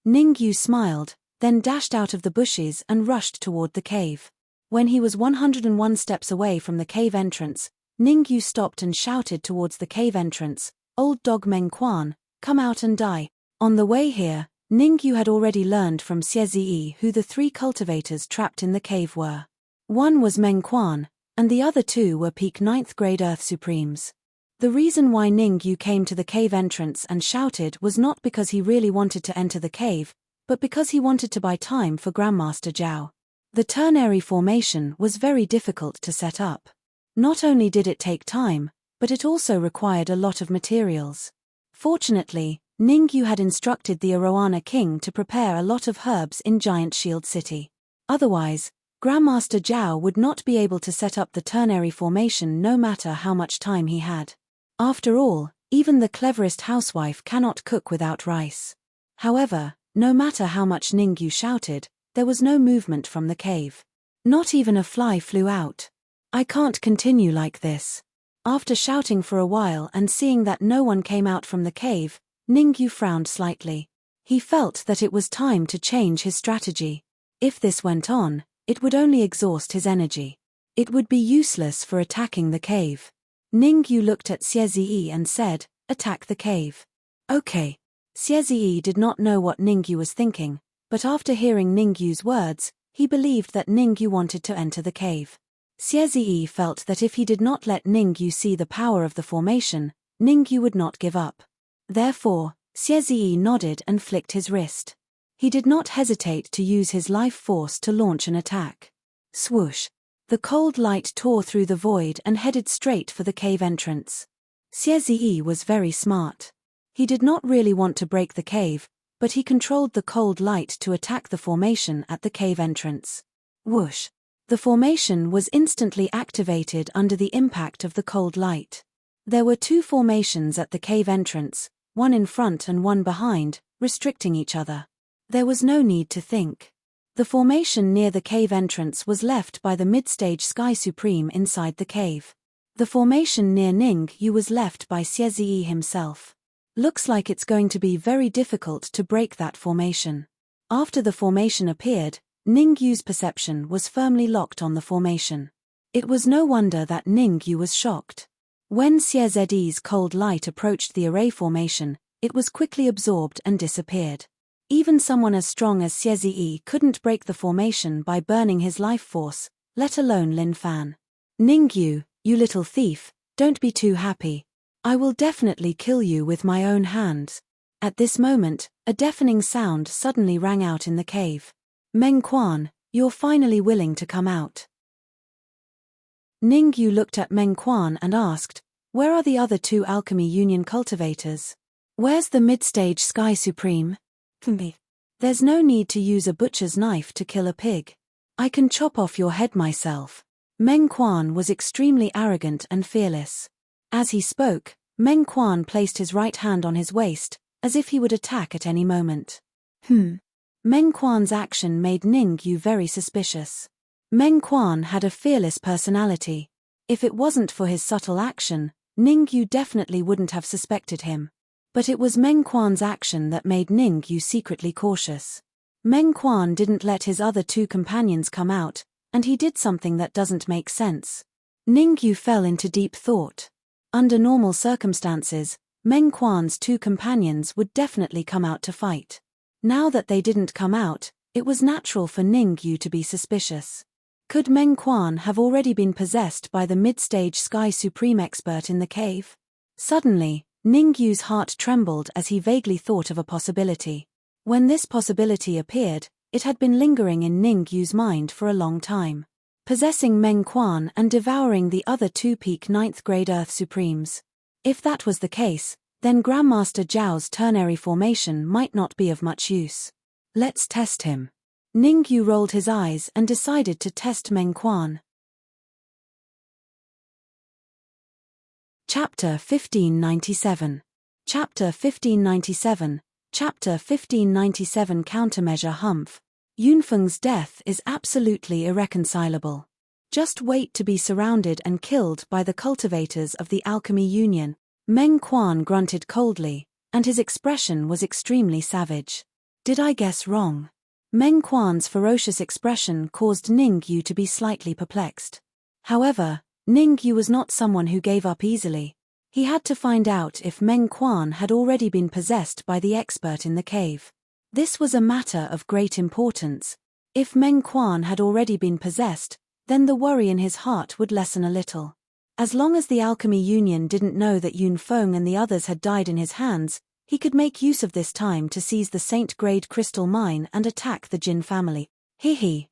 A: Ningyu smiled, then dashed out of the bushes and rushed toward the cave. When he was 101 steps away from the cave entrance, Ningyu stopped and shouted towards the cave entrance, Old Dog Meng Quan, come out and die. On the way here, Ningyu had already learned from Xie who the 3 cultivators trapped in the cave were. One was Meng Quan, and the other 2 were peak 9th grade Earth Supremes. The reason why Ningyu came to the cave entrance and shouted was not because he really wanted to enter the cave, but because he wanted to buy time for Grandmaster Zhao. The ternary formation was very difficult to set up. Not only did it take time, but it also required a lot of materials. Fortunately, Ningyu had instructed the Arowana King to prepare a lot of herbs in Giant Shield City. Otherwise, Grandmaster Zhao would not be able to set up the ternary formation no matter how much time he had. After all, even the cleverest housewife cannot cook without rice. However, no matter how much Ningyu shouted, there was no movement from the cave. Not even a fly flew out. I can't continue like this. After shouting for a while and seeing that no one came out from the cave, Ningyu frowned slightly. He felt that it was time to change his strategy. If this went on, it would only exhaust his energy. It would be useless for attacking the cave. Ningyu looked at Xie and said, attack the cave. Okay. Xie did not know what Ningyu was thinking, but after hearing Ningyu's words, he believed that Ningyu wanted to enter the cave. Xie felt that if he did not let Ningyu see the power of the formation, Ningyu would not give up. Therefore, Xie nodded and flicked his wrist. He did not hesitate to use his life force to launch an attack. Swoosh! The cold light tore through the void and headed straight for the cave entrance. Xie was very smart. He did not really want to break the cave, but he controlled the cold light to attack the formation at the cave entrance. Whoosh! The formation was instantly activated under the impact of the cold light. There were 2 formations at the cave entrance, one in front and one behind, restricting each other. There was no need to think. The formation near the cave entrance was left by the mid-stage Sky Supreme inside the cave. The formation near Ningyu was left by Xie himself. Looks like it's going to be very difficult to break that formation. After the formation appeared, Ningyu's perception was firmly locked on the formation. It was no wonder that Ningyu was shocked. When Xie's cold light approached the array formation, it was quickly absorbed and disappeared. Even someone as strong as Xie couldn't break the formation by burning his life force, let alone Lin Fan. Ningyu, you little thief, don't be too happy. I will definitely kill you with my own hands. At this moment, a deafening sound suddenly rang out in the cave. Meng Quan, you're finally willing to come out. Ning Yu looked at Meng Quan and asked, where are the other two Alchemy Union cultivators? Where's the mid-stage Sky Supreme? There's no need to use a butcher's knife to kill a pig. I can chop off your head myself. Meng Quan was extremely arrogant and fearless. As he spoke, Meng Quan placed his right hand on his waist, as if he would attack at any moment. Meng Quan's action made Ning Yu very suspicious. Meng Quan had a fearless personality. If it wasn't for his subtle action, Ning Yu definitely wouldn't have suspected him. But it was Meng Quan's action that made Ning Yu secretly cautious. Meng Quan didn't let his other two companions come out, and he did something that doesn't make sense. Ning Yu fell into deep thought. Under normal circumstances, Meng Quan's two companions would definitely come out to fight. Now that they didn't come out, it was natural for Ning Yu to be suspicious. Could Meng Quan have already been possessed by the mid-stage Sky Supreme expert in the cave? Suddenly, Ning Yu's heart trembled as he vaguely thought of a possibility. When this possibility appeared, it had been lingering in Ning Yu's mind for a long time. Possessing Meng Quan and devouring the other two peak 9th grade Earth Supremes. If that was the case, then Grandmaster Zhao's ternary formation might not be of much use. Let's test him. Ning Yu rolled his eyes and decided to test Meng Quan. Chapter 1597. Chapter 1597. Chapter 1597 Countermeasure Humph. Yunfeng's death is absolutely irreconcilable. Just wait to be surrounded and killed by the cultivators of the Alchemy Union. Meng Quan grunted coldly, and his expression was extremely savage. Did I guess wrong? Meng Quan's ferocious expression caused Ning Yu to be slightly perplexed. However, Ning Yu was not someone who gave up easily. He had to find out if Meng Quan had already been possessed by the expert in the cave. This was a matter of great importance. If Meng Quan had already been possessed, then the worry in his heart would lessen a little. As long as the Alchemy Union didn't know that Yunfeng and the others had died in his hands, he could make use of this time to seize the Saint-grade crystal mine and attack the Jin family.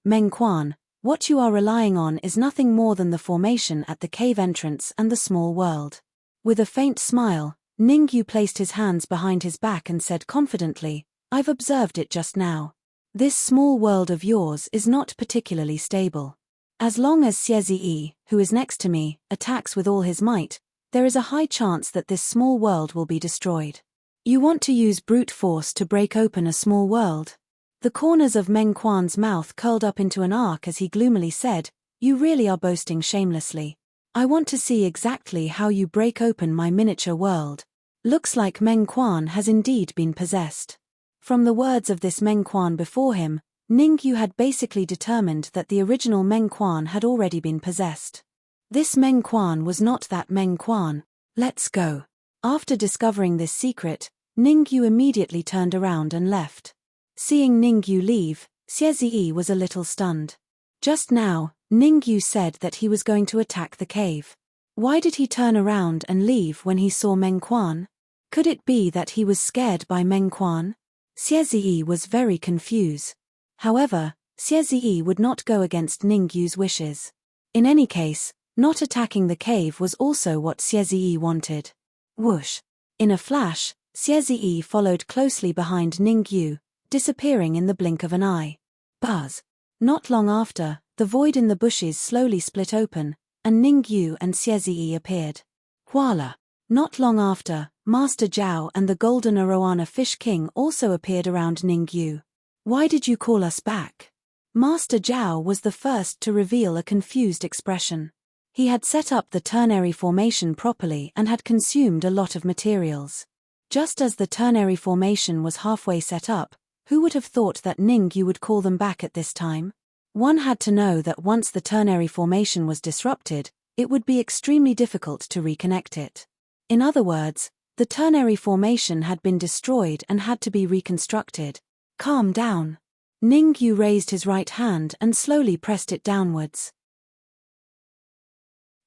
A: Meng Quan, what you are relying on is nothing more than the formation at the cave entrance and the small world. With a faint smile, Ning Yu placed his hands behind his back and said confidently, I've observed it just now. This small world of yours is not particularly stable. As long as Xie, who is next to me, attacks with all his might, there is a high chance that this small world will be destroyed. You want to use brute force to break open a small world? The corners of Meng Quan's mouth curled up into an arc as he gloomily said, You really are boasting shamelessly. I want to see exactly how you break open my miniature world. Looks like Meng Quan has indeed been possessed. From the words of this Meng Quan before him, Ning Yu had basically determined that the original Meng Quan had already been possessed. This Meng Quan was not that Meng Quan. Let's go. After discovering this secret, Ning Yu immediately turned around and left. Seeing Ning Yu leave, Xie was a little stunned. Just now, Ning Yu said that he was going to attack the cave. Why did he turn around and leave when he saw Meng Quan? Could it be that he was scared by Meng Quan? Xie was very confused. However, Xie would not go against Ning Yu's wishes. In any case, not attacking the cave was also what Xie wanted. Whoosh! In a flash, Xie followed closely behind Ning Yu, disappearing in the blink of an eye. Buzz! Not long after, the void in the bushes slowly split open, and Ning Yu and Xie appeared. Voila! Not long after, Master Zhao and the Golden Arowana Fish King also appeared around Ning Yu. Why did you call us back? Master Zhao was the first to reveal a confused expression. He had set up the ternary formation properly and had consumed a lot of materials. Just as the ternary formation was halfway set up, who would have thought that Ning Yu would call them back at this time? One had to know that once the ternary formation was disrupted, it would be extremely difficult to reconnect it. In other words, the ternary formation had been destroyed and had to be reconstructed. Calm down. Ning Yu raised his right hand and slowly pressed it downwards.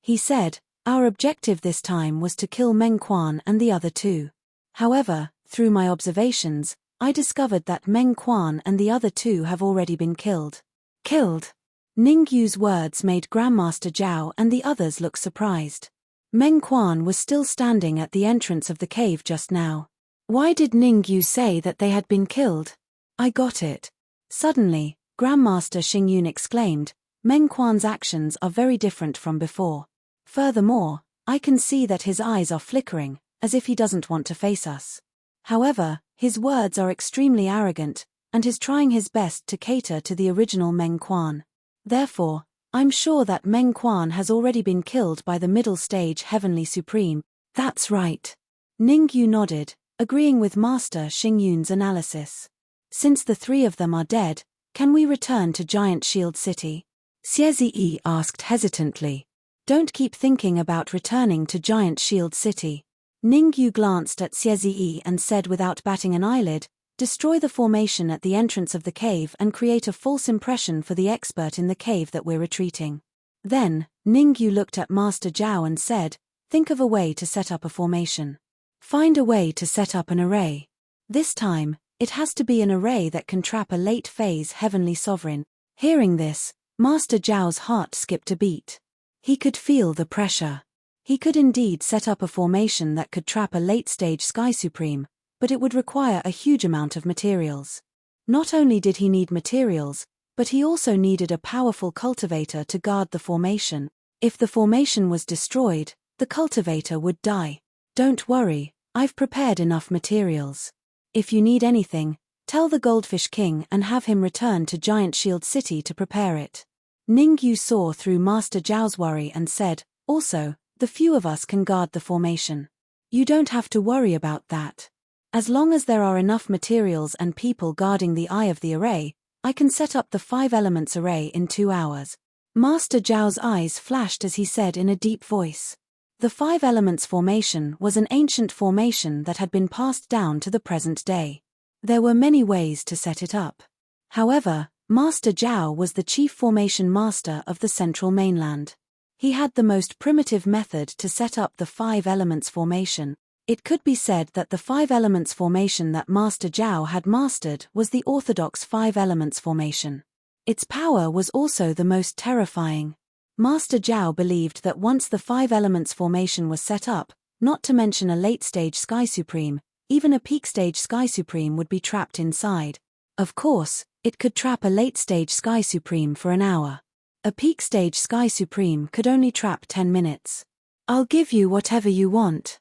A: He said, Our objective this time was to kill Meng Quan and the other two. However, through my observations, I discovered that Meng Quan and the other two have already been killed. Killed? Ningyu's words made Grandmaster Zhao and the others look surprised. Meng Quan was still standing at the entrance of the cave just now. Why did Ningyu say that they had been killed? I got it. Suddenly, Grandmaster Xingyun exclaimed, Meng Quan's actions are very different from before. Furthermore, I can see that his eyes are flickering, as if he doesn't want to face us. However, his words are extremely arrogant, and he's trying his best to cater to the original Meng Quan. Therefore, I'm sure that Meng Quan has already been killed by the middle stage Heavenly Supreme. That's right. Ningyu nodded, agreeing with Master Xingyun's analysis. Since the three of them are dead, can we return to Giant Shield City? Xie asked hesitantly. Don't keep thinking about returning to Giant Shield City. Ningyu glanced at Xie and said without batting an eyelid, destroy the formation at the entrance of the cave and create a false impression for the expert in the cave that we're retreating. Then, Ningyu looked at Master Zhao and said, think of a way to set up a formation. Find a way to set up an array. This time, it has to be an array that can trap a late-phase Heavenly Sovereign. Hearing this, Master Zhao's heart skipped a beat. He could feel the pressure. He could indeed set up a formation that could trap a late-stage Sky Supreme, but it would require a huge amount of materials. Not only did he need materials, but he also needed a powerful cultivator to guard the formation. If the formation was destroyed, the cultivator would die. Don't worry, I've prepared enough materials. If you need anything, tell the Goldfish King and have him return to Giant Shield City to prepare it. Ningyu saw through Master Zhao's worry and said, also, the few of us can guard the formation. You don't have to worry about that. As long as there are enough materials and people guarding the eye of the array, I can set up the 5 elements array in 2 hours. Master Zhao's eyes flashed as he said in a deep voice. The 5 elements formation was an ancient formation that had been passed down to the present day. There were many ways to set it up. However, Master Zhao was the chief formation master of the central mainland. He had the most primitive method to set up the 5 elements formation. It could be said that the 5 elements formation that Master Zhao had mastered was the orthodox 5 elements formation. Its power was also the most terrifying. Master Zhao believed that once the 5 elements formation was set up, not to mention a late-stage Sky Supreme, even a peak-stage Sky Supreme would be trapped inside. Of course, it could trap a late-stage Sky Supreme for an hour. A peak-stage Sky Supreme could only trap 10 minutes. I'll give you whatever you want.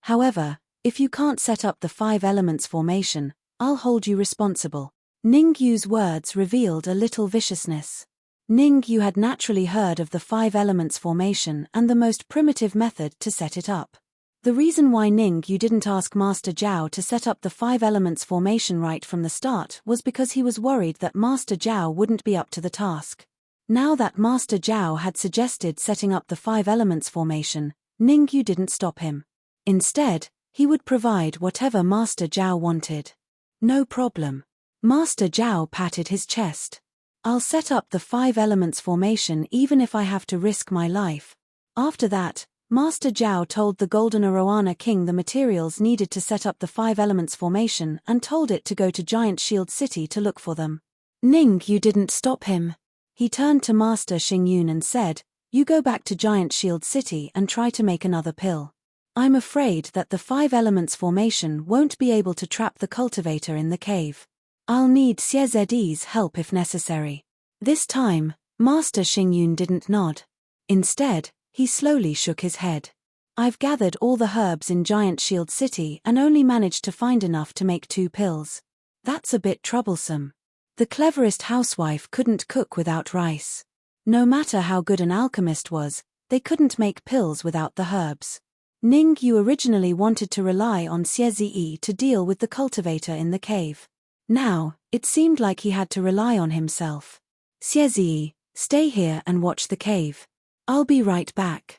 A: However, if you can't set up the 5 elements formation, I'll hold you responsible. Ningyu's words revealed a little viciousness. Ningyu had naturally heard of the 5 elements formation and the most primitive method to set it up. The reason why Ningyu didn't ask Master Zhao to set up the 5 elements formation right from the start was because he was worried that Master Zhao wouldn't be up to the task. Now that Master Zhao had suggested setting up the 5 elements formation, Ningyu didn't stop him. Instead, he would provide whatever Master Zhao wanted. No problem. Master Zhao patted his chest. I'll set up the 5 elements formation even if I have to risk my life. After that, Master Zhao told the Golden Arowana King the materials needed to set up the 5 elements formation and told it to go to Giant Shield City to look for them. Ningyu didn't stop him. He turned to Master Xingyun and said, you go back to Giant Shield City and try to make another pill. I'm afraid that the 5 elements formation won't be able to trap the cultivator in the cave. I'll need Xiezi's help if necessary. This time, Master Xingyun didn't nod. Instead, he slowly shook his head. I've gathered all the herbs in Giant Shield City and only managed to find enough to make 2 pills. That's a bit troublesome. The cleverest housewife couldn't cook without rice. No matter how good an alchemist was, they couldn't make pills without the herbs. Ningyu originally wanted to rely on Xie to deal with the cultivator in the cave. Now, it seemed like he had to rely on himself. Xie, stay here and watch the cave. I'll be right back.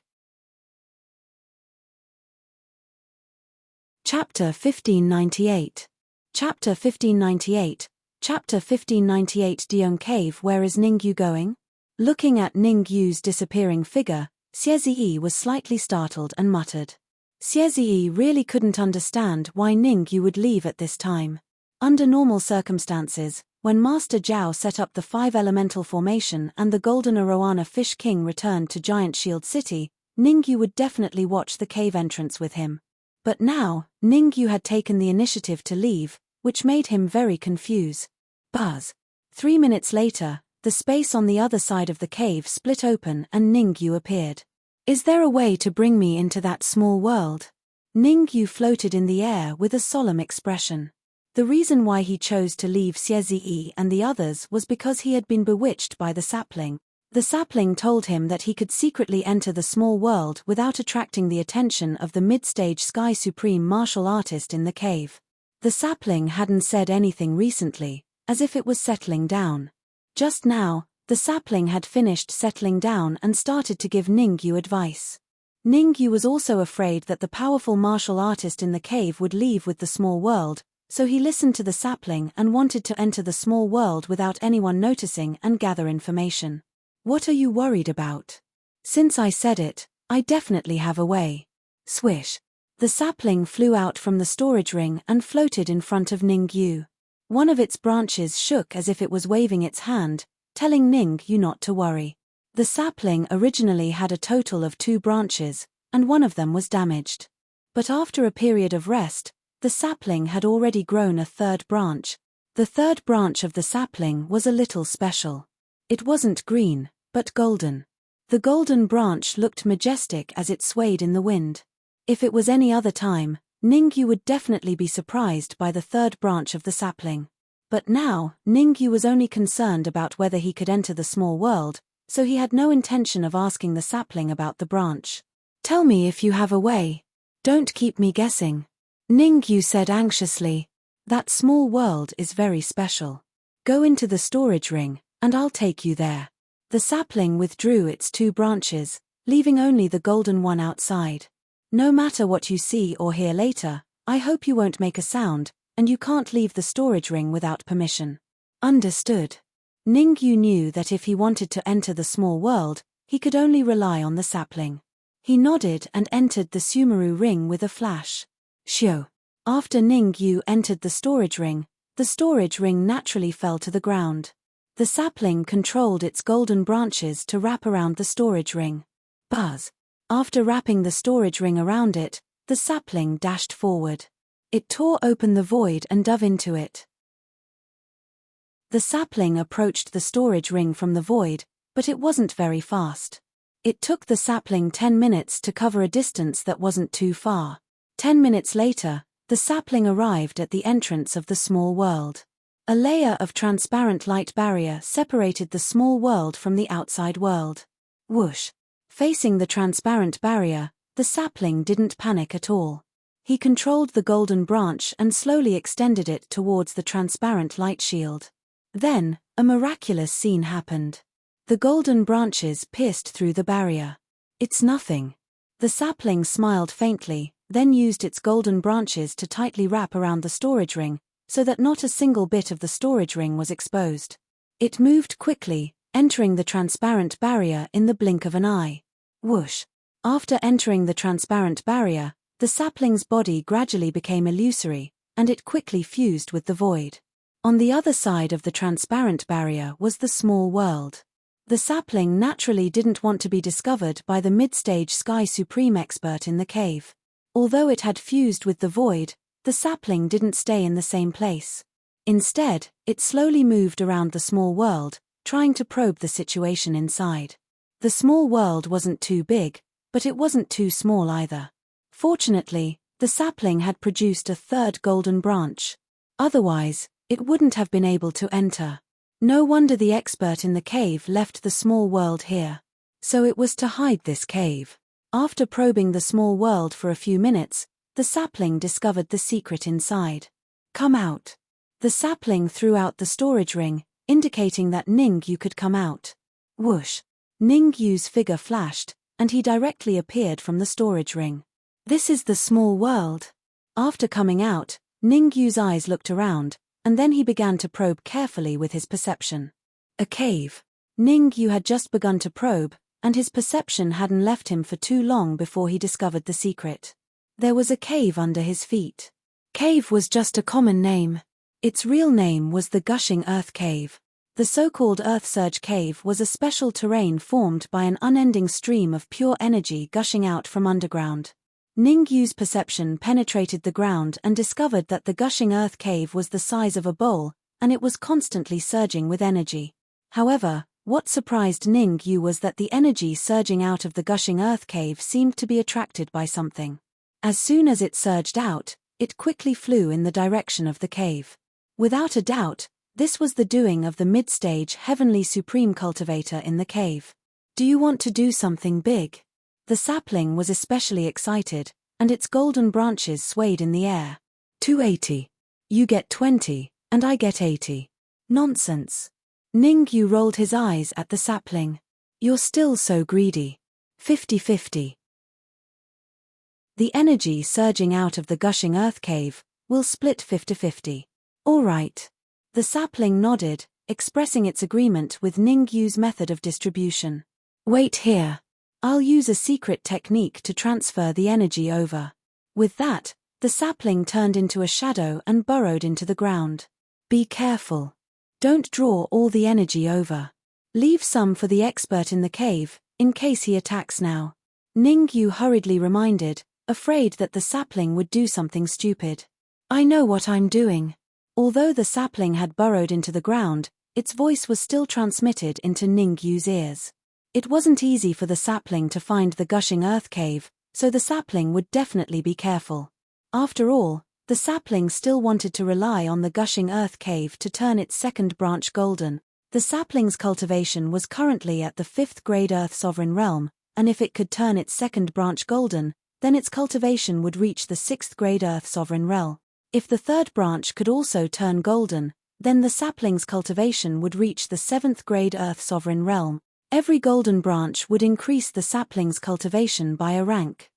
A: Chapter 1598. Chapter 1598. Chapter 1598 Diong Cave. Where is Ningyu going? Looking at Ningyu's disappearing figure, Xie was slightly startled and muttered. Xie really couldn't understand why Ningyu would leave at this time. Under normal circumstances, when Master Zhao set up the 5 elemental formation and the Golden Arowana Fish King returned to Giant Shield City, Ningyu would definitely watch the cave entrance with him. But now, Ningyu had taken the initiative to leave, which made him very confused. Buzz. 3 minutes later, the space on the other side of the cave split open and Ningyu appeared. Is there a way to bring me into that small world? Ningyu floated in the air with a solemn expression. The reason why he chose to leave Xie and the others was because he had been bewitched by the sapling. The sapling told him that he could secretly enter the small world without attracting the attention of the mid-stage Sky Supreme martial artist in the cave. The sapling hadn't said anything recently, as if it was settling down. Just now, the sapling had finished settling down and started to give Ningyu advice. Ningyu was also afraid that the powerful martial artist in the cave would leave with the small world, so he listened to the sapling and wanted to enter the small world without anyone noticing and gather information. What are you worried about? Since I said it, I definitely have a way. Swish. The sapling flew out from the storage ring and floated in front of Ningyu. One of its branches shook as if it was waving its hand, telling Ningyu not to worry. The sapling originally had a total of 2 branches, and one of them was damaged. But after a period of rest, the sapling had already grown a 3rd branch. The 3rd branch of the sapling was a little special. It wasn't green, but golden. The golden branch looked majestic as it swayed in the wind. If it was any other time, Ningyu would definitely be surprised by the 3rd branch of the sapling. But now, Ningyu was only concerned about whether he could enter the small world, so he had no intention of asking the sapling about the branch. Tell me if you have a way. Don't keep me guessing. Ningyu said anxiously. That small world is very special. Go into the storage ring, and I'll take you there. The sapling withdrew its 2 branches, leaving only the golden one outside. No matter what you see or hear later, I hope you won't make a sound, and you can't leave the storage ring without permission. Understood. Ningyu knew that if he wanted to enter the small world, he could only rely on the sapling. He nodded and entered the Sumeru ring with a flash. Shio. After Ningyu entered the storage ring naturally fell to the ground. The sapling controlled its golden branches to wrap around the storage ring. Buzz. After wrapping the storage ring around it, the sapling dashed forward. It tore open the void and dove into it. The sapling approached the storage ring from the void, but it wasn't very fast. It took the sapling 10 minutes to cover a distance that wasn't too far. 10 minutes later, the sapling arrived at the entrance of the small world. A layer of transparent light barrier separated the small world from the outside world. Whoosh! Facing the transparent barrier, the sapling didn't panic at all. He controlled the golden branch and slowly extended it towards the transparent light shield. Then, a miraculous scene happened. The golden branches pierced through the barrier. It's nothing. The sapling smiled faintly, then used its golden branches to tightly wrap around the storage ring, so that not a single bit of the storage ring was exposed. It moved quickly, entering the transparent barrier in the blink of an eye. Whoosh! After entering the transparent barrier, the sapling's body gradually became illusory, and it quickly fused with the void. On the other side of the transparent barrier was the small world. The sapling naturally didn't want to be discovered by the mid-stage Sky Supreme expert in the cave. Although it had fused with the void, the sapling didn't stay in the same place. Instead, it slowly moved around the small world, trying to probe the situation inside. The small world wasn't too big, but it wasn't too small either. Fortunately, the sapling had produced a 3rd golden branch. Otherwise, it wouldn't have been able to enter. No wonder the expert in the cave left the small world here. So it was to hide this cave. After probing the small world for a few minutes, the sapling discovered the secret inside. Come out. The sapling threw out the storage ring, indicating that Ningyu could come out. Whoosh! Ningyu's figure flashed, and he directly appeared from the storage ring. This is the small world. After coming out, Ningyu's eyes looked around, and then he began to probe carefully with his perception. A cave. Ningyu had just begun to probe, and his perception hadn't left him for too long before he discovered the secret. There was a cave under his feet. Cave was just a common name. Its real name was the Gushing Earth Cave. The so-called Earth Surge Cave was a special terrain formed by an unending stream of pure energy gushing out from underground. Ningyu's perception penetrated the ground and discovered that the Gushing Earth Cave was the size of a bowl, and it was constantly surging with energy. However, what surprised Ningyu was that the energy surging out of the Gushing Earth Cave seemed to be attracted by something. As soon as it surged out, it quickly flew in the direction of the cave. Without a doubt, this was the doing of the mid-stage Heavenly Supreme Cultivator in the cave. Do you want to do something big? The sapling was especially excited, and its golden branches swayed in the air. 280. You get 20, and I get 80. Nonsense. Ningyu rolled his eyes at the sapling. You're still so greedy. 50-50. The energy surging out of the Gushing Earth Cave will split 50-50. All right. The sapling nodded, expressing its agreement with Ningyu's method of distribution. Wait here. I'll use a secret technique to transfer the energy over. With that, the sapling turned into a shadow and burrowed into the ground. Be careful. Don't draw all the energy over. Leave some for the expert in the cave, in case he attacks now. Ningyu hurriedly reminded, afraid that the sapling would do something stupid. I know what I'm doing. Although the sapling had burrowed into the ground, its voice was still transmitted into Ningyu's ears. It wasn't easy for the sapling to find the Gushing Earth Cave, so the sapling would definitely be careful. After all, the sapling still wanted to rely on the Gushing Earth Cave to turn its second branch golden. The sapling's cultivation was currently at the 5th grade Earth Sovereign Realm, and if it could turn its second branch golden, then its cultivation would reach the 6th grade Earth Sovereign Realm. If the third branch could also turn golden, then the sapling's cultivation would reach the 7th grade Earth Sovereign Realm. Every golden branch would increase the sapling's cultivation by a rank.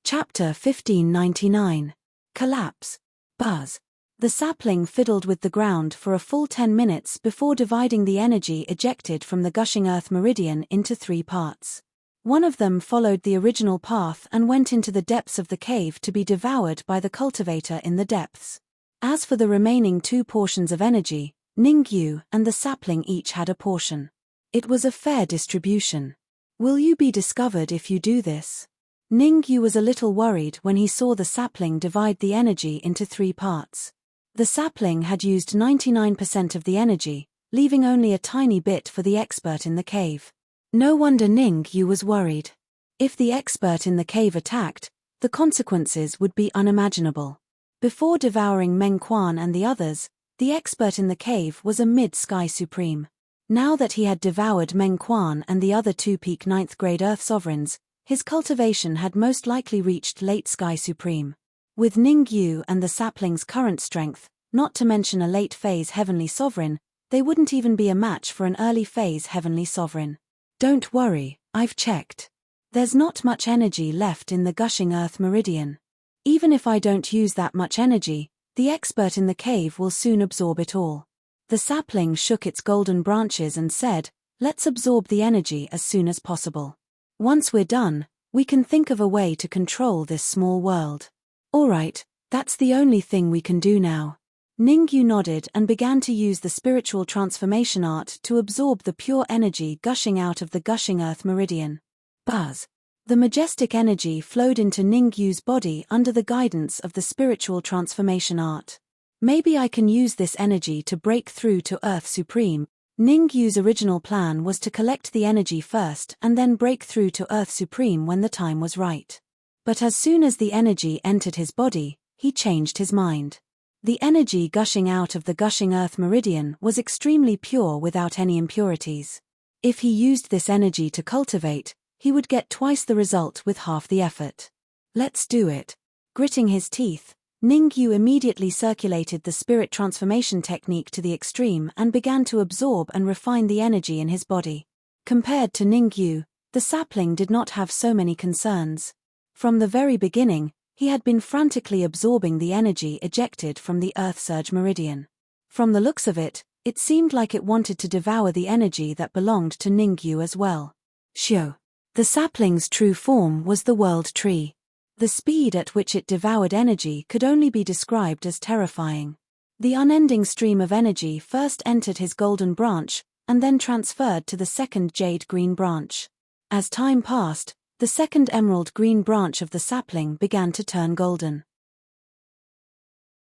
A: Chapter 1599. Collapse. Buzz. The sapling fiddled with the ground for a full 10 minutes before dividing the energy ejected from the Gushing Earth Meridian into 3 parts. One of them followed the original path and went into the depths of the cave to be devoured by the cultivator in the depths. As for the remaining 2 portions of energy, Ningyu and the sapling each had a portion. It was a fair distribution. Will you be discovered if you do this? Ningyu was a little worried when he saw the sapling divide the energy into 3 parts. The sapling had used 99% of the energy, leaving only a tiny bit for the expert in the cave. No wonder Ningyu was worried. If the expert in the cave attacked, the consequences would be unimaginable. Before devouring Meng Quan and the others, the expert in the cave was a mid-sky supreme. Now that he had devoured Meng Quan and the other 2 peak 9th grade Earth Sovereigns, his cultivation had most likely reached late sky supreme. With Ningyu and the sapling's current strength, not to mention a late phase Heavenly Sovereign, they wouldn't even be a match for an early phase Heavenly Sovereign. Don't worry, I've checked. There's not much energy left in the Gushing Earth Meridian. Even if I don't use that much energy, the expert in the cave will soon absorb it all. The sapling shook its golden branches and said, let's absorb the energy as soon as possible. Once we're done, we can think of a way to control this small world. All right, that's the only thing we can do now. Ningyu nodded and began to use the spiritual transformation art to absorb the pure energy gushing out of the Gushing Earth Meridian. Buzz. The majestic energy flowed into Ningyu's body under the guidance of the spiritual transformation art. Maybe I can use this energy to break through to Earth Supreme. Ningyu's original plan was to collect the energy first and then break through to Earth Supreme when the time was right. But as soon as the energy entered his body, he changed his mind. The energy gushing out of the Gushing Earth Meridian was extremely pure without any impurities. If he used this energy to cultivate, he would get twice the result with half the effort. Let's do it. Gritting his teeth, Ningyu immediately circulated the spirit transformation technique to the extreme and began to absorb and refine the energy in his body. Compared to Ningyu, the sapling did not have so many concerns. From the very beginning, he had been frantically absorbing the energy ejected from the Earth Surge Meridian. From the looks of it, It seemed like it wanted to devour the energy that belonged to Ningyu as well. Shio. The sapling's true form was the world tree. The speed at which it devoured energy could only be described as terrifying. The unending stream of energy first entered his golden branch, and then transferred to the second jade-green branch. As time passed, the second emerald-green branch of the sapling began to turn golden.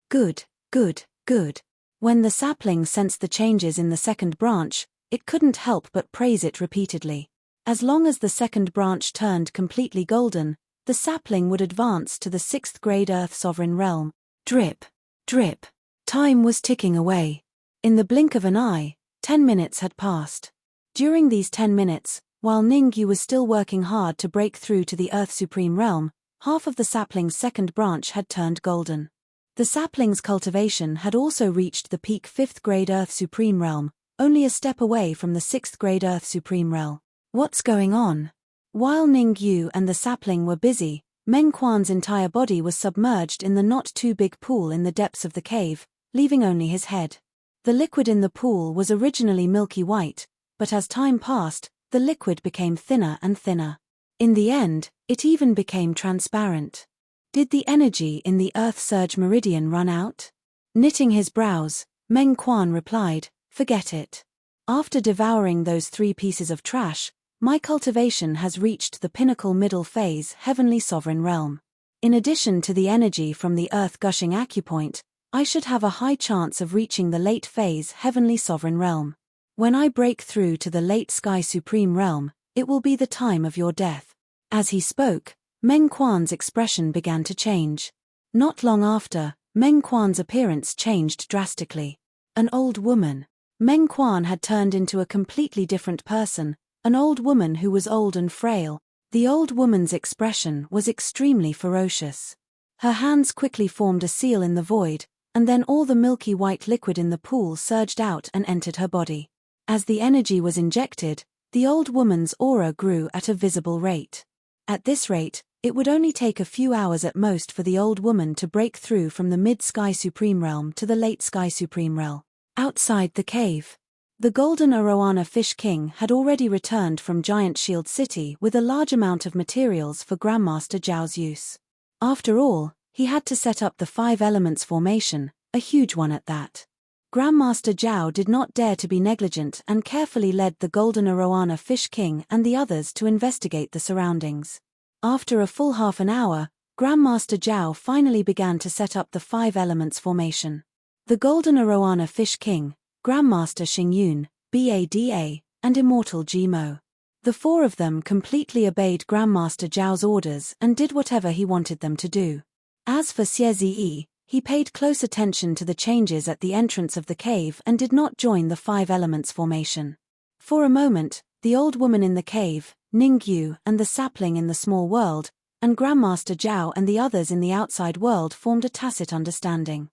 A: Good, good, good. When the sapling sensed the changes in the second branch, it couldn't help but praise it repeatedly. As long as the second branch turned completely golden, the sapling would advance to the 6th grade Earth Sovereign Realm. Drip, drip. Time was ticking away. In the blink of an eye, 10 minutes had passed. During these 10 minutes, while Ningyu was still working hard to break through to the Earth Supreme Realm, half of the sapling's second branch had turned golden. The sapling's cultivation had also reached the peak 5th grade Earth Supreme Realm, only a step away from the 6th grade Earth Supreme Realm. What's going on? While Ningyu and the sapling were busy, Meng Quan's entire body was submerged in the not-too-big pool in the depths of the cave, leaving only his head. The liquid in the pool was originally milky white, but as time passed, the liquid became thinner and thinner. In the end, it even became transparent. Did the energy in the Earth Surge Meridian run out? Knitting his brows, Meng Quan replied, "Forget it. After devouring those 3 pieces of trash, my cultivation has reached the pinnacle middle phase Heavenly Sovereign Realm. In addition to the energy from the Earth Gushing Acupoint, I should have a high chance of reaching the late phase Heavenly Sovereign Realm. When I break through to the late Sky Supreme Realm, it will be the time of your death." As he spoke, Meng Quan's expression began to change. Not long after, Meng Quan's appearance changed drastically. An old woman. Meng Quan had turned into a completely different person, an old woman who was old and frail. The old woman's expression was extremely ferocious. Her hands quickly formed a seal in the void, and then all the milky white liquid in the pool surged out and entered her body. As the energy was injected, the old woman's aura grew at a visible rate. At this rate, it would only take a few hours at most for the old woman to break through from the mid-Sky Supreme Realm to the late Sky Supreme Realm. Outside the cave, the Golden Arowana Fish King had already returned from Giant Shield City with a large amount of materials for Grandmaster Zhao's use. After all, he had to set up the 5 elements formation, a huge one at that. Grandmaster Zhao did not dare to be negligent and carefully led the Golden Arowana Fish King and the others to investigate the surroundings. After a full half an hour, Grandmaster Zhao finally began to set up the 5 elements formation. The Golden Arowana Fish King, Grandmaster Xingyun, Bada, and Immortal Jimo. The 4 of them completely obeyed Grandmaster Zhao's orders and did whatever he wanted them to do. As for Xie Ziyi, he paid close attention to the changes at the entrance of the cave and did not join the 5 elements formation. For a moment, the old woman in the cave, Ningyu and the sapling in the small world, and Grandmaster Zhao and the others in the outside world formed a tacit understanding.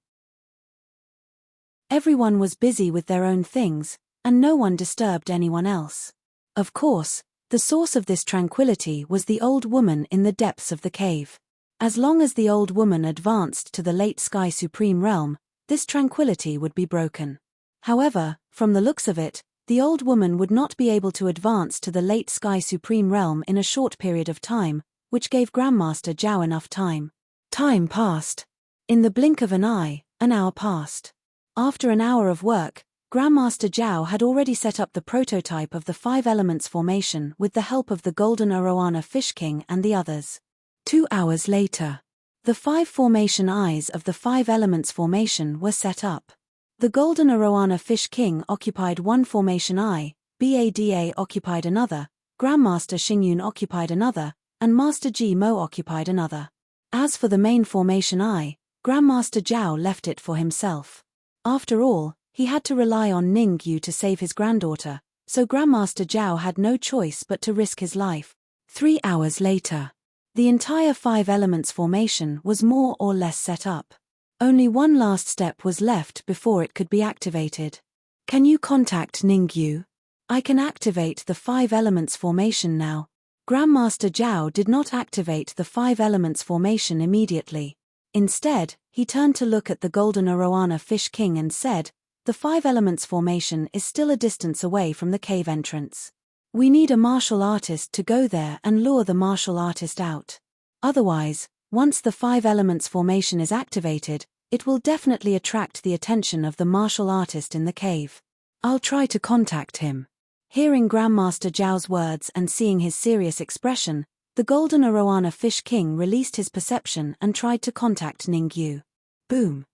A: Everyone was busy with their own things, and no one disturbed anyone else. Of course, the source of this tranquility was the old woman in the depths of the cave. As long as the old woman advanced to the late Sky Supreme Realm, this tranquility would be broken. However, from the looks of it, the old woman would not be able to advance to the late Sky Supreme Realm in a short period of time, which gave Grandmaster Zhao enough time. Time passed. In the blink of an eye, an hour passed. After an hour of work, Grandmaster Zhao had already set up the prototype of the 5 elements formation with the help of the Golden Arowana Fish King and the others. 2 hours later, the 5 formation eyes of the 5 elements formation were set up. The Golden Arowana Fish King occupied one formation eye, Bada occupied another, Grandmaster Xingyun occupied another, and Master Ji Mo occupied another. As for the main formation eye, Grandmaster Zhao left it for himself. After all, he had to rely on Ningyu to save his granddaughter, so Grandmaster Zhao had no choice but to risk his life. 3 hours later, the entire 5 elements formation was more or less set up. Only one last step was left before it could be activated. "Can you contact Ningyu? I can activate the 5 elements formation now." Grandmaster Zhao did not activate the 5 elements formation immediately. Instead, he turned to look at the Golden Arowana Fish King and said, the Five Elements formation is still a distance away from the cave entrance. We need a martial artist to go there and lure the martial artist out. Otherwise, once the Five Elements formation is activated, it will definitely attract the attention of the martial artist in the cave. I'll try to contact him. Hearing Grandmaster Zhao's words and seeing his serious expression, the Golden Arowana Fish King released his perception and tried to contact Ningyu. Boom.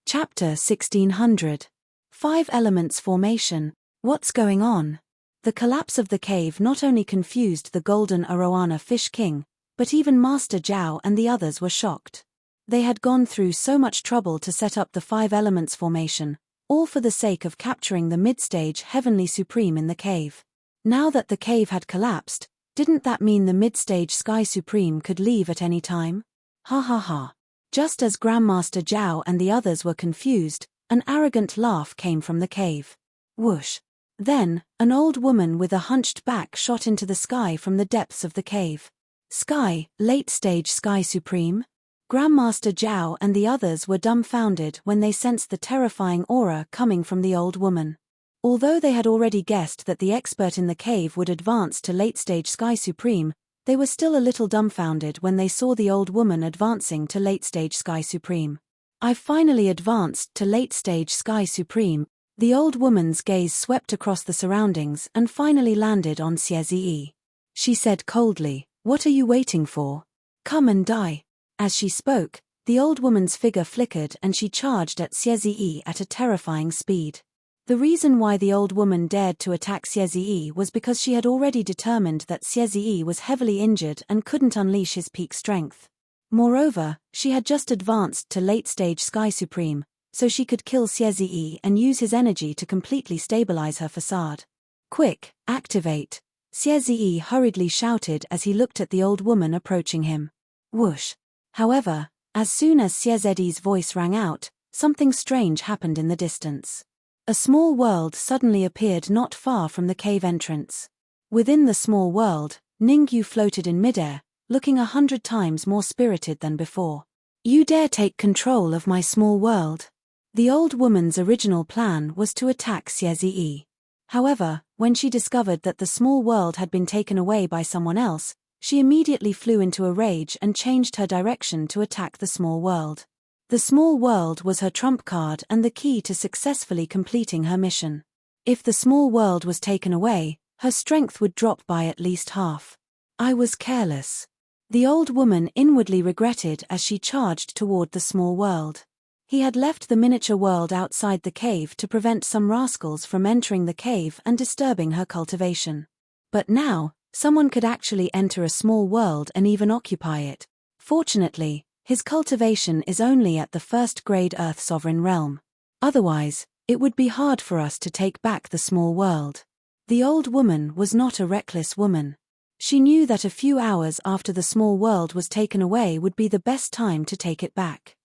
A: Chapter 1600. Five Elements Formation. What's going on? The collapse of the cave not only confused the Golden Arowana Fish King, but even Master Zhao and the others were shocked. They had gone through so much trouble to set up the Five Elements formation, all for the sake of capturing the mid-stage Heavenly Supreme in the cave. Now that the cave had collapsed, didn't that mean the mid-stage Sky Supreme could leave at any time? Ha ha ha. Just as Grandmaster Zhao and the others were confused, an arrogant laugh came from the cave. Whoosh. Then, an old woman with a hunched back shot into the sky from the depths of the cave. Sky, late-stage Sky Supreme? Grandmaster Zhao and the others were dumbfounded when they sensed the terrifying aura coming from the old woman. Although they had already guessed that the expert in the cave would advance to late-stage Sky Supreme, they were still a little dumbfounded when they saw the old woman advancing to late-stage Sky Supreme. I've finally advanced to late-stage Sky Supreme. The old woman's gaze swept across the surroundings and finally landed on Xie. She said coldly, "What are you waiting for? Come and die." As she spoke, the old woman's figure flickered and she charged at Xie at a terrifying speed. The reason why the old woman dared to attack Xie was because she had already determined that Xie was heavily injured and couldn't unleash his peak strength. Moreover, she had just advanced to late-stage Sky Supreme, so she could kill Xie and use his energy to completely stabilize her facade. "Quick, activate!" Xie hurriedly shouted as he looked at the old woman approaching him. Whoosh. However, as soon as Xie's voice rang out, something strange happened in the distance. A small world suddenly appeared not far from the cave entrance. Within the small world, Ningyu floated in midair, looking 100 times more spirited than before. "You dare take control of my small world?" The old woman's original plan was to attack Xie. However, when she discovered that the small world had been taken away by someone else, she immediately flew into a rage and changed her direction to attack the small world. The small world was her trump card and the key to successfully completing her mission. If the small world was taken away, her strength would drop by at least half. "I was careless." The old woman inwardly regretted as she charged toward the small world. He had left the miniature world outside the cave to prevent some rascals from entering the cave and disturbing her cultivation. But now, someone could actually enter a small world and even occupy it. Fortunately, his cultivation is only at the first-grade Earth Sovereign realm. Otherwise, it would be hard for us to take back the small world. The old woman was not a reckless woman. She knew that a few hours after the small world was taken away would be the best time to take it back.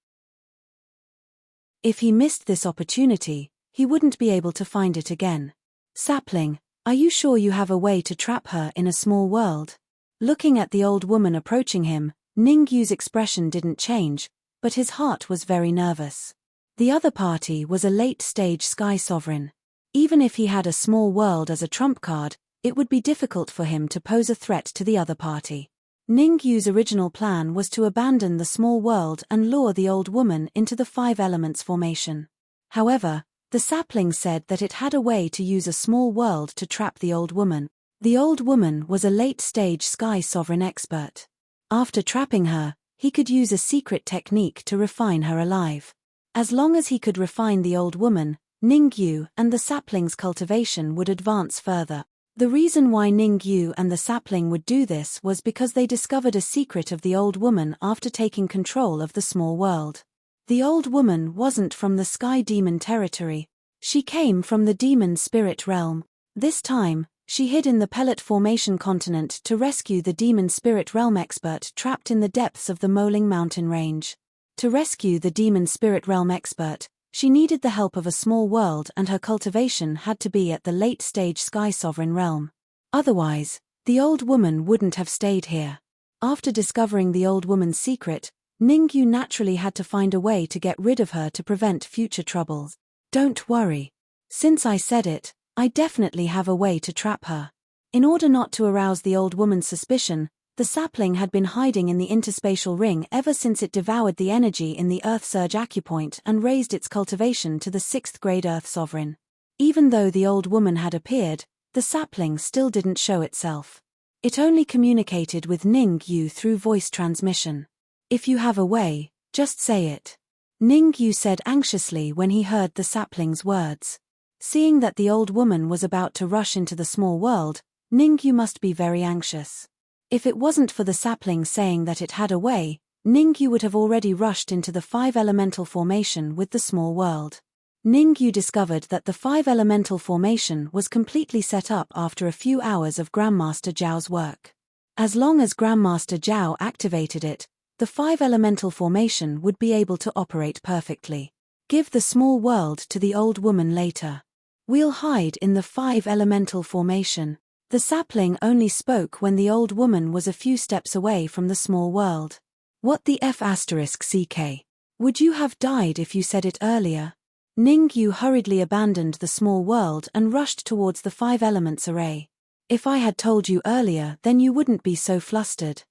A: If he missed this opportunity, he wouldn't be able to find it again. "Sapling, are you sure you have a way to trap her in a small world?" Looking at the old woman approaching him, Ningyu's expression didn't change, but his heart was very nervous. The other party was a late-stage Sky Sovereign. Even if he had a small world as a trump card, it would be difficult for him to pose a threat to the other party. Ningyu's original plan was to abandon the small world and lure the old woman into the Five Elements formation. However, the sapling said that it had a way to use a small world to trap the old woman. The old woman was a late-stage Sky Sovereign expert. After trapping her, he could use a secret technique to refine her alive. As long as he could refine the old woman, Ningyu and the sapling's cultivation would advance further. The reason why Ningyu and the sapling would do this was because they discovered a secret of the old woman after taking control of the small world. The old woman wasn't from the Sky Demon territory. She came from the Demon Spirit realm. This time, she hid in the Pellet Formation continent to rescue the Demon Spirit realm expert trapped in the depths of the Moling Mountain range. To rescue the Demon Spirit realm expert, she needed the help of a small world and her cultivation had to be at the late-stage Sky Sovereign realm. Otherwise, the old woman wouldn't have stayed here. After discovering the old woman's secret, Ningyu naturally had to find a way to get rid of her to prevent future troubles. Don't worry. Since I said it, I definitely have a way to trap her. In order not to arouse the old woman's suspicion, the sapling had been hiding in the interspatial ring ever since it devoured the energy in the Earth Surge acupoint and raised its cultivation to the 6th grade Earth Sovereign. Even though the old woman had appeared, the sapling still didn't show itself. It only communicated with Ningyu through voice transmission. If you have a way, just say it. Ningyu said anxiously when he heard the sapling's words. Seeing that the old woman was about to rush into the small world, Ningyu must be very anxious. If it wasn't for the sapling saying that it had a way, Ningyu would have already rushed into the 5 elemental formation with the small world. Ningyu discovered that the 5 elemental formation was completely set up after a few hours of Grandmaster Zhao's work. As long as Grandmaster Zhao activated it, the 5 elemental formation would be able to operate perfectly. Give the small world to the old woman later. We'll hide in the 5 elemental formation. The sapling only spoke when the old woman was a few steps away from the small world. What the F***ck? Would you have died if you said it earlier? Ningyu hurriedly abandoned the small world and rushed towards the 5 elements array. If I had told you earlier, then you wouldn't be so flustered.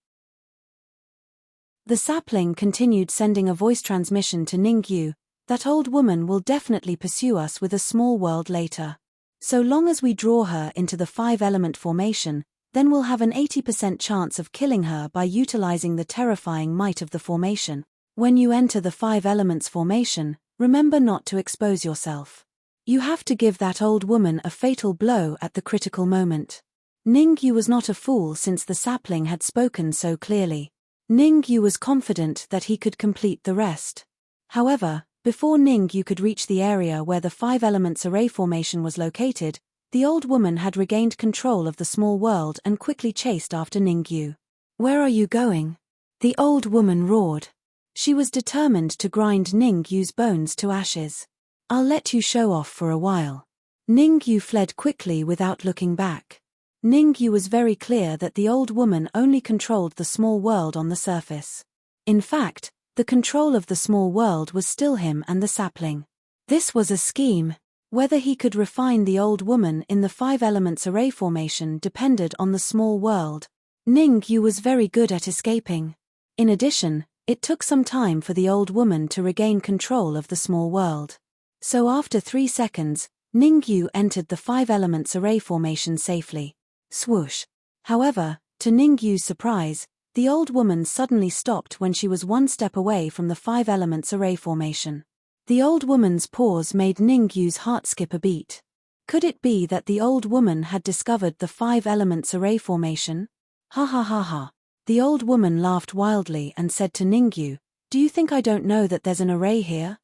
A: The sapling continued sending a voice transmission to Ningyu. That old woman will definitely pursue us with a small world later. So long as we draw her into the 5-element formation, then we'll have an 80% chance of killing her by utilizing the terrifying might of the formation. When you enter the 5 elements formation, remember not to expose yourself. You have to give that old woman a fatal blow at the critical moment. Ningyu was not a fool since the sapling had spoken so clearly. Ningyu was confident that he could complete the rest. However, before Ningyu could reach the area where the 5 elements array formation was located, the old woman had regained control of the small world and quickly chased after Ningyu. Where are you going? The old woman roared. She was determined to grind Ningyu's bones to ashes. I'll let you show off for a while. Ningyu fled quickly without looking back. Ningyu was very clear that the old woman only controlled the small world on the surface. In fact, the control of the small world was still him and the sapling. This was a scheme. Whether he could refine the old woman in the 5 elements array formation depended on the small world. Ningyu was very good at escaping. In addition, it took some time for the old woman to regain control of the small world. So after 3 seconds, Ningyu entered the 5 elements array formation safely. Swoosh. However, to Ningyu's surprise, the old woman suddenly stopped when she was 1 step away from the 5 elements array formation. The old woman's pause made Ningyu's heart skip a beat. Could it be that the old woman had discovered the 5 elements array formation? Ha ha ha ha. The old woman laughed wildly and said to Ningyu, "Do you think I don't know that there's an array here?"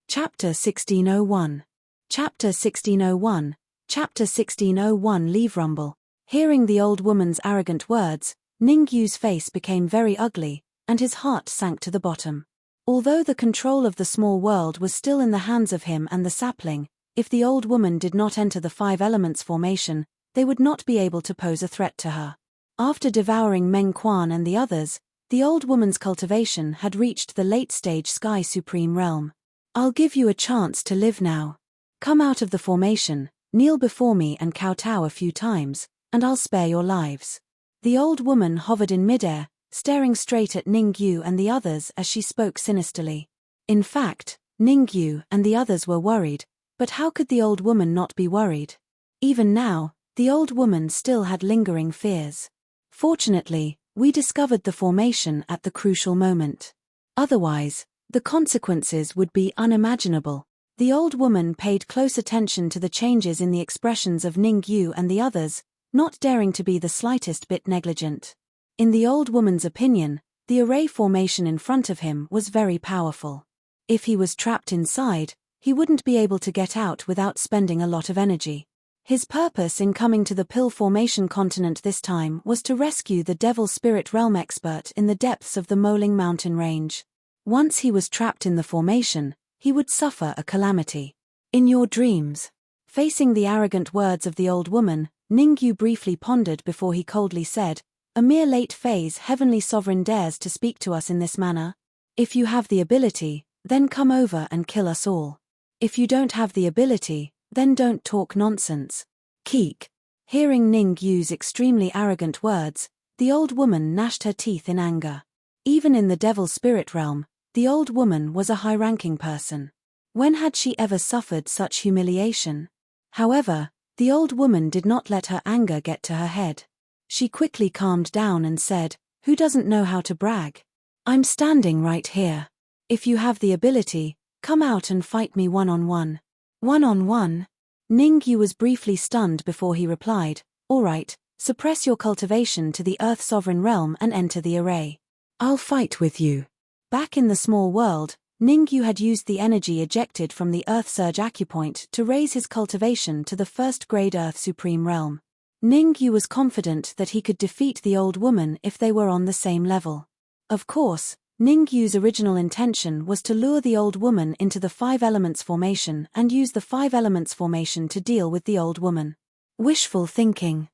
A: Chapter 1601. Chapter 1601. Chapter 1601 Leave Rumble. Hearing the old woman's arrogant words, Ningyu's face became very ugly, and his heart sank to the bottom. Although the control of the small world was still in the hands of him and the sapling, if the old woman did not enter the 5 elements formation, they would not be able to pose a threat to her. After devouring Meng Quan and the others, the old woman's cultivation had reached the late-stage Sky Supreme realm. I'll give you a chance to live now. Come out of the formation, kneel before me and kowtow a few times, and I'll spare your lives. The old woman hovered in midair, staring straight at Ningyu and the others as she spoke sinisterly. In fact, Ningyu and the others were worried, but how could the old woman not be worried? Even now, the old woman still had lingering fears. Fortunately, we discovered the formation at the crucial moment. Otherwise, the consequences would be unimaginable. The old woman paid close attention to the changes in the expressions of Ningyu and the others, not daring to be the slightest bit negligent. In the old woman's opinion, the array formation in front of him was very powerful. If he was trapped inside, he wouldn't be able to get out without spending a lot of energy. His purpose in coming to the Pill Formation continent this time was to rescue the Devil Spirit Realm expert in the depths of the Moling mountain range. Once he was trapped in the formation, he would suffer a calamity. In your dreams. Facing the arrogant words of the old woman, Ningyu briefly pondered before he coldly said, A mere late phase heavenly sovereign dares to speak to us in this manner? If you have the ability, then come over and kill us all. If you don't have the ability, then don't talk nonsense. Keek. Hearing Ning Yu's extremely arrogant words, the old woman gnashed her teeth in anger. Even in the devil spirit realm, the old woman was a high-ranking person. When had she ever suffered such humiliation? However, the old woman did not let her anger get to her head. She quickly calmed down and said, "Who doesn't know how to brag? I'm standing right here. If you have the ability, come out and fight me one-on-one." One-on-one? Ning Yu was briefly stunned before he replied, "All right, suppress your cultivation to the Earth Sovereign Realm and enter the array. I'll fight with you." Back in the small world, Ning Yu had used the energy ejected from the Earth Surge acupoint to raise his cultivation to the first-grade Earth Supreme Realm. Ning Yu was confident that he could defeat the old woman if they were on the same level. Of course, Ning Yu's original intention was to lure the old woman into the Five Elements formation and use the Five Elements formation to deal with the old woman. Wishful thinking.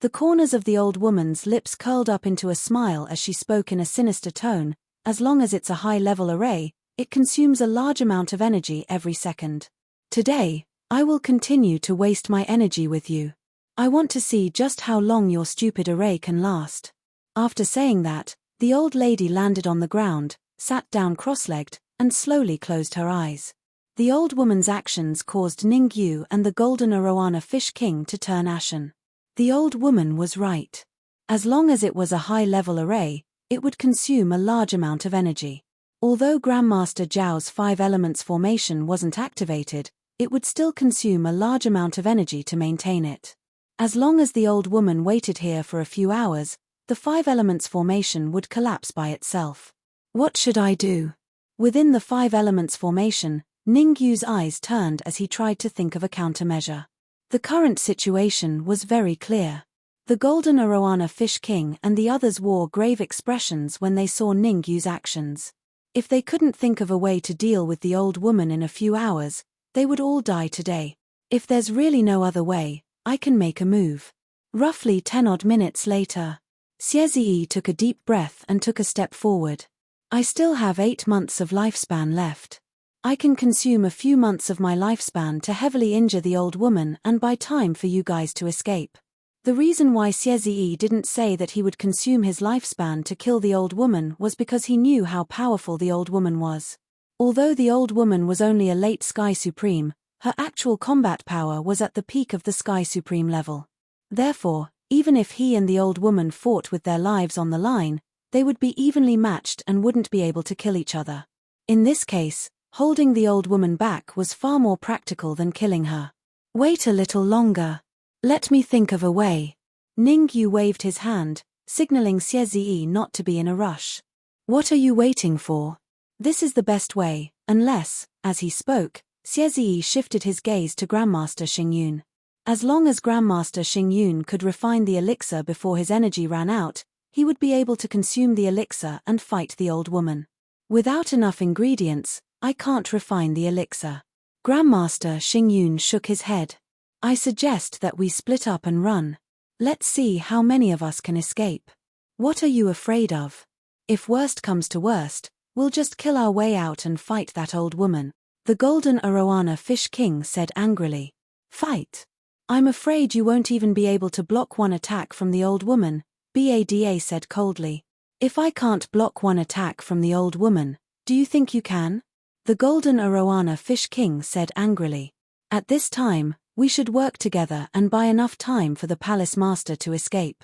A: The corners of the old woman's lips curled up into a smile as she spoke in a sinister tone. As long as it's a high-level array, it consumes a large amount of energy every second. Today, I will continue to waste my energy with you. I want to see just how long your stupid array can last. After saying that, the old lady landed on the ground, sat down cross-legged, and slowly closed her eyes. The old woman's actions caused Ning Yu and the Golden Arowana Fish King to turn ashen. The old woman was right. As long as it was a high-level array, it would consume a large amount of energy. Although Grandmaster Zhao's Five Elements formation wasn't activated, it would still consume a large amount of energy to maintain it. As long as the old woman waited here for a few hours, the Five Elements formation would collapse by itself. What should I do? Within the Five Elements formation, Ning Yu's eyes turned as he tried to think of a countermeasure. The current situation was very clear. The Golden Arowana Fish King and the others wore grave expressions when they saw Ning Yu's actions. If they couldn't think of a way to deal with the old woman in a few hours, they would all die today. If there's really no other way, I can make a move. Roughly 10-odd minutes later, Xie took a deep breath and took a step forward. I still have 8 months of lifespan left. I can consume a few months of my lifespan to heavily injure the old woman and buy time for you guys to escape. The reason why Xie didn't say that he would consume his lifespan to kill the old woman was because he knew how powerful the old woman was. Although the old woman was only a late Sky Supreme, her actual combat power was at the peak of the Sky Supreme level. Therefore, even if he and the old woman fought with their lives on the line, they would be evenly matched and wouldn't be able to kill each other. In this case, holding the old woman back was far more practical than killing her. Wait a little longer. Let me think of a way. Ning Yu waved his hand, signaling Xie not to be in a rush. What are you waiting for? This is the best way, unless, as he spoke, Xie shifted his gaze to Grandmaster Xingyun. As long as Grandmaster Xingyun could refine the elixir before his energy ran out, he would be able to consume the elixir and fight the old woman. Without enough ingredients, I can't refine the elixir. Grandmaster Xingyun shook his head. I suggest that we split up and run. Let's see how many of us can escape. What are you afraid of? If worst comes to worst, we'll just kill our way out and fight that old woman, the Golden Arowana Fish King said angrily. Fight? I'm afraid you won't even be able to block one attack from the old woman, Bada said coldly. If I can't block one attack from the old woman, do you think you can? The Golden Arowana Fish King said angrily. At this time, we should work together and buy enough time for the Palace Master to escape.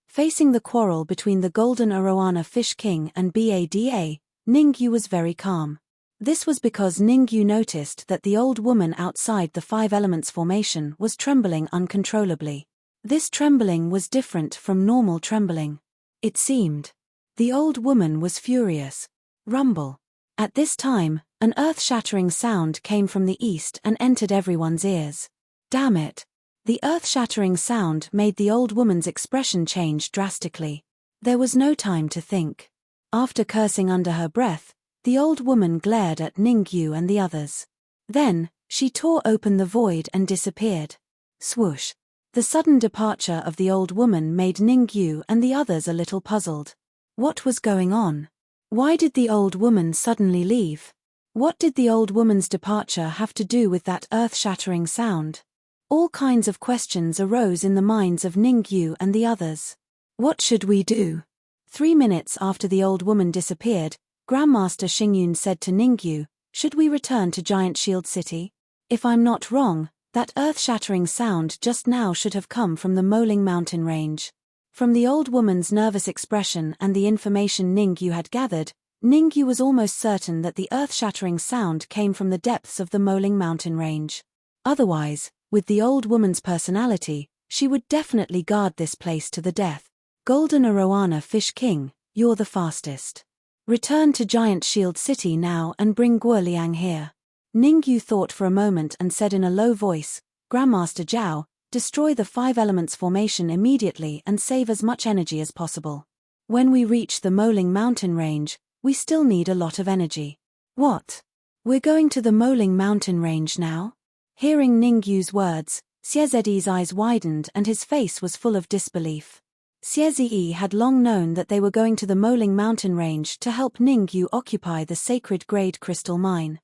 A: Facing the quarrel between the Golden Arowana Fish King and Bada, Ning Yu was very calm. This was because Ning Yu noticed that the old woman outside the Five Elements formation was trembling uncontrollably. This trembling was different from normal trembling. It seemed. The old woman was furious. Rumble. At this time, an earth-shattering sound came from the east and entered everyone's ears. Damn it. The earth-shattering sound made the old woman's expression change drastically. There was no time to think. After cursing under her breath, the old woman glared at Ning Yu and the others. Then, she tore open the void and disappeared. Swoosh. The sudden departure of the old woman made Ningyu and the others a little puzzled. What was going on? Why did the old woman suddenly leave? What did the old woman's departure have to do with that earth-shattering sound? All kinds of questions arose in the minds of Ningyu and the others. What should we do? 3 minutes after the old woman disappeared, Grandmaster Xingyun said to Ningyu, "Should we return to Giant Shield City? If I'm not wrong, that earth-shattering sound just now should have come from the Moling mountain range." From the old woman's nervous expression and the information Ningyu had gathered, Ningyu was almost certain that the earth-shattering sound came from the depths of the Moling mountain range. Otherwise, with the old woman's personality, she would definitely guard this place to the death. Golden Arowana Fish King, you're the fastest. Return to Giant Shield City now and bring Guo Liang here. Ningyu thought for a moment and said in a low voice, Grandmaster Zhao, destroy the 5 elements formation immediately and save as much energy as possible. When we reach the Moling mountain range, we still need a lot of energy. What? We're going to the Moling mountain range now? Hearing Ningyu's words, Xiezi's eyes widened and his face was full of disbelief. Xiezi had long known that they were going to the Moling mountain range to help Ningyu occupy the sacred grade crystal mine.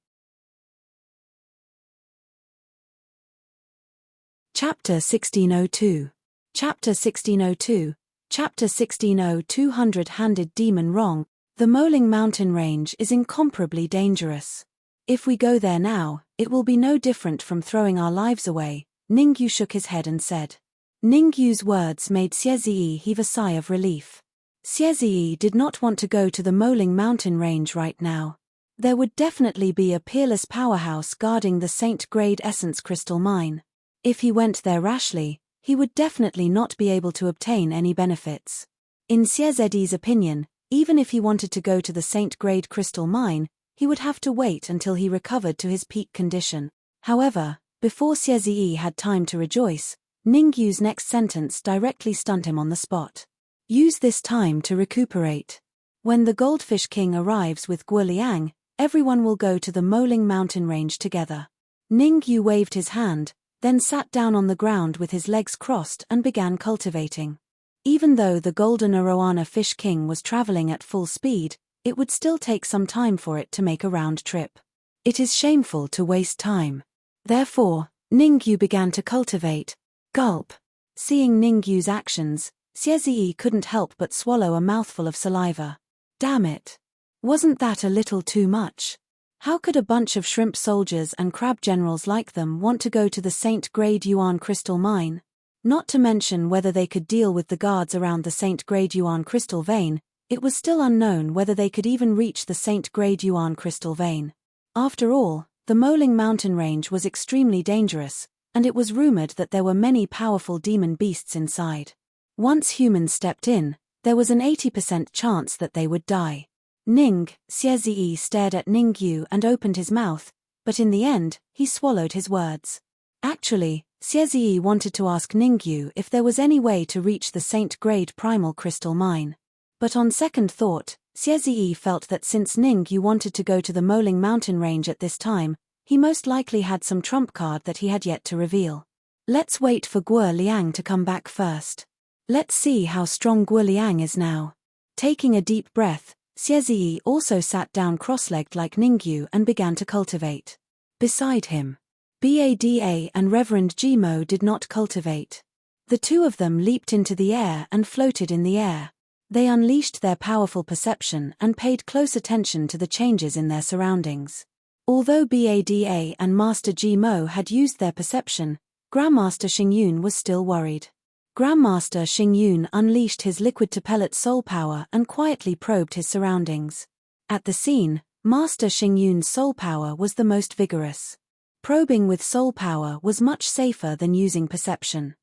A: Chapter 1602. Chapter 1602. Chapter 1602. Hundred-handed demon wrong. The Moling mountain range is incomparably dangerous. If we go there now, it will be no different from throwing our lives away. Ningyu shook his head and said. Ningyu's words made Xiezi heave a sigh of relief. Xiezi did not want to go to the Moling mountain range right now. There would definitely be a peerless powerhouse guarding the Saint Grade Essence Crystal Mine. If he went there rashly, he would definitely not be able to obtain any benefits. In Xiezdi's opinion, even if he wanted to go to the Saint Grade Crystal Mine, he would have to wait until he recovered to his peak condition. However, before Xiezi had time to rejoice, Ningyu's next sentence directly stunned him on the spot. Use this time to recuperate. When the Goldfish King arrives with Guo Liang, everyone will go to the Moling mountain range together. Ningyu waved his hand, then sat down on the ground with his legs crossed and began cultivating. Even though the Golden Arowana Fish King was traveling at full speed, it would still take some time for it to make a round trip. It is shameful to waste time. Therefore, Ningyu began to cultivate. Gulp. Seeing Ningyu's actions, Xiezi couldn't help but swallow a mouthful of saliva. Damn it. Wasn't that a little too much? How could a bunch of shrimp soldiers and crab generals like them want to go to the Saint Grade Yuan crystal mine? Not to mention whether they could deal with the guards around the Saint Grade Yuan crystal vein, it was still unknown whether they could even reach the Saint Grade Yuan crystal vein. After all, the Moling mountain range was extremely dangerous, and it was rumored that there were many powerful demon beasts inside. Once humans stepped in, there was an 80% chance that they would die. Xiezi stared at Ningyu and opened his mouth, but in the end, he swallowed his words. Actually, Xiezi wanted to ask Ningyu if there was any way to reach the Saint Grade Primal Crystal Mine. But on second thought, Xiezi felt that since Ningyu wanted to go to the Moling mountain range at this time, he most likely had some trump card that he had yet to reveal. Let's wait for Guo Liang to come back first. Let's see how strong Guo Liang is now. Taking a deep breath, Xiezi also sat down cross-legged like Ningyu and began to cultivate. Beside him, Bada and Reverend Jimo did not cultivate. The two of them leaped into the air and floated in the air. They unleashed their powerful perception and paid close attention to the changes in their surroundings. Although Bada and Master Jimo had used their perception, Grandmaster Xingyun was still worried. Grandmaster Xingyun unleashed his liquid-to-pellet soul power and quietly probed his surroundings. At the scene, Master Xingyun's soul power was the most vigorous. Probing with soul power was much safer than using perception.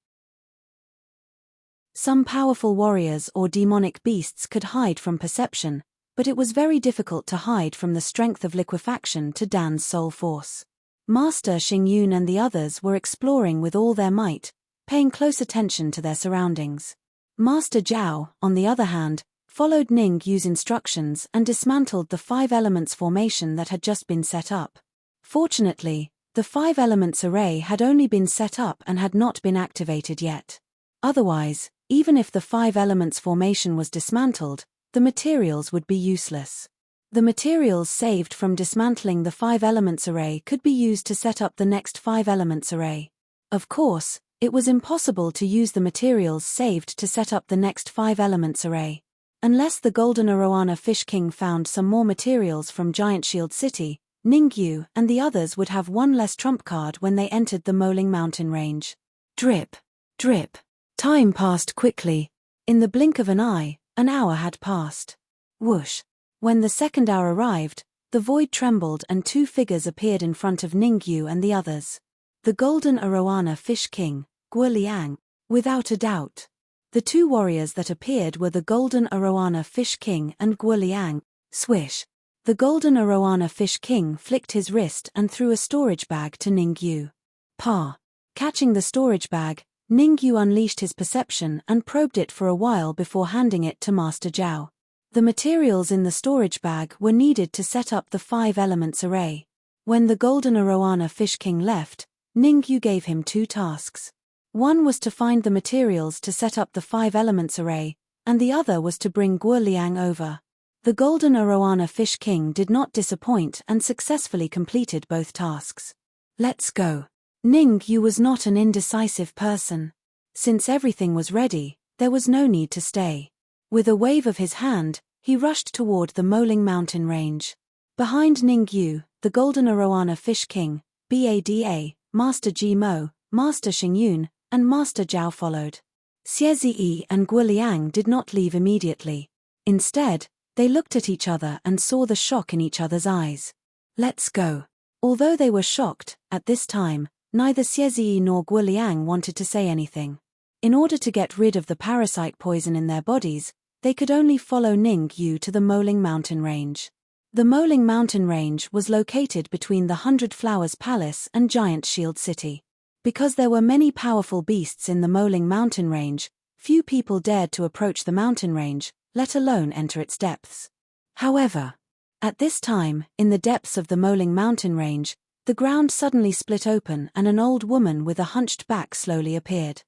A: Some powerful warriors or demonic beasts could hide from perception, but it was very difficult to hide from the strength of liquefaction to Dan's soul force. Master Xingyun and the others were exploring with all their might, paying close attention to their surroundings. Master Zhao, on the other hand, followed Ningyu's instructions and dismantled the 5 elements formation that had just been set up. Fortunately, The 5 elements array had only been set up and had not been activated yet. Otherwise, even if the 5 elements formation was dismantled, the materials would be useless. The materials saved from dismantling the 5 elements array could be used to set up the next 5 elements array. Of course, it was impossible to use the materials saved to set up the next 5 elements array. Unless the Golden Arowana Fish King found some more materials from Giant Shield City, Ningyu and the others would have one less trump card when they entered the Moling Mountain range. Drip, drip. Time passed quickly. In the blink of an eye, an hour had passed. Whoosh. When the second hour arrived, the void trembled and 2 figures appeared in front of Ningyu and the others. The Golden Arowana Fish King, Guoliang. Without a doubt. The 2 warriors that appeared were the Golden Arowana Fish King and Guoliang. Swish. The Golden Arowana Fish King flicked his wrist and threw a storage bag to Ningyu. Pa. Catching the storage bag, Ningyu unleashed his perception and probed it for a while before handing it to Master Zhao. The materials in the storage bag were needed to set up the 5 elements array. When the Golden Arowana Fish King left, Ningyu gave him 2 tasks. One was to find the materials to set up the 5 elements array, and the other was to bring Guoliang over. The Golden Arowana Fish King did not disappoint and successfully completed both tasks. Let's go. Ningyu was not an indecisive person. Since everything was ready, there was no need to stay. With a wave of his hand, he rushed toward the Moling Mountain range. Behind Ningyu, the Golden Arowana Fish King, Bada, Master Ji Mo, Master Xingyun, and Master Zhao followed. Xie and Guoliang did not leave immediately. Instead, they looked at each other and saw the shock in each other's eyes. Let's go. Although they were shocked, at this time, neither Xie nor Guoliang wanted to say anything. In order to get rid of the parasite poison in their bodies, they could only follow Ningyu to the Moling Mountain range. The Moling Mountain range was located between the 100 Flowers Palace and Giant Shield City. Because there were many powerful beasts in the Moling Mountain range, few people dared to approach the mountain range, let alone enter its depths. However, at this time, in the depths of the Moling Mountain range, the ground suddenly split open and an old woman with a hunched back slowly appeared.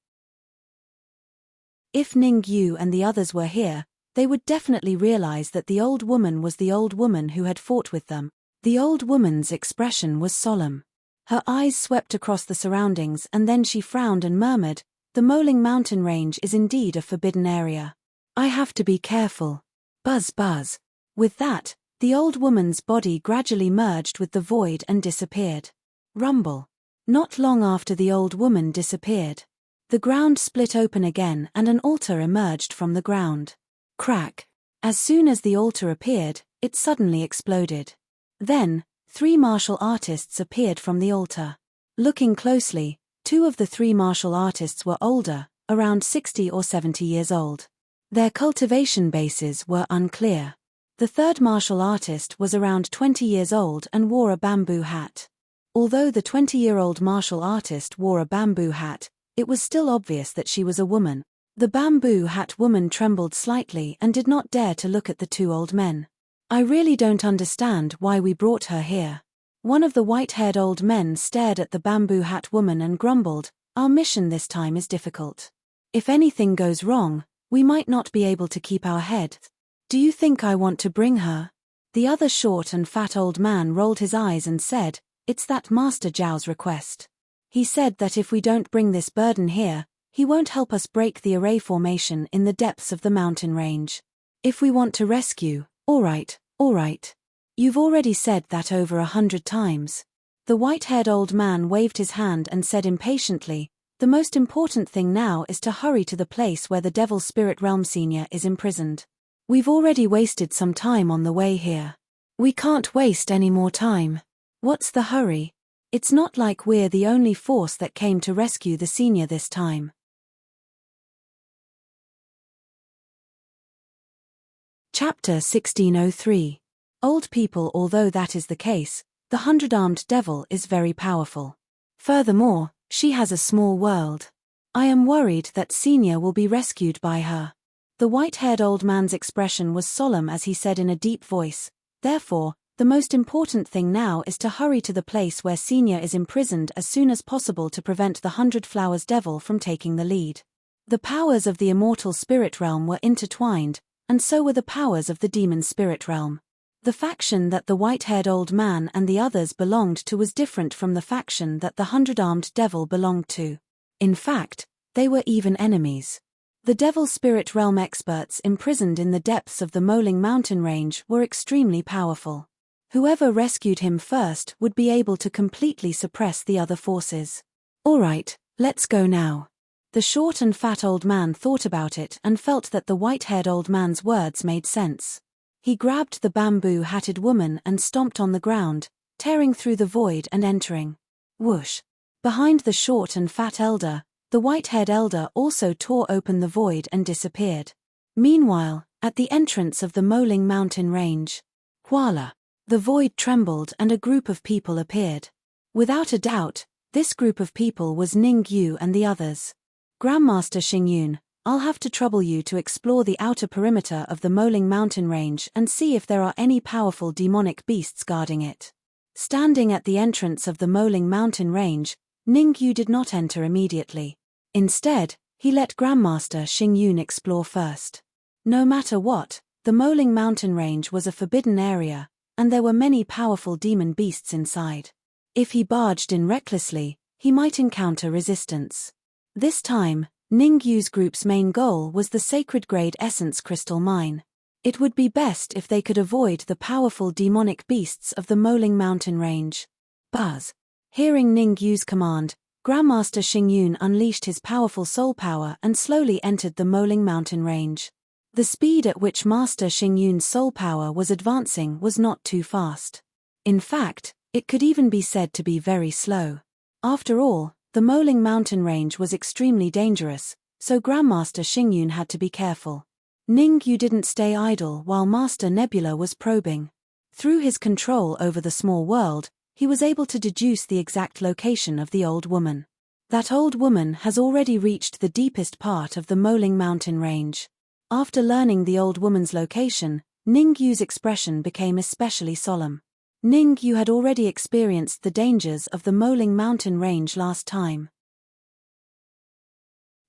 A: If Ningyu and the others were here, they would definitely realize that the old woman was the old woman who had fought with them. The old woman's expression was solemn. Her eyes swept across the surroundings and then she frowned and murmured, "The Moling Mountain range is indeed a forbidden area. I have to be careful." Buzz buzz. With that, the old woman's body gradually merged with the void and disappeared. Rumble. Not long after the old woman disappeared, the ground split open again and an altar emerged from the ground. Crack. As soon as the altar appeared, it suddenly exploded. Then, 3 martial artists appeared from the altar. Looking closely, 2 of the 3 martial artists were older, around 60 or 70 years old. Their cultivation bases were unclear. The 3rd martial artist was around 20 years old and wore a bamboo hat. Although the 20-year-old martial artist wore a bamboo hat, it was still obvious that she was a woman. The bamboo hat woman trembled slightly and did not dare to look at the 2 old men. "I really don't understand why we brought her here." One of the white-haired old men stared at the bamboo hat woman and grumbled, "Our mission this time is difficult. If anything goes wrong, we might not be able to keep our head. Do you think I want to bring her?" The other short and fat old man rolled his eyes and said, "It's that Master Zhao's request. He said that if we don't bring this burden here, he won't help us break the array formation in the depths of the mountain range. If we want to rescue, all right. You've already said that over 100 times." The white-haired old man waved his hand and said impatiently, "The most important thing now is to hurry to the place where the Devil Spirit Realm Senior is imprisoned. We've already wasted some time on the way here. We can't waste any more time. What's the hurry? It's not like we're the only force that came to rescue the Senior this time." Chapter 1603. Old people. Although that is the case, the 100-armed devil is very powerful. Furthermore, she has a small world. I am worried that Senior will be rescued by her. The white-haired old man's expression was solemn as he said in a deep voice, "Therefore, The most important thing now is to hurry to the place where Senior is imprisoned as soon as possible to prevent the 100 Flowers Devil from taking the lead. The powers of the immortal spirit realm were intertwined, and so were the powers of the demon spirit realm. The faction that the white-haired old man and the others belonged to was different from the faction that the 100-armed devil belonged to. In fact, they were even enemies. The devil spirit realm experts imprisoned in the depths of the Moling mountain range were extremely powerful. Whoever rescued him first would be able to completely suppress the other forces. All right, let's go now. The short and fat old man thought about it and felt that the white-haired old man's words made sense. He grabbed the bamboo-hatted woman and stomped on the ground, tearing through the void and entering. Whoosh! Behind the short and fat elder, the white-haired elder also tore open the void and disappeared. Meanwhile, at the entrance of the Moling mountain range, voila! The void trembled and a group of people appeared. Without a doubt, this group of people was Ning Yu and the others. Grandmaster Xingyun, I'll have to trouble you to explore the outer perimeter of the Moling mountain range and see if there are any powerful demonic beasts guarding it. Standing at the entrance of the Moling mountain range, Ning Yu did not enter immediately. Instead, he let Grandmaster Xingyun explore first. No matter what, the Moling mountain range was a forbidden area, and there were many powerful demon beasts inside. If he barged in recklessly, he might encounter resistance. This time, Ning Yu's group's main goal was the sacred grade essence crystal mine. It would be best if they could avoid the powerful demonic beasts of the Moling mountain range. Buzz! Hearing Ning Yu's command, Grandmaster Xingyun unleashed his powerful soul power and slowly entered the Moling mountain range. The speed at which Master Xingyun's soul power was advancing was not too fast. In fact, it could even be said to be very slow. After all, the Moling mountain range was extremely dangerous, so Grandmaster Xingyun had to be careful. Ning Yu didn't stay idle while Master Nebula was probing. Through his control over the small world, he was able to deduce the exact location of the old woman. That old woman has already reached the deepest part of the Moling mountain range. After learning the old woman's location, Ning Yu's expression became especially solemn. Ning Yu had already experienced the dangers of the Moling mountain range last time.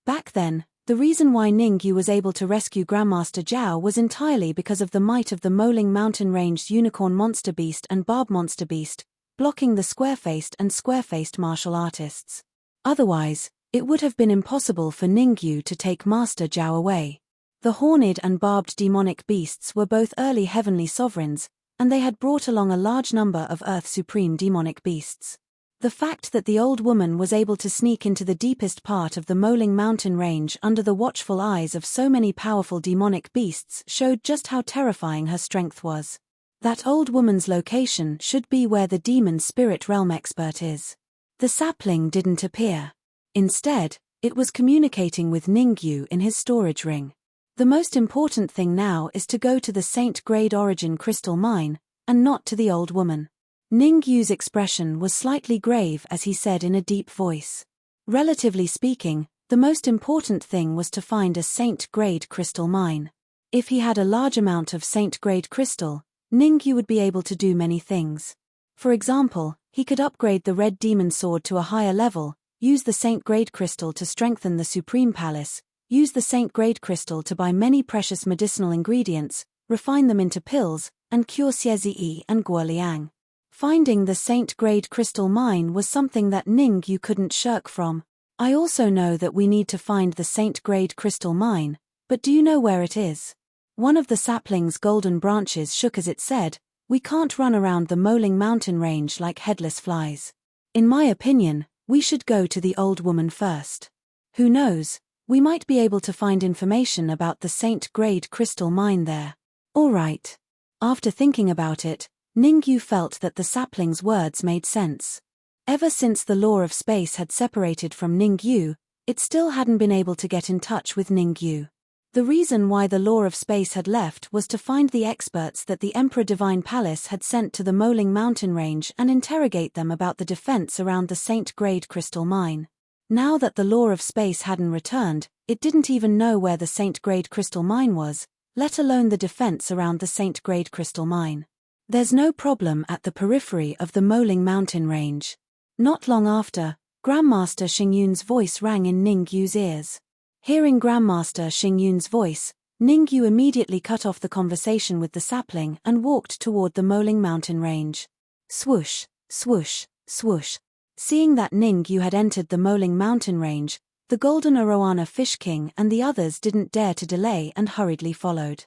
A: Back then, the reason why Ning Yu was able to rescue Grandmaster Zhao was entirely because of the might of the Moling mountain range's unicorn monster beast and barb monster beast, blocking the square-faced and square-faced martial artists. Otherwise, it would have been impossible for Ning Yu to take Master Zhao away. The horned and barbed demonic beasts were both early heavenly sovereigns, and they had brought along a large number of Earth's supreme demonic beasts. The fact that the old woman was able to sneak into the deepest part of the Moling mountain range under the watchful eyes of so many powerful demonic beasts showed just how terrifying her strength was. That old woman's location should be where the demon spirit realm expert is. The sapling didn't appear. Instead, it was communicating with Ning Yu in his storage ring. The most important thing now is to go to the Saint-grade origin crystal mine, and not to the old woman. Ning Yu's expression was slightly grave as he said in a deep voice. Relatively speaking, the most important thing was to find a Saint-grade crystal mine. If he had a large amount of Saint-grade crystal, Ning Yu would be able to do many things. For example, he could upgrade the red demon sword to a higher level, use the Saint-grade crystal to strengthen the Supreme Palace, use the Saint-grade crystal to buy many precious medicinal ingredients, refine them into pills, and cure Xie and Guoliang. Finding the Saint-grade crystal mine was something that Ning Yu couldn't shirk from. I also know that we need to find the Saint-grade crystal mine, but do you know where it is? One of the sapling's golden branches shook as it said, "We can't run around the Moling mountain range like headless flies. In my opinion, we should go to the old woman first. Who knows? We might be able to find information about the Saint-grade crystal mine there." All right. After thinking about it, Ning Yu felt that the sapling's words made sense. Ever since the law of space had separated from Ning Yu, it still hadn't been able to get in touch with Ning Yu. The reason why the law of space had left was to find the experts that the Emperor Divine Palace had sent to the Moling mountain range and interrogate them about the defense around the Saint-grade crystal mine. Now that the law of space hadn't returned, it didn't even know where the Saint-grade crystal mine was, let alone the defense around the Saint-grade crystal mine. There's no problem at the periphery of the Moling mountain range. Not long after, Grandmaster Xingyun's voice rang in Ningyu's ears. Hearing Grandmaster Xingyun's voice, Ningyu immediately cut off the conversation with the sapling and walked toward the Moling mountain range. Swoosh, swoosh, swoosh. Seeing that Ningyu had entered the Moling mountain range, the Golden Arowana Fish King and the others didn't dare to delay and hurriedly followed.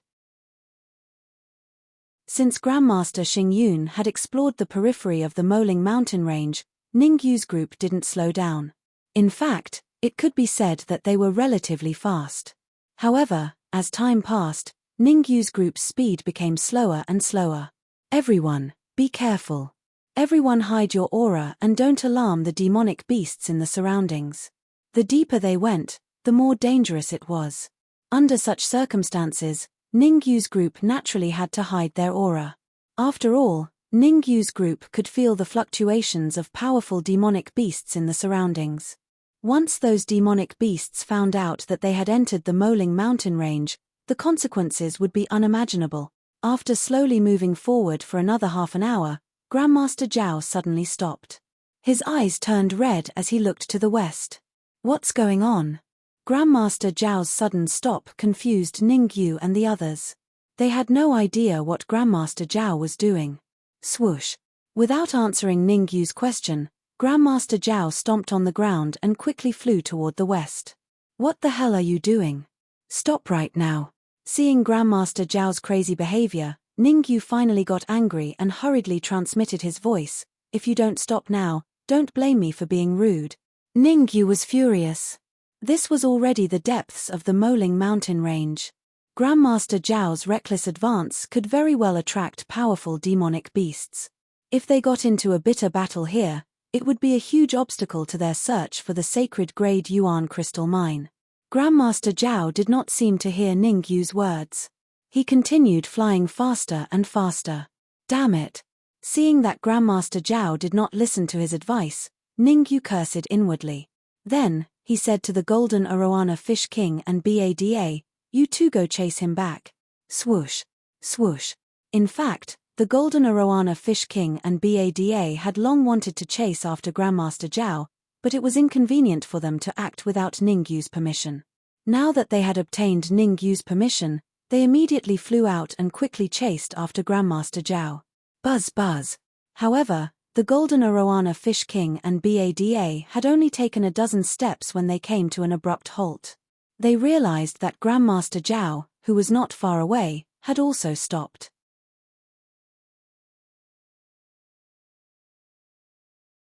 A: Since Grandmaster Xingyun had explored the periphery of the Moling mountain range, Ningyu's group didn't slow down. In fact, it could be said that they were relatively fast. However, as time passed, Ningyu's group's speed became slower and slower. Everyone, be careful. Everyone hide your aura and don't alarm the demonic beasts in the surroundings. The deeper they went, the more dangerous it was. Under such circumstances, Ningyu's group naturally had to hide their aura. After all, Ningyu's group could feel the fluctuations of powerful demonic beasts in the surroundings. Once those demonic beasts found out that they had entered the Moling mountain range, the consequences would be unimaginable. After slowly moving forward for another half an hour, Grandmaster Zhao suddenly stopped. His eyes turned red as he looked to the west. What's going on? Grandmaster Zhao's sudden stop confused Ningyu and the others. They had no idea what Grandmaster Zhao was doing. Swoosh. Without answering Ningyu's question, Grandmaster Zhao stomped on the ground and quickly flew toward the west. What the hell are you doing? Stop right now. Seeing Grandmaster Zhao's crazy behavior, Ningyu finally got angry and hurriedly transmitted his voice. If you don't stop now, don't blame me for being rude. Ningyu was furious. This was already the depths of the Moling mountain range. Grandmaster Zhao's reckless advance could very well attract powerful demonic beasts. If they got into a bitter battle here, it would be a huge obstacle to their search for the sacred Grade Yuan crystal mine. Grandmaster Zhao did not seem to hear Ningyu's words. He continued flying faster and faster. Damn it! Seeing that Grandmaster Zhao did not listen to his advice, Ningyu cursed inwardly. Then, he said to the Golden Arowana Fish King and Bada, you two go chase him back. Swoosh, swoosh. In fact, the Golden Arowana Fish King and Bada had long wanted to chase after Grandmaster Zhao, but it was inconvenient for them to act without Ningyu's permission. Now that they had obtained Ningyu's permission, they immediately flew out and quickly chased after Grandmaster Zhao. Buzz buzz. However, the Golden Arowana Fish King and Bada had only taken a dozen steps when they came to an abrupt halt. They realized that Grandmaster Zhao, who was not far away, had also stopped.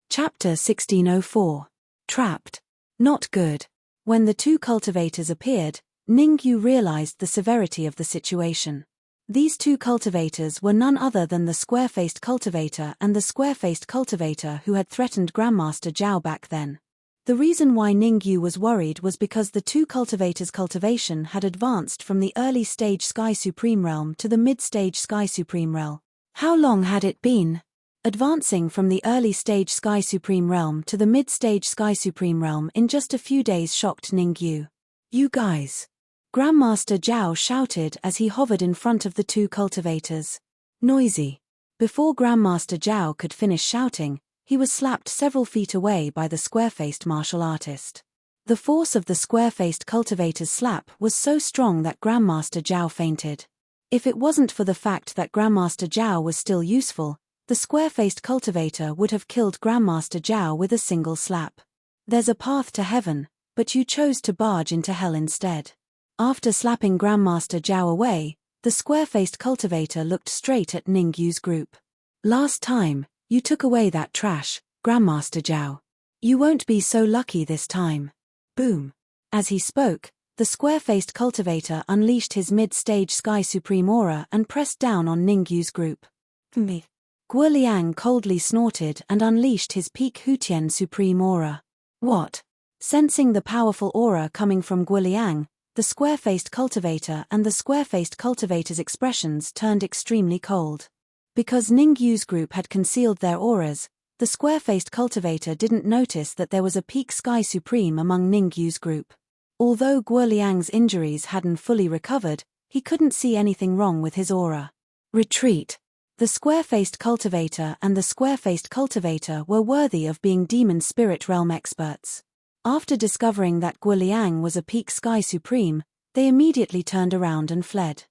A: Chapter 1604. Trapped. Not good. When the two cultivators appeared, Ningyu realized the severity of the situation. These two cultivators were none other than the square-faced cultivator and the square-faced cultivator who had threatened Grandmaster Zhao back then. The reason why Ningyu was worried was because the two cultivators' cultivation had advanced from the early-stage Sky Supreme Realm to the mid-stage Sky Supreme Realm. How long had it been? Advancing from the early-stage Sky Supreme Realm to the mid-stage Sky Supreme Realm in just a few days shocked Ningyu. You guys! Grandmaster Zhao shouted as he hovered in front of the two cultivators. Noisy. Before Grandmaster Zhao could finish shouting, he was slapped several feet away by the square-faced martial artist. The force of the square-faced cultivator's slap was so strong that Grandmaster Zhao fainted. If it wasn't for the fact that Grandmaster Zhao was still useful, the square-faced cultivator would have killed Grandmaster Zhao with a single slap. There's a path to heaven, but you chose to barge into hell instead. After slapping Grandmaster Zhao away, the square-faced cultivator looked straight at Ningyu's group. Last time, you took away that trash, Grandmaster Zhao. You won't be so lucky this time. Boom. As he spoke, the square-faced cultivator unleashed his mid-stage Sky Supreme aura and pressed down on Ningyu's group. Me. Guo Liang coldly snorted and unleashed his peak Hutian Supreme aura. What? Sensing the powerful aura coming from Guo Liang, the square-faced cultivator and the square-faced cultivator's expressions turned extremely cold. Because Ningyu's group had concealed their auras, the square-faced cultivator didn't notice that there was a peak Sky Supreme among Ningyu's group. Although Guo Liang's injuries hadn't fully recovered, he couldn't see anything wrong with his aura. Retreat. The square-faced cultivator and the square-faced cultivator were worthy of being demon spirit realm experts. After discovering that Guoliang was a peak sky supreme, they immediately turned around and fled.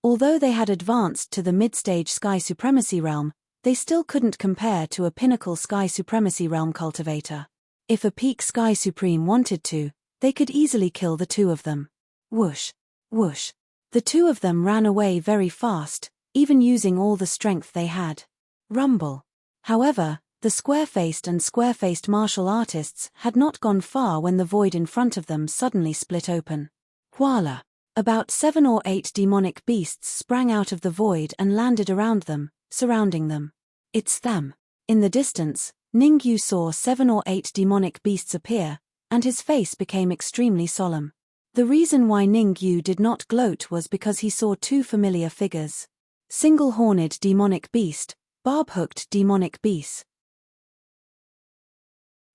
A: Although they had advanced to the mid-stage sky supremacy realm, they still couldn't compare to a pinnacle sky supremacy realm cultivator. If a peak sky supreme wanted to, they could easily kill the two of them. Whoosh! Whoosh! The two of them ran away very fast, even using all the strength they had. Rumble! However, the square-faced and square-faced martial artists had not gone far when the void in front of them suddenly split open. Voila! About 7 or 8 demonic beasts sprang out of the void and landed around them, surrounding them. It's them. In the distance, Ningyu saw 7 or 8 demonic beasts appear, and his face became extremely solemn. The reason why Ningyu did not gloat was because he saw 2 familiar figures. Single-horned demonic beast, barb-hooked demonic beast.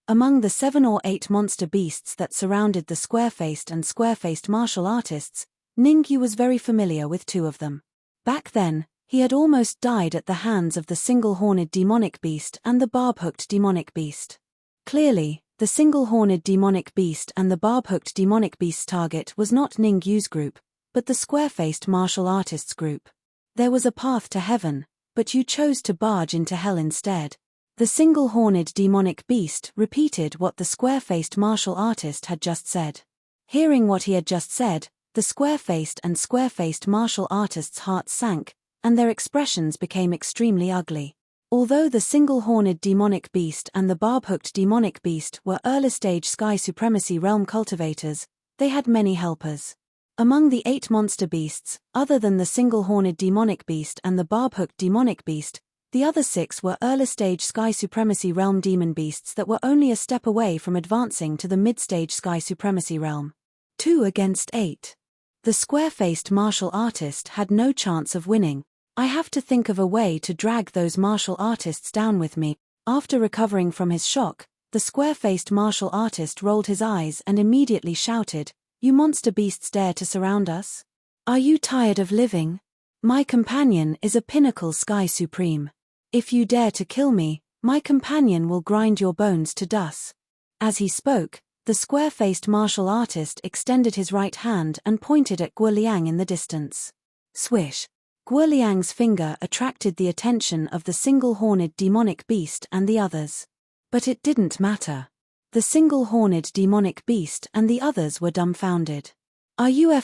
A: Among the 7 or 8 monster beasts that surrounded the square-faced and square-faced martial artists, Ningyu was very familiar with 2 of them. Back then, he had almost died at the hands of the single-horned demonic beast and the barb-hooked demonic beast. Clearly, the single-horned demonic beast and the barb-hooked demonic beast's target was not Ningyu's group, but the square-faced martial artists group. There was a path to heaven, but you chose to barge into hell instead. The single-horned demonic beast repeated what the square-faced martial artist had just said. Hearing what he had just said, the square-faced and square-faced martial artists' hearts sank, and their expressions became extremely ugly. Although the single-horned demonic beast and the barb-hooked demonic beast were early-stage sky supremacy realm cultivators, they had many helpers. Among the 8 monster beasts, other than the single-horned demonic beast and the barb-hooked demonic beast, the other 6 were early-stage sky supremacy realm demon beasts that were only a step away from advancing to the mid-stage sky supremacy realm. 2 against 8. The square-faced martial artist had no chance of winning. I have to think of a way to drag those martial artists down with me. After recovering from his shock, the square-faced martial artist rolled his eyes and immediately shouted, "You monster beasts dare to surround us? Are you tired of living? My companion is a pinnacle sky supreme. If you dare to kill me, my companion will grind your bones to dust." As he spoke, the square-faced martial artist extended his right hand and pointed at Guoliang in the distance. Swish! Guoliang's finger attracted the attention of the single-horned demonic beast and the others. But it didn't matter. The single-horned demonic beast and the others were dumbfounded. "Are you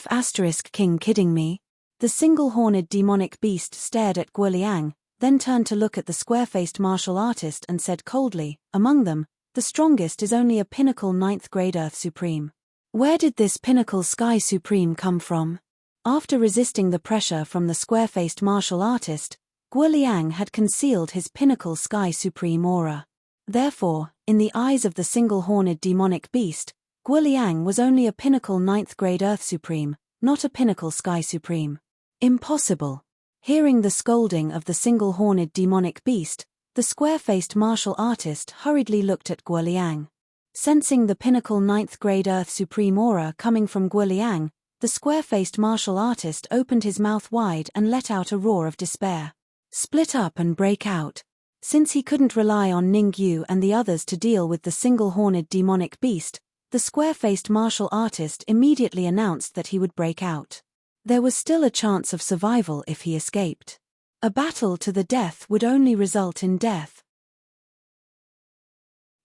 A: King kidding me?" The single-horned demonic beast stared at Guoliang, then turned to look at the square-faced martial artist and said coldly, "Among them, the strongest is only a pinnacle 9th grade Earth Supreme. Where did this pinnacle Sky Supreme come from?" After resisting the pressure from the square-faced martial artist, Guoliang had concealed his pinnacle Sky Supreme aura. Therefore, in the eyes of the single-horned demonic beast, Guoliang was only a pinnacle 9th grade Earth Supreme, not a pinnacle Sky Supreme. Impossible. Hearing the scolding of the single-horned demonic beast, the square-faced martial artist hurriedly looked at Guoliang. Sensing the pinnacle 9th grade Earth Supreme aura coming from Guoliang, the square-faced martial artist opened his mouth wide and let out a roar of despair. Split up and break out. Since he couldn't rely on Ningyu and the others to deal with the single-horned demonic beast, the square-faced martial artist immediately announced that he would break out. There was still a chance of survival if he escaped. A battle to the death would only result in death.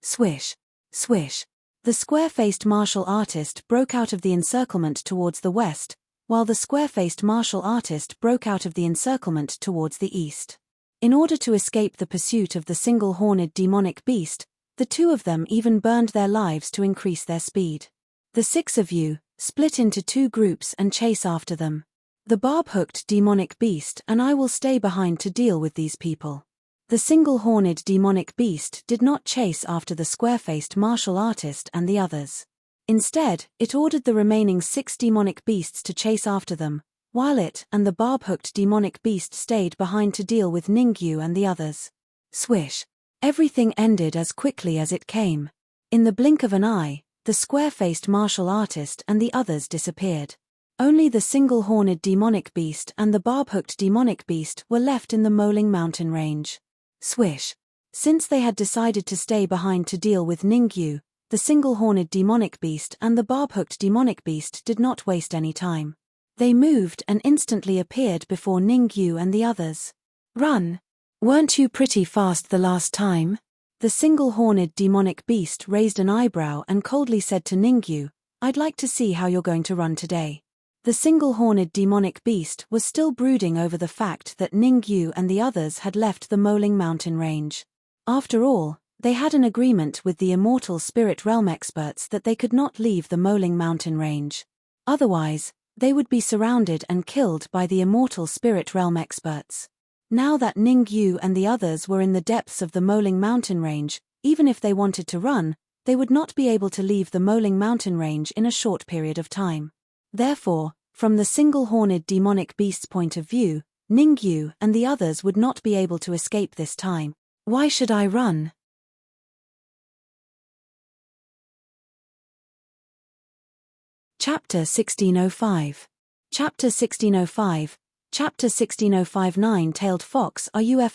A: Swish! Swish! The square-faced martial artist broke out of the encirclement towards the west, while the square-faced martial artist broke out of the encirclement towards the east. In order to escape the pursuit of the single-horned demonic beast, the 2 of them even burned their lives to increase their speed. The 6 of you split into 2 groups and chase after them. The barb-hooked demonic beast and I will stay behind to deal with these people. The single-horned demonic beast did not chase after the square-faced martial artist and the others. Instead, it ordered the remaining 6 demonic beasts to chase after them, while it and the barb-hooked demonic beast stayed behind to deal with Ningyu and the others. Swish! Everything ended as quickly as it came. In the blink of an eye, the square-faced martial artist and the others disappeared. Only the single-horned demonic beast and the barb-hooked demonic beast were left in the Moling mountain range. Swish. Since they had decided to stay behind to deal with Ningyu, the single-horned demonic beast and the barb-hooked demonic beast did not waste any time. They moved and instantly appeared before Ningyu and the others. Run! Weren't you pretty fast the last time? The single-horned demonic beast raised an eyebrow and coldly said to Ningyu, I'd like to see how you're going to run today. The single-horned demonic beast was still brooding over the fact that Ningyu and the others had left the Moling mountain range. After all, they had an agreement with the immortal spirit realm experts that they could not leave the Moling mountain range. Otherwise, they would be surrounded and killed by the immortal spirit realm experts. Now that Ningyu and the others were in the depths of the Moling mountain range, even if they wanted to run, they would not be able to leave the Moling mountain range in a short period of time. Therefore, from the single-horned demonic beast's point of view, Ningyu and the others would not be able to escape this time. Why should I run? Chapter 1605. Chapter 1605. Chapter 1605. Nine-tailed fox. Are you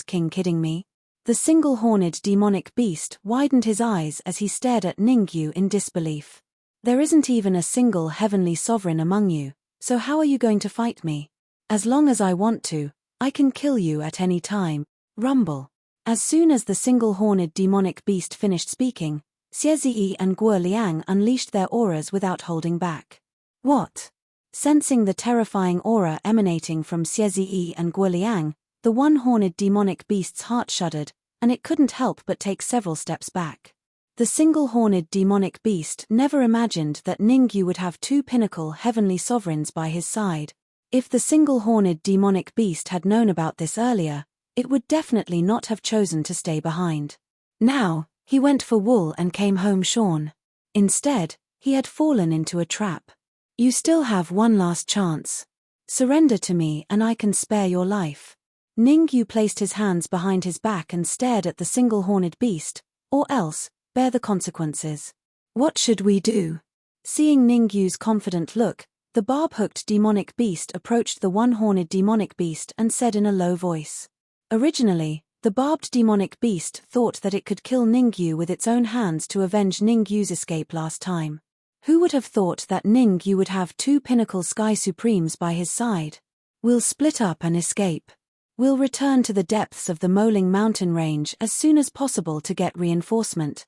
A: *king kidding me? The single-horned demonic beast widened his eyes as he stared at Ningyu in disbelief. There isn't even a single heavenly sovereign among you, so how are you going to fight me? As long as I want to, I can kill you at any time. Rumble. As soon as the single-horned demonic beast finished speaking, Xie and Guo Liang unleashed their auras without holding back. What? Sensing the terrifying aura emanating from Xie and Guo Liang, the one-horned demonic beast's heart shuddered, and it couldn't help but take several steps back. The single-horned demonic beast never imagined that Ningyu would have two pinnacle heavenly sovereigns by his side. If the single-horned demonic beast had known about this earlier, it would definitely not have chosen to stay behind. Now, he went for wool and came home shorn. Instead, he had fallen into a trap. You still have one last chance. Surrender to me and I can spare your life. Ningyu placed his hands behind his back and stared at the single-horned beast, or else, bear the consequences. What should we do? Seeing Ningyu's confident look, the barb-hooked demonic beast approached the one-horned demonic beast and said in a low voice. Originally, the barbed demonic beast thought that it could kill Ningyu with its own hands to avenge Ningyu's escape last time. Who would have thought that Ningyu would have two pinnacle sky supremes by his side? We'll split up and escape. We'll return to the depths of the Moling mountain range as soon as possible to get reinforcement.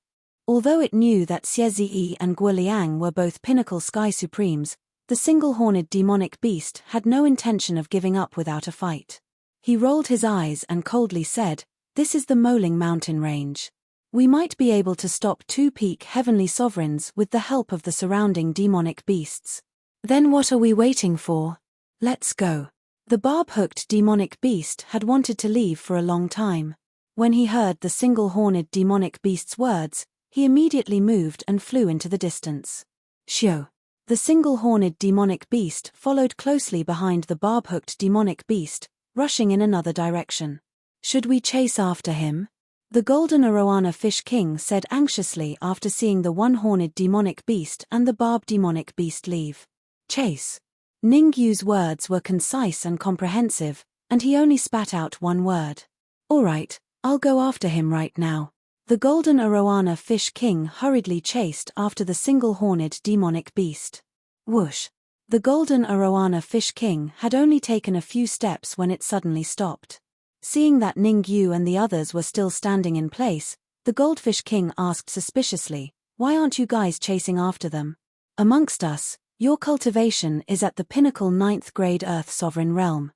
A: Although it knew that Xie and Guo Liang were both pinnacle sky supremes, the single-horned demonic beast had no intention of giving up without a fight. He rolled his eyes and coldly said, This is the Moling mountain range. We might be able to stop two peak heavenly sovereigns with the help of the surrounding demonic beasts. Then what are we waiting for? Let's go. The barb-hooked demonic beast had wanted to leave for a long time. When he heard the single-horned demonic beast's words, he immediately moved and flew into the distance. Shio. The single-horned demonic beast followed closely behind the barb-hooked demonic beast, rushing in another direction. Should we chase after him? The golden arowana fish king said anxiously after seeing the one-horned demonic beast and the barb demonic beast leave. Chase. Ningyu's words were concise and comprehensive, and he only spat out one word. All right, I'll go after him right now. The golden arowana fish king hurriedly chased after the single-horned demonic beast. Whoosh. The golden arowana fish king had only taken a few steps when it suddenly stopped. Seeing that Ningyu and the others were still standing in place, the goldfish king asked suspiciously, Why aren't you guys chasing after them? Amongst us, your cultivation is at the pinnacle 9th grade Earth Sovereign realm.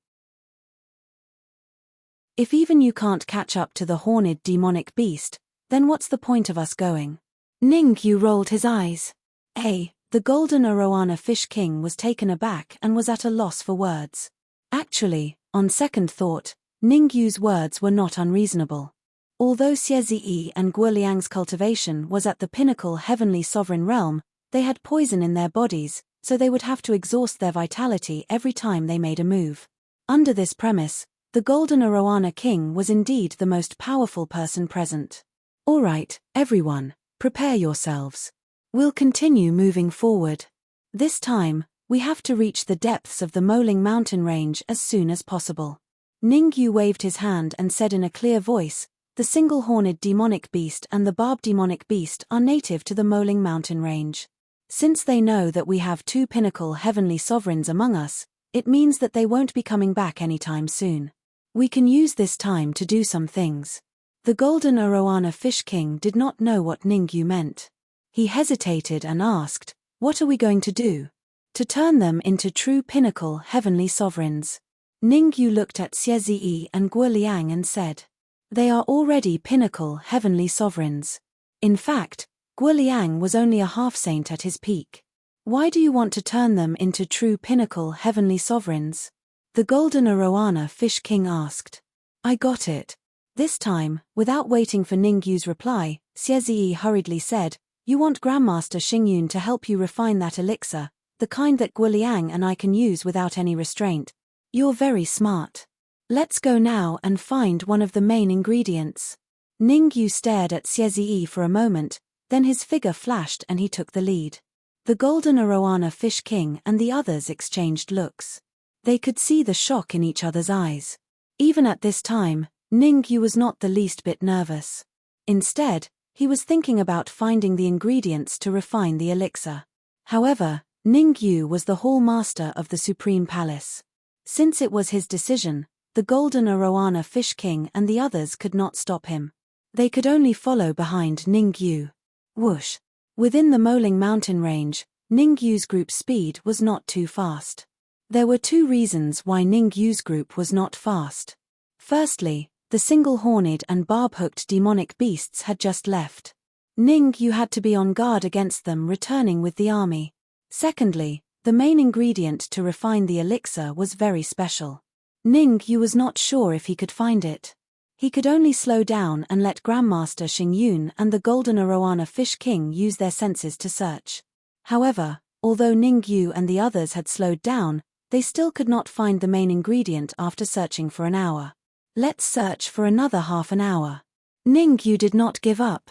A: If even you can't catch up to the horned demonic beast, then what's the point of us going? Ningyu rolled his eyes. The golden arowana fish king was taken aback and was at a loss for words. Actually, on second thought, Ningyu's words were not unreasonable. Although Xie and Guo Liang's cultivation was at the pinnacle heavenly sovereign realm, they had poison in their bodies, so they would have to exhaust their vitality every time they made a move. Under this premise, the golden arowana king was indeed the most powerful person present. All right, everyone, prepare yourselves. We'll continue moving forward. This time, We have to reach the depths of the Moling mountain range as soon as possible. Ningyu waved his hand and said in a clear voice, the single-horned demonic beast and the barb demonic beast are native to the Moling mountain range. Since they know that we have two pinnacle heavenly sovereigns among us, it means that they won't be coming back anytime soon. We can use this time to do some things. The golden Arowana Fish King did not know what Ningyu meant. He hesitated and asked, what are we going to do? To turn them into true pinnacle heavenly sovereigns. Ningyu looked at Xie and Guo Liang and said, they are already pinnacle heavenly sovereigns. In fact, Guo Liang was only a half-saint at his peak. Why do you want to turn them into true pinnacle heavenly sovereigns? The golden Arowana Fish King asked. I got it. This time, without waiting for Ningyu's reply, Xie hurriedly said, you want Grandmaster Xingyun to help you refine that elixir, the kind that Guo Liang and I can use without any restraint. You're very smart. Let's go now and find one of the main ingredients. Ningyu stared at Xie for a moment, then his figure flashed and he took the lead. The golden Arowana Fish King and the others exchanged looks. They could see the shock in each other's eyes. Even at this time, Ningyu was not the least bit nervous. Instead, he was thinking about finding the ingredients to refine the elixir. However, Ningyu was the hall master of the Supreme Palace. Since it was his decision, the golden Arowana Fish King and the others could not stop him. They could only follow behind Ningyu. Whoosh! Within the Moling mountain range, Ningyu's group speed was not too fast. There were two reasons why Ningyu's group was not fast. Firstly, the single-horned and barb-hooked demonic beasts had just left. Ningyu had to be on guard against them returning with the army. Secondly, the main ingredient to refine the elixir was very special. Ningyu was not sure if he could find it. He could only slow down and let Grandmaster Xingyun and the golden Arowana Fish King use their senses to search. However, although Ningyu and the others had slowed down, they still could not find the main ingredient after searching for an hour. Let's search for another half an hour. Ningyu did not give up.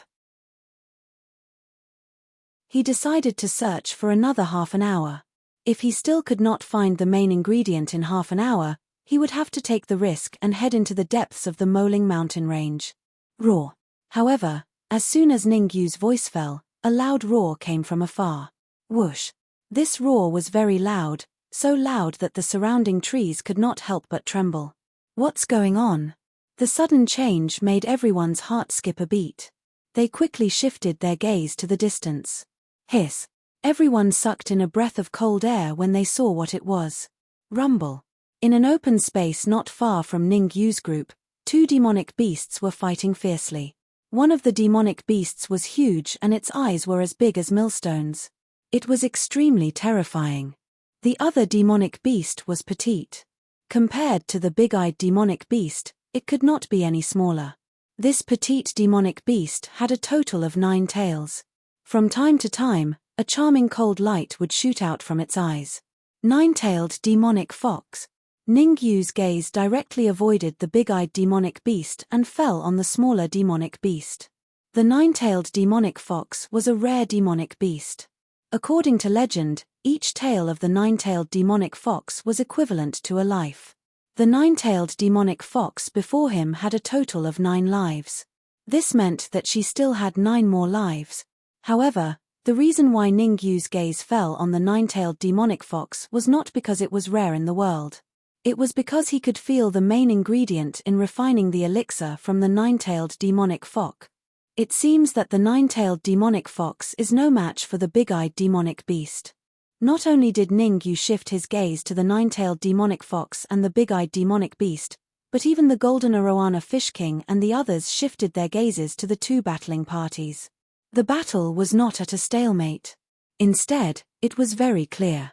A: He decided to search for another half an hour. If he still could not find the main ingredient in half an hour, he would have to take the risk and head into the depths of the Moling mountain range. Roar. However, as soon as Ningyu's voice fell, a loud roar came from afar. Whoosh. This roar was very loud, so loud that the surrounding trees could not help but tremble. What's going on? The sudden change made everyone's heart skip a beat. They quickly shifted their gaze to the distance. Hiss. Everyone sucked in a breath of cold air when they saw what it was. Rumble. In an open space not far from Ningyu's group, two demonic beasts were fighting fiercely. One of the demonic beasts was huge and its eyes were as big as millstones. It was extremely terrifying. The other demonic beast was petite. Compared to the big-eyed demonic beast, it could not be any smaller. This petite demonic beast had a total of 9 tails. From time to time, a charming cold light would shoot out from its eyes. 9-tailed demonic fox. Ningyu's gaze directly avoided the big-eyed demonic beast and fell on the smaller demonic beast. The 9-tailed demonic fox was a rare demonic beast. According to legend, each tail of the 9-tailed demonic fox was equivalent to a life. The 9-tailed demonic fox before him had a total of 9 lives. This meant that she still had 9 more lives. However, the reason why Ningyu's gaze fell on the 9-tailed demonic fox was not because it was rare in the world. It was because he could feel the main ingredient in refining the elixir from the 9-tailed demonic fox. It seems that the 9-tailed demonic fox is no match for the big-eyed demonic beast. Not only did Ningyu shift his gaze to the 9-tailed demonic fox and the big-eyed demonic beast, but even the golden Arowana Fish King and the others shifted their gazes to the two battling parties. The battle was not at a stalemate. Instead, it was very clear.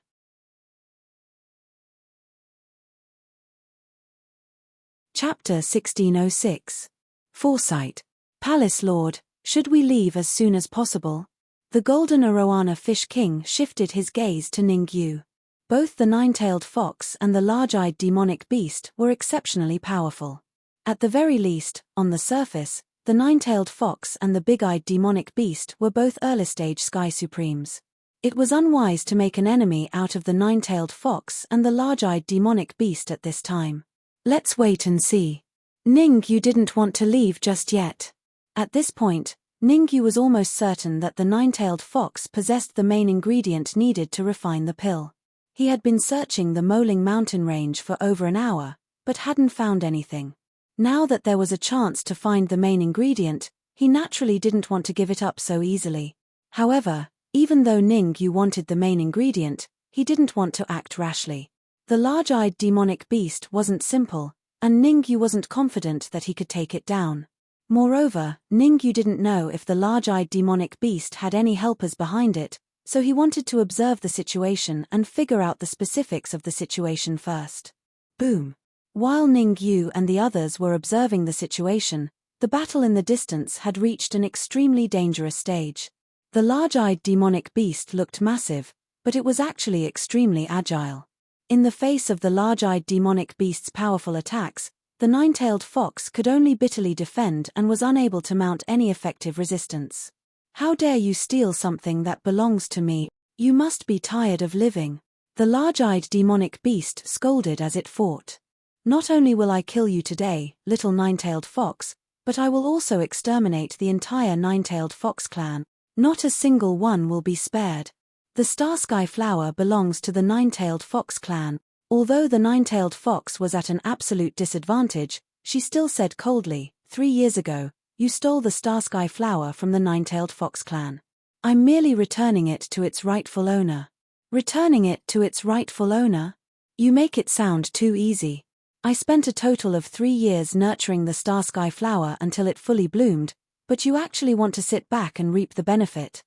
A: Chapter 1606. Foresight. Palace Lord, should we leave as soon as possible? The golden Arowana Fish King shifted his gaze to Ningyu. Both the 9-tailed fox and the large-eyed demonic beast were exceptionally powerful. At the very least, on the surface, the 9-tailed fox and the big-eyed demonic beast were both early-stage Sky Supremes. It was unwise to make an enemy out of the nine-tailed fox and the large-eyed demonic beast at this time. Let's wait and see. Ningyu didn't want to leave just yet. At this point, Ningyu was almost certain that the nine-tailed fox possessed the main ingredient needed to refine the pill. He had been searching the Moling mountain range for over an hour, but hadn't found anything. Now that there was a chance to find the main ingredient, he naturally didn't want to give it up so easily. However, even though Ningyu wanted the main ingredient, he didn't want to act rashly. The large-eyed demonic beast wasn't simple, and Ningyu wasn't confident that he could take it down. Moreover, Ningyu didn't know if the large-eyed demonic beast had any helpers behind it, so he wanted to observe the situation and figure out the specifics of the situation first. Boom! While Ningyu and the others were observing the situation, the battle in the distance had reached an extremely dangerous stage. The large-eyed demonic beast looked massive, but it was actually extremely agile. In the face of the large-eyed demonic beast's powerful attacks, the nine-tailed fox could only bitterly defend and was unable to mount any effective resistance. How dare you steal something that belongs to me? You must be tired of living. The large-eyed demonic beast scolded as it fought. Not only will I kill you today, little nine-tailed fox, but I will also exterminate the entire nine-tailed fox clan. Not a single one will be spared. The Star Sky Flower belongs to the nine-tailed fox clan. Although the nine-tailed fox was at an absolute disadvantage, she still said coldly, 3 years ago, you stole the Star Sky Flower from the nine-tailed fox clan. I'm merely returning it to its rightful owner. Returning it to its rightful owner? You make it sound too easy. I spent a total of 3 years nurturing the Star Sky Flower until it fully bloomed, but you actually want to sit back and reap the benefit.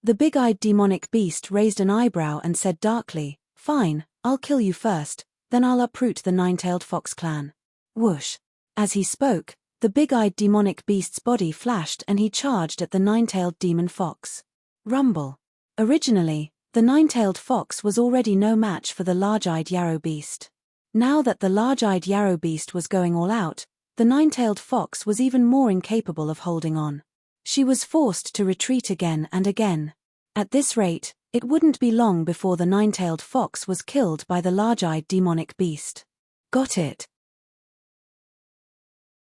A: The big-eyed demonic beast raised an eyebrow and said darkly, fine, I'll kill you first, then I'll uproot the nine-tailed fox clan. Whoosh! As he spoke, the big-eyed demonic beast's body flashed and he charged at the nine-tailed demon fox. Rumble! Originally, the nine-tailed fox was already no match for the large-eyed yarrow beast. Now that the large-eyed yarrow beast was going all out, the nine-tailed fox was even more incapable of holding on. She was forced to retreat again and again. At this rate, it wouldn't be long before the nine-tailed fox was killed by the large-eyed demonic beast. Got it.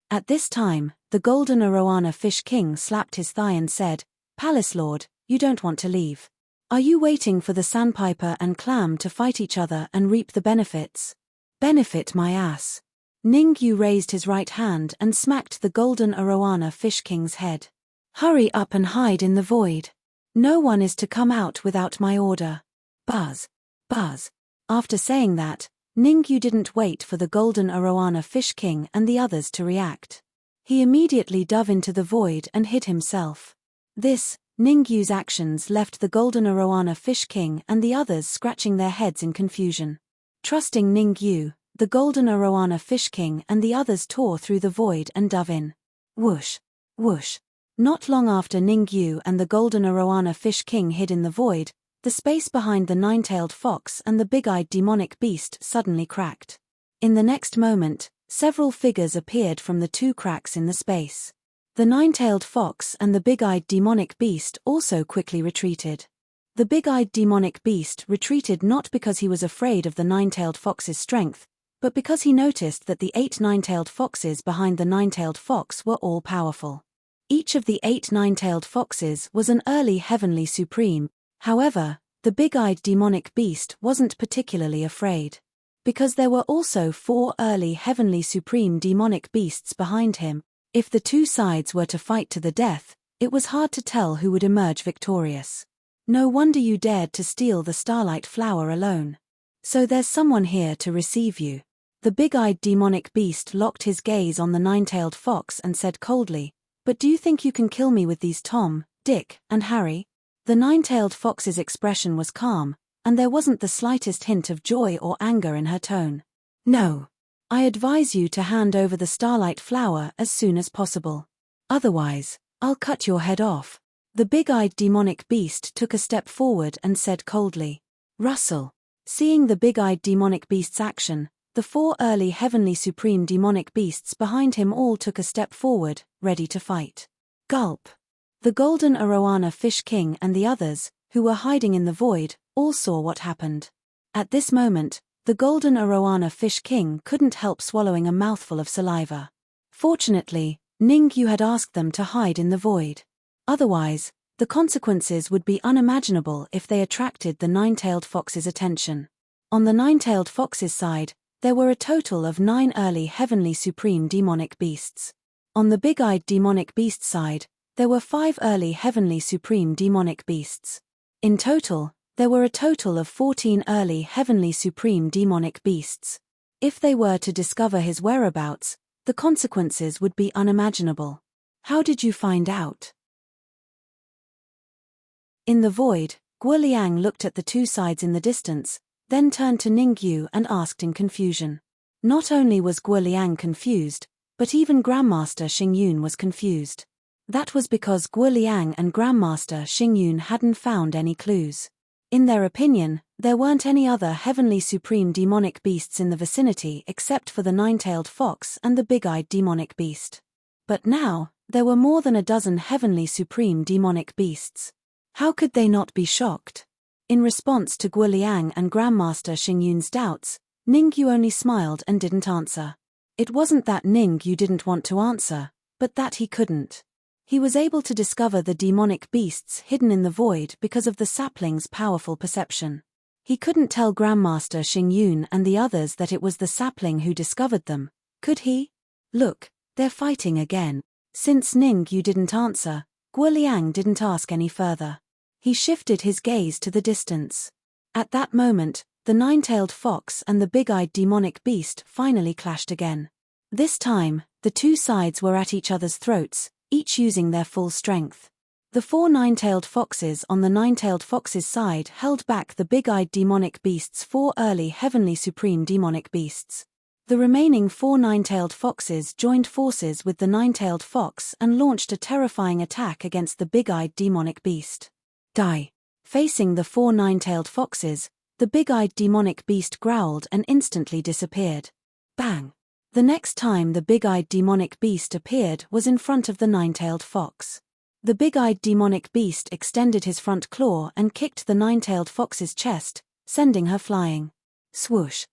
A: At this time, the golden arowana fish king slapped his thigh and said, Palace Lord, you don't want to leave. Are you waiting for the sandpiper and clam to fight each other and reap the benefits? Benefit my ass. Ningyu raised his right hand and smacked the golden arowana fish king's head. Hurry up and hide in the void. No one is to come out without my order. Buzz. Buzz. After saying that, Ningyu didn't wait for the golden arowana fish king and the others to react. He immediately dove into the void and hid himself. Ningyu's actions left the golden arowana fish king and the others scratching their heads in confusion. Trusting Ningyu, the golden arowana fish king and the others tore through the void and dove in. Whoosh! Whoosh! Not long after Ningyu and the golden arowana fish king hid in the void, the space behind the nine-tailed fox and the big-eyed demonic beast suddenly cracked. In the next moment, several figures appeared from the 2 cracks in the space. The nine-tailed fox and the big-eyed demonic beast also quickly retreated. The big-eyed demonic beast retreated not because he was afraid of the nine-tailed fox's strength, but because he noticed that the 8 nine-tailed foxes behind the nine-tailed fox were all powerful. Each of the 8 nine-tailed foxes was an early heavenly supreme. However, the big-eyed demonic beast wasn't particularly afraid. Because there were also 4 early heavenly supreme demonic beasts behind him, if the 2 sides were to fight to the death, it was hard to tell who would emerge victorious. No wonder you dared to steal the starlight flower alone. So there's someone here to receive you. The big-eyed demonic beast locked his gaze on the nine-tailed fox and said coldly, but do you think you can kill me with these Tom, Dick, and Harry? The nine-tailed fox's expression was calm, and there wasn't the slightest hint of joy or anger in her tone. No. I advise you to hand over the starlight flower as soon as possible. Otherwise, I'll cut your head off. The big-eyed demonic beast took a step forward and said coldly, Russell. Seeing the big-eyed demonic beast's action, the 4 early heavenly supreme demonic beasts behind him all took a step forward, ready to fight. Gulp. The golden arowana fish king and the others, who were hiding in the void, all saw what happened. At this moment, the golden arowana fish king couldn't help swallowing a mouthful of saliva. Fortunately, Ningyu had asked them to hide in the void. Otherwise, the consequences would be unimaginable if they attracted the nine-tailed fox's attention. On the nine-tailed fox's side, there were a total of 9 early heavenly supreme demonic beasts. On the big-eyed demonic beast side, there were 5 early heavenly supreme demonic beasts. In total, there were a total of 14 early heavenly supreme demonic beasts. If they were to discover his whereabouts, the consequences would be unimaginable. How did you find out? In the void, Guo Liang looked at the 2 sides in the distance, then turned to Ningyu and asked in confusion. Not only was Guo Liang confused, but even Grandmaster Xingyun was confused. That was because Guo Liang and Grandmaster Xingyun hadn't found any clues. In their opinion, there weren't any other heavenly supreme demonic beasts in the vicinity except for the nine-tailed fox and the big-eyed demonic beast. But now, there were more than a dozen heavenly supreme demonic beasts. How could they not be shocked? In response to Guo Liang and Grandmaster Xingyun's doubts, Ningyu only smiled and didn't answer. It wasn't that Ningyu didn't want to answer, but that he couldn't. He was able to discover the demonic beasts hidden in the void because of the sapling's powerful perception. He couldn't tell Grandmaster Xingyun and the others that it was the sapling who discovered them, could he? Look, they're fighting again. Since Ningyu didn't answer, Guo Liang didn't ask any further. He shifted his gaze to the distance. At that moment, the nine-tailed fox and the big-eyed demonic beast finally clashed again. This time, the 2 sides were at each other's throats, each using their full strength. The 4 nine-tailed foxes on the nine-tailed fox's side held back the big-eyed demonic beast's 4 early heavenly supreme demonic beasts. The remaining 4 nine-tailed foxes joined forces with the nine-tailed fox and launched a terrifying attack against the big-eyed demonic beast. Die. Facing the 4 nine-tailed foxes, the big-eyed demonic beast growled and instantly disappeared. Bang! The next time the big-eyed demonic beast appeared was in front of the nine-tailed fox. The big-eyed demonic beast extended his front claw and kicked the nine-tailed fox's chest, sending her flying. Swoosh!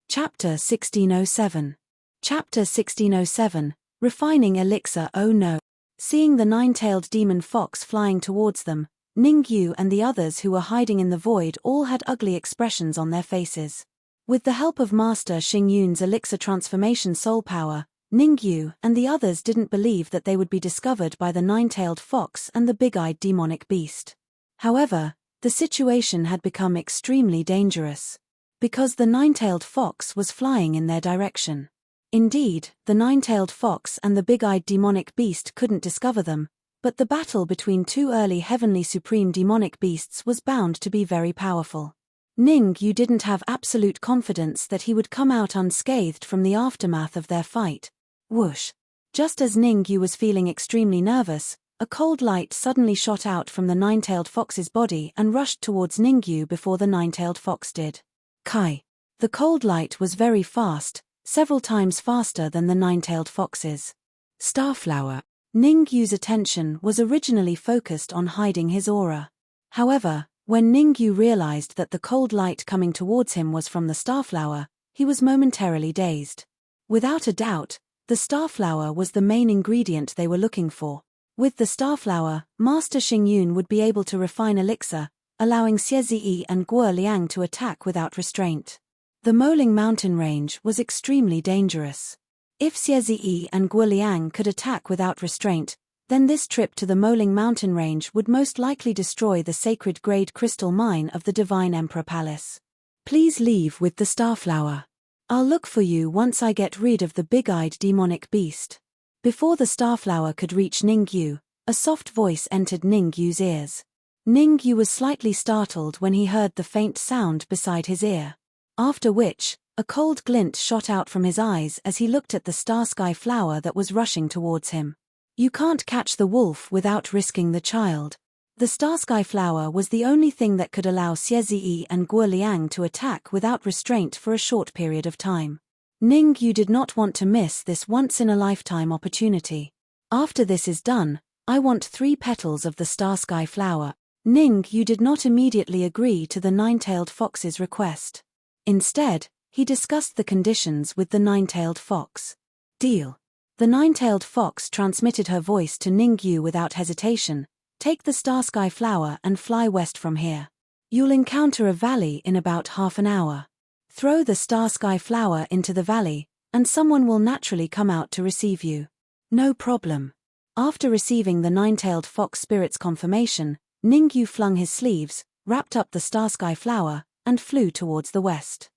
A: Chapter 1607. Chapter 1607. Refining elixir. Oh no. Seeing the nine-tailed demon fox flying towards them, Ningyu and the others who were hiding in the void all had ugly expressions on their faces. With the help of Master Xingyun's elixir transformation soul power, Ningyu and the others didn't believe that they would be discovered by the nine-tailed fox and the big-eyed demonic beast. However, the situation had become extremely dangerous. Because the nine-tailed fox was flying in their direction. Indeed, the nine-tailed fox and the big-eyed demonic beast couldn't discover them, but the battle between 2 early heavenly supreme demonic beasts was bound to be very powerful. Ningyu didn't have absolute confidence that he would come out unscathed from the aftermath of their fight. Whoosh! Just as Ningyu was feeling extremely nervous, a cold light suddenly shot out from the nine-tailed fox's body and rushed towards Ningyu before the nine-tailed fox did. Kai! The cold light was very fast, several times faster than the nine-tailed fox's. Starflower. Ningyu's attention was originally focused on hiding his aura. However, when Ningyu realized that the cold light coming towards him was from the starflower, he was momentarily dazed. Without a doubt, the starflower was the main ingredient they were looking for. With the starflower, Master Xingyun would be able to refine elixir, allowing Xie Ziyi and Guo Liang to attack without restraint. The Moling mountain range was extremely dangerous. If Xie Ziyi and Guo Liang could attack without restraint, then this trip to the Moling mountain range would most likely destroy the sacred grade crystal mine of the Divine Emperor Palace. Please leave with the starflower. I'll look for you once I get rid of the big-eyed demonic beast. Before the starflower could reach Ningyu, a soft voice entered Ningyu's ears. Ningyu was slightly startled when he heard the faint sound beside his ear. After which, a cold glint shot out from his eyes as he looked at the star-sky flower that was rushing towards him. You can't catch the wolf without risking the child. The star-sky flower was the only thing that could allow Xie Ziyi and Guo Liang to attack without restraint for a short period of time. Ningyu did not want to miss this once-in-a-lifetime opportunity. After this is done, I want 3 petals of the star sky flower. Ningyu did not immediately agree to the nine-tailed fox's request. Instead, he discussed the conditions with the nine-tailed fox. Deal. The nine-tailed fox transmitted her voice to Ningyu without hesitation. Take the star sky flower and fly west from here. You'll encounter a valley in about half an hour. Throw the star sky flower into the valley, and someone will naturally come out to receive you. No problem. After receiving the nine-tailed fox spirit's confirmation, Ningyu flung his sleeves, wrapped up the star sky flower, and flew towards the west.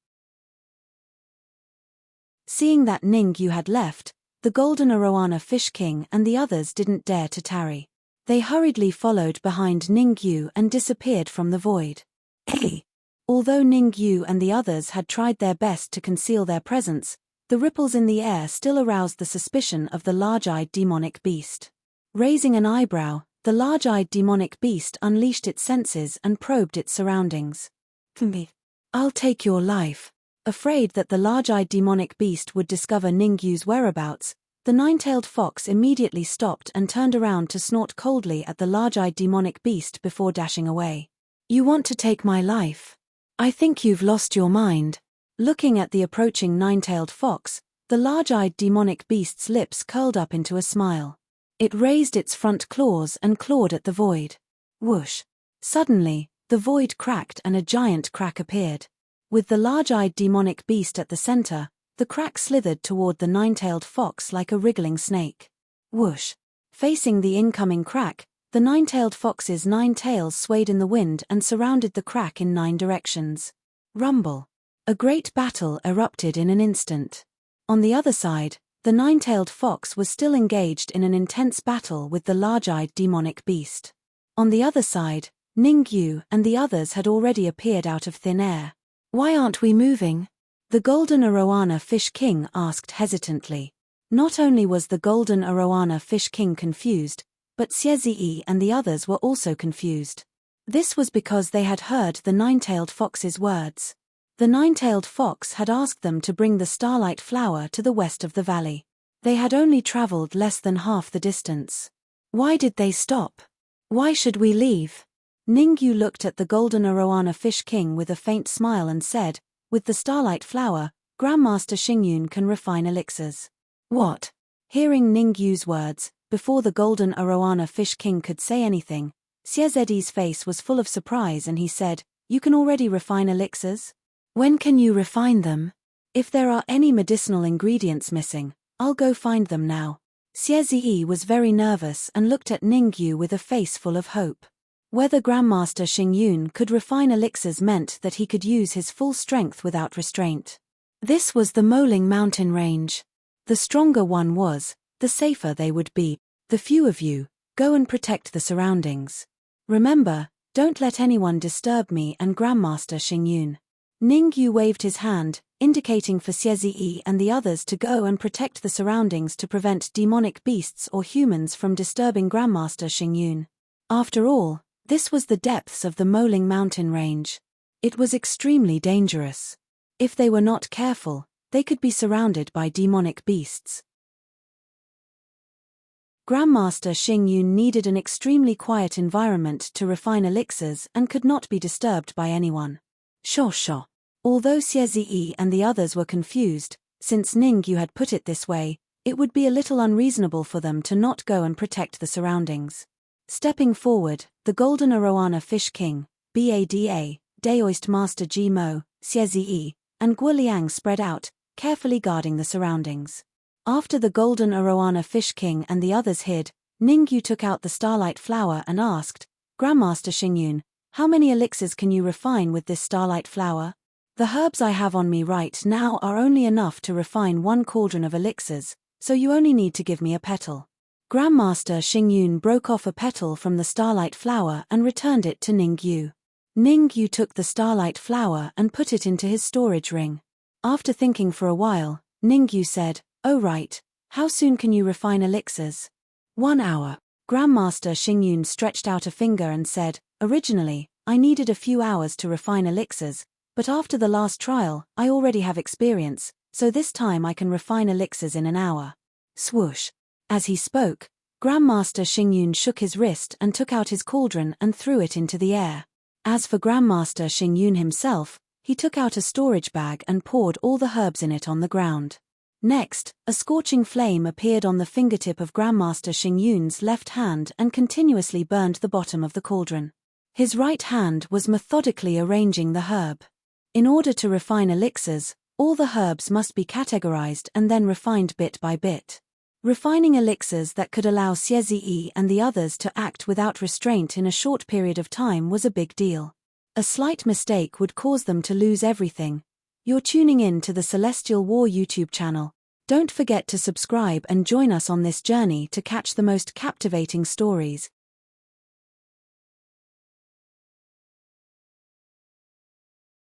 A: Seeing that Ningyu had left, the golden arowana fish king and the others didn't dare to tarry. They hurriedly followed behind Ningyu and disappeared from the void. Although Ningyu and the others had tried their best to conceal their presence, the ripples in the air still aroused the suspicion of the large-eyed demonic beast. Raising an eyebrow, the large-eyed demonic beast unleashed its senses and probed its surroundings. I'll take your life. Afraid that the large-eyed demonic beast would discover Ningyu's whereabouts, the nine-tailed fox immediately stopped and turned around to snort coldly at the large-eyed demonic beast before dashing away. You want to take my life? I think you've lost your mind. Looking at the approaching nine-tailed fox, the large-eyed demonic beast's lips curled up into a smile. It raised its front claws and clawed at the void. Whoosh! Suddenly, the void cracked and a giant crack appeared. With the large-eyed demonic beast at the center, the crack slithered toward the nine-tailed fox like a wriggling snake. Whoosh! Facing the incoming crack, the nine-tailed fox's 9 tails swayed in the wind and surrounded the crack in 9 directions. Rumble! A great battle erupted in an instant. On the other side, the nine-tailed fox was still engaged in an intense battle with the large-eyed demonic beast. On the other side, Ningyu and the others had already appeared out of thin air. Why aren't we moving? The golden arowana fish king asked hesitantly. Not only was the golden arowana fish king confused, but Xiezi and the others were also confused. This was because they had heard the nine-tailed fox's words. The nine-tailed fox had asked them to bring the starlight flower to the west of the valley. They had only traveled less than half the distance. Why did they stop? Why should we leave? Ningyu looked at the golden arowana fish king with a faint smile and said, with the starlight flower, Grandmaster Xingyun can refine elixirs. What? Hearing Ningyu's words, before the golden arowana fish king could say anything, Xiezedi's face was full of surprise and he said, You can already refine elixirs? When can you refine them? If there are any medicinal ingredients missing, I'll go find them now. Xiezi was very nervous and looked at Ningyu with a face full of hope. Whether Grandmaster Xingyun could refine elixirs meant that he could use his full strength without restraint. This was the Moling mountain range. The stronger one was, the safer they would be. The few of you, go and protect the surroundings. Remember, don't let anyone disturb me and Grandmaster Xingyun. Ningyu waved his hand, indicating for Xiezi and the others to go and protect the surroundings to prevent demonic beasts or humans from disturbing Grandmaster Xingyun. After all, this was the depths of the Moling mountain range. It was extremely dangerous. If they were not careful, they could be surrounded by demonic beasts. Grandmaster Xingyun needed an extremely quiet environment to refine elixirs and could not be disturbed by anyone. Sure. Although Xiezi and the others were confused, since Ningyu had put it this way, it would be a little unreasonable for them to not go and protect the surroundings. Stepping forward, the golden arowana fish king, Bada, Daoist Master Ji Mo, Xiezi, and Guoliang spread out, carefully guarding the surroundings. After the golden arowana fish king and the others hid, Ningyu took out the starlight flower and asked, Grandmaster Xingyun, how many elixirs can you refine with this starlight flower? The herbs I have on me right now are only enough to refine 1 cauldron of elixirs, so you only need to give me a petal. Grandmaster Xingyun broke off a petal from the starlight flower and returned it to Ningyu. Ningyu took the starlight flower and put it into his storage ring. After thinking for a while, Ningyu said, Oh right, how soon can you refine elixirs? 1 hour. Grandmaster Xingyun stretched out a finger and said, Originally, I needed a few hours to refine elixirs, but after the last trial, I already have experience, so this time I can refine elixirs in an hour. Swoosh. As he spoke, Grandmaster Xingyun shook his wrist and took out his cauldron and threw it into the air. As for Grandmaster Xingyun himself, he took out a storage bag and poured all the herbs in it on the ground. Next, a scorching flame appeared on the fingertip of Grandmaster Xingyun's left hand and continuously burned the bottom of the cauldron. His right hand was methodically arranging the herb. In order to refine elixirs, all the herbs must be categorized and then refined bit by bit. Refining elixirs that could allow Xie and the others to act without restraint in a short period of time was a big deal. A slight mistake would cause them to lose everything. You're tuning in to the Celestial War YouTube channel. Don't forget to subscribe and join us on this journey to catch the most captivating stories.